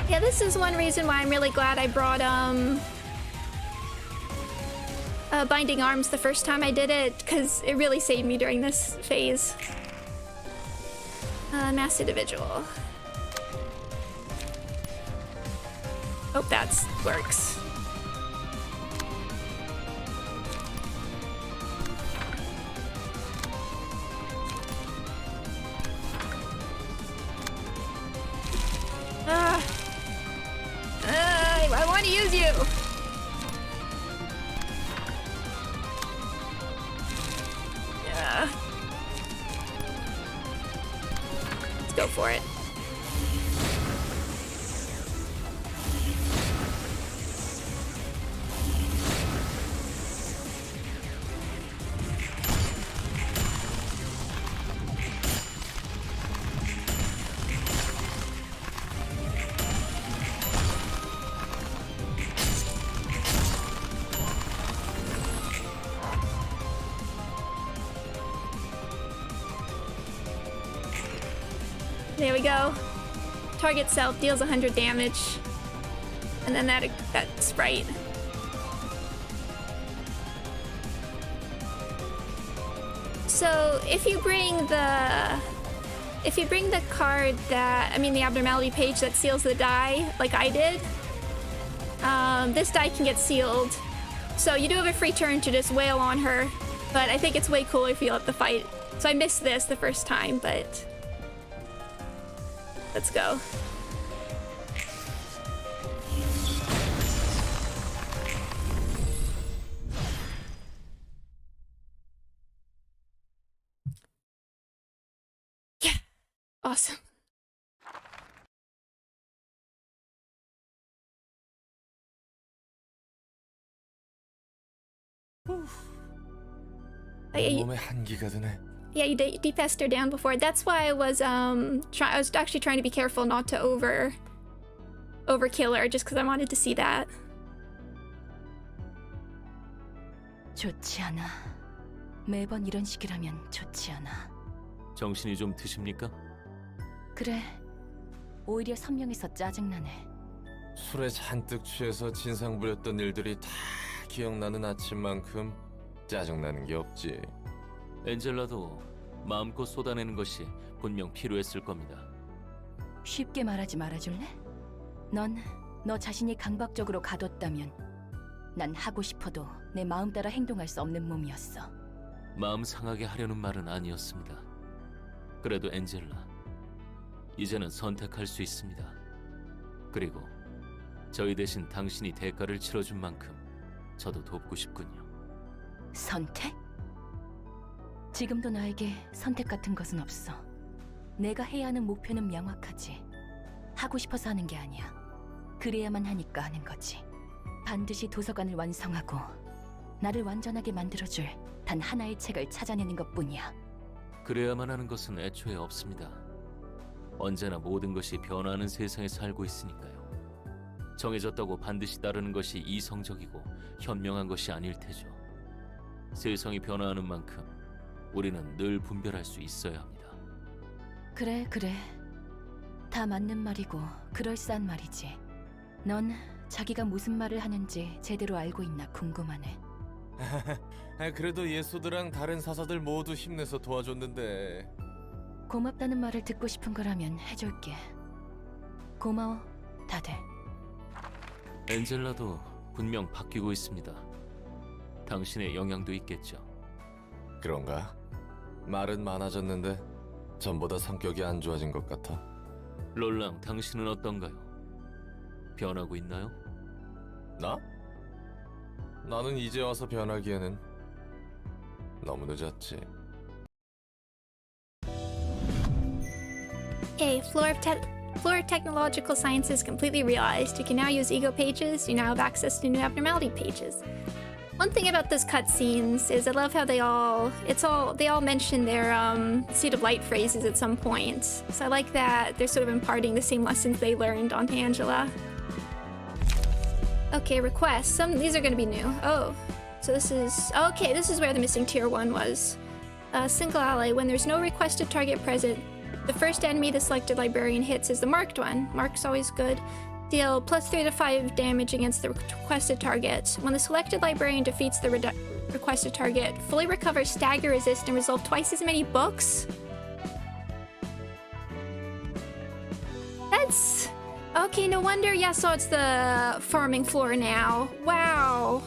Yeah, this is one reason why I'm really glad I brought Binding Arms the first time I did it, because it really saved me during this phase. Mass individual. Hope that works. I want to use you. Yeah. Let's go for it. There we go. Target self deals 100 damage. And then that sprite. So if you bring the card that, I mean the abnormality page that seals the die, like I did, this die can get sealed. So you do have a free turn to just wail on her, but I think it's way cooler if you let the fight. So I missed this the first time, but let's go. Yeah, awesome. 몸에 한기가 드네. Yeah, you DPS'd her down before. That's why I was I was actually trying to be careful not to overkill her, just because I wanted to see that. 좋지 않아. 매번 이런 식이라면 좋지 않아. 정신이 좀 드십니까? 그래. 오히려 선명해서 짜증나네. 술에 잔뜩 취해서 진상 부렸던 일들이 다 기억나는 아침만큼 짜증나는 게 없지. 엔젤라도 마음껏 쏟아내는 것이 분명 필요했을 겁니다. 쉽게 말하지 말아줄래? 넌 너 자신이 강박적으로 가뒀다면 난 하고 싶어도 내 마음 따라 행동할 수 없는 몸이었어. 마음 상하게 하려는 말은 아니었습니다. 그래도 엔젤라, 이제는 선택할 수 있습니다. 그리고 저희 대신 당신이 대가를 치러준 만큼 저도 돕고 싶군요. 선택? 지금도 나에게 선택 같은 것은 없어. 내가 해야 하는 목표는 명확하지. 하고 싶어서 하는 게 아니야. 그래야만 하니까 하는 거지. 반드시 도서관을 완성하고 나를 완전하게 만들어줄 단 하나의 책을 찾아내는 것뿐이야. 그래야만 하는 것은 애초에 없습니다. 언제나 모든 것이 변화하는 세상에 살고 있으니까요. 정해졌다고 반드시 따르는 것이 이성적이고 현명한 것이 아닐 테죠. 세상이 변화하는 만큼 우리는 늘 분별할 수 있어야 합니다. 그래. 다 맞는 말이고 그럴싸한 말이지. 넌 자기가 무슨 말을 하는지 제대로 알고 있나 궁금하네. 그래도 예수드랑 다른 사사들 모두 힘내서 도와줬는데. 고맙다는 말을 듣고 싶은 거라면 해줄게. 고마워, 다들. 엔젤라도 분명 바뀌고 있습니다. 당신의 영향도 있겠죠. 그런가? 말은 많아졌는데 전보다 성격이 안 좋아진 것 같아. 롤랑, 당신은 어떤가요? 변하고 있나요? 나? 나는 이제 와서 변하기에는 너무 늦었지. Okay, floor of technological sciences completely realized. You can now use ego pages. You now have access to new abnormality pages. One thing about those cutscenes is I love how they all mention their Seed of Light phrases at some point. So I like that they're sort of imparting the same lessons they learned on Angela. Okay, requests. These are going to be new. Oh, so this is okay. This is where the missing tier 1 was. Single ally. When there's no requested target present, the first enemy the selected librarian hits is the marked one. Marked's always good. Deal +3 to 5 damage against the requested target. When the selected librarian defeats the requested target, fully recover stagger resist and resolve twice as many books. That's okay. No wonder. Yeah, so it's the farming floor now. Wow,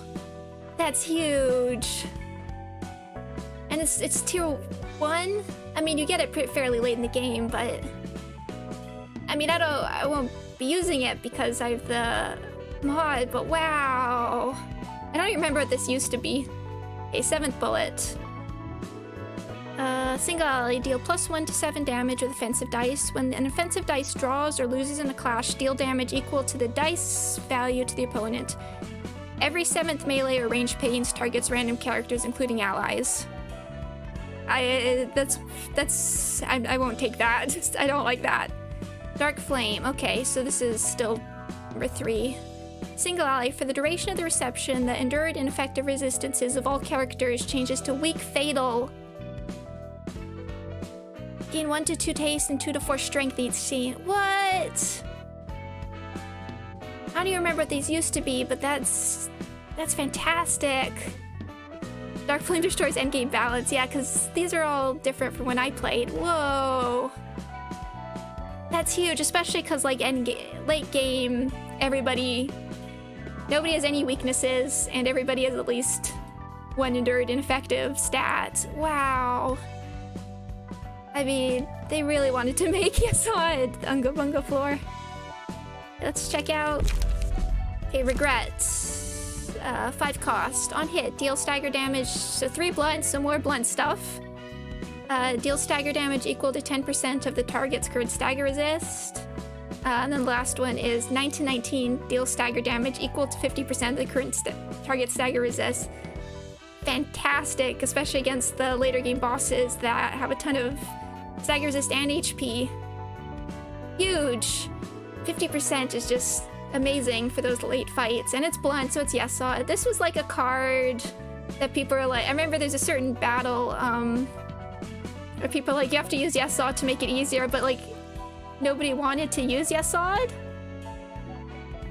that's huge. And it's tier 1. I mean, you get it fairly late in the game, but I mean, I won't be using it because I have the mod, but wow. I don't even remember what this used to be. A 7th bullet. Single ally, deal +1 to 7 damage with offensive dice. When an offensive dice draws or loses in a clash, deal damage equal to the dice value to the opponent. Every 7th melee or ranged pains targets random characters, including allies. I won't take that. I don't like that. Dark Flame. Okay, so this is still number 3. Single ally. For the duration of the reception, the endured and effective resistances of all characters changes to weak fatal. Gain 1 to 2 taste and 2 to 4 strength each scene. What? don't even remember what these used to be, but that's fantastic. Dark Flame destroys endgame balance. Yeah, because these are all different from when I played. Whoa. That's huge, especially because like late game, nobody has any weaknesses, and everybody has at least one endured ineffective stat. Wow. I mean, they really wanted to make Yesod Unga Bunga floor. Let's check out. Okay, regrets. 5 cost. On hit, deal stagger damage. So 3 blunt, some more blunt stuff. Deal stagger damage equal to 10% of the target's current stagger resist. And then the last one is 9 to 19. Deal stagger damage equal to 50% of the current target stagger resist. Fantastic, especially against the later game bosses that have a ton of stagger resist and HP. Huge. 50% is just amazing for those late fights, and it's blunt, so it's Yesod. This was like a card that people are like, I remember there's a certain battle where people are like, you have to use Yesod to make it easier, but like nobody wanted to use Yesod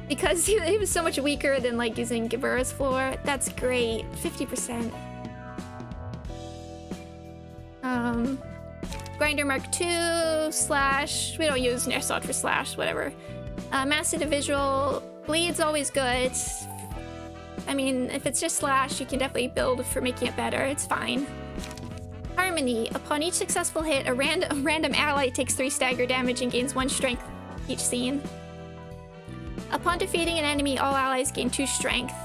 because he was so much weaker than like using Gibura's floor. That's great. 50%. Grinder Mark 2 slash, we don't use Yesod for slash, whatever. Massive visual, bleed's always good. I mean, if it's just slash, you can definitely build for making it better. It's fine. Harmony. Upon each successful hit, a random ally takes 3 stagger damage and gains 1 strength each scene. Upon defeating an enemy, all allies gain 2 strength.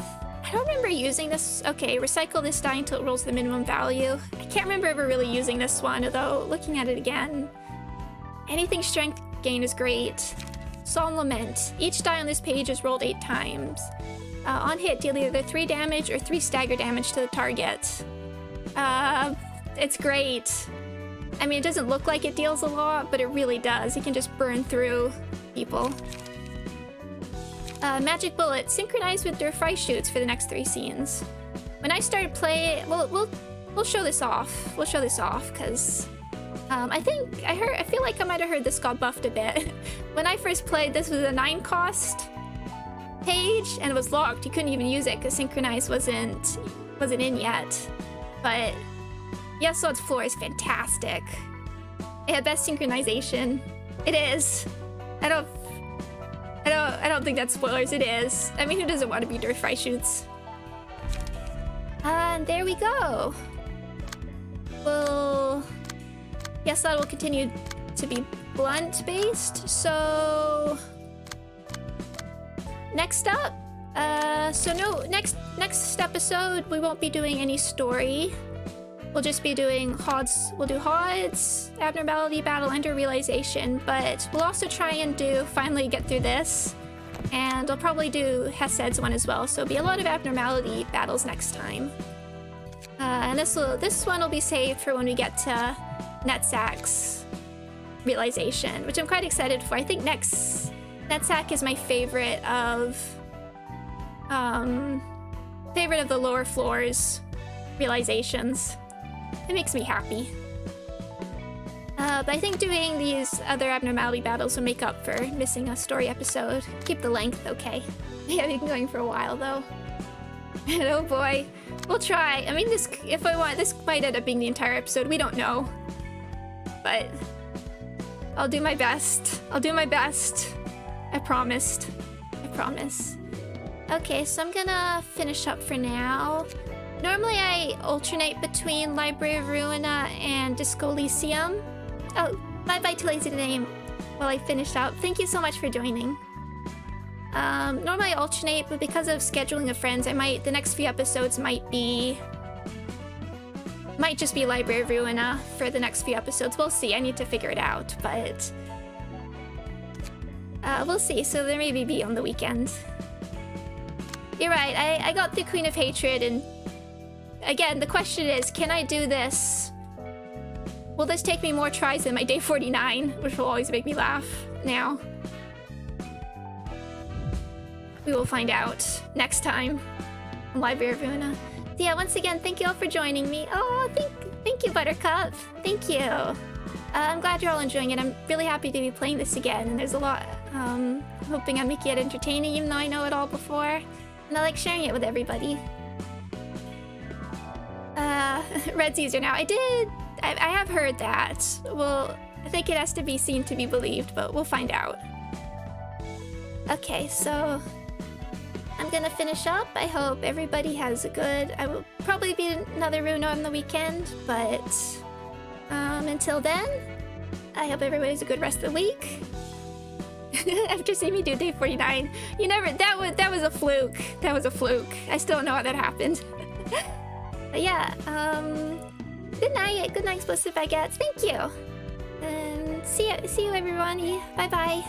I don't remember using this. Okay, recycle this die until it rolls the minimum value. I can't remember ever really using this one, although looking at it again, anything strength gain is great. Solemn Lament. Each die on this page is rolled 8 times. On hit, deal either 3 damage or 3 stagger damage to the target. It's great. I mean, it doesn't look like it deals a lot, but it really does. You can just burn through people. Magic Bullet. Synchronize with their fry shoots for the next 3 scenes. When I started playing, we'll show this off. We'll show this off because I feel like I might have heard this got buffed a bit. When I first played, this was a 9 cost page and it was locked. You couldn't even use it because Synchronize wasn't in yet. But Yesod's floor is fantastic. It had best synchronization. It is. I don't think that's spoilers. It is. I mean, who doesn't want to be dirt fry shoots? And there we go. Yesod will continue to be blunt based. So next up, next episode we won't be doing any story. We'll just be doing HODs. We'll do HODs, Abnormality, Battle, Ender, Realization, but we'll also try and finally get through this. And I'll probably do Hesed's one as well, so it'll be a lot of Abnormality battles next time. And this one will be saved for when we get to Netzak's Realization, which I'm quite excited for. I think Netzak is my favorite of the lower floors realizations. It makes me happy. But I think doing these other abnormality battles will make up for missing a story episode. Keep the length okay. Yeah, we've been going for a while though. And oh boy, we'll try. I mean, this might end up being the entire episode. We don't know. But I'll do my best. I promised. I promise. Okay, so I'm gonna finish up for now. Normally I alternate between Library of Ruina and Disco Elysium. Oh, bye-bye to Lazy Name while I finish up. Thank you so much for joining. Normally I alternate, but because of scheduling of friends, the next few episodes might just be Library of Ruina for the next few episodes. We'll see. I need to figure it out, but we'll see. So there may be on the weekend. You're right. I got the Queen of Hatred, and again, the question is, can I do this? Will this take me more tries than my day 49, which will always make me laugh now? We will find out next time on Library of Ruina. Yeah, once again, thank you all for joining me. Oh, thank you, Buttercup. Thank you. I'm glad you're all enjoying it. I'm really happy to be playing this again, and there's a lot Hoping I make it entertaining even though I know it all before. And I like sharing it with everybody. Red's easier now. I have heard that. Well, I think it has to be seen to be believed, but we'll find out. Okay, so I'm gonna finish up. I hope everybody has a good... I will probably be another Ruina on the weekend, but until then, I hope everybody has a good rest of the week. After seeing me do day 49, you never... That was a fluke. That was a fluke. I still don't know how that happened. But yeah, good night, explosive baguettes. Thank you. And see you everyone. Bye bye.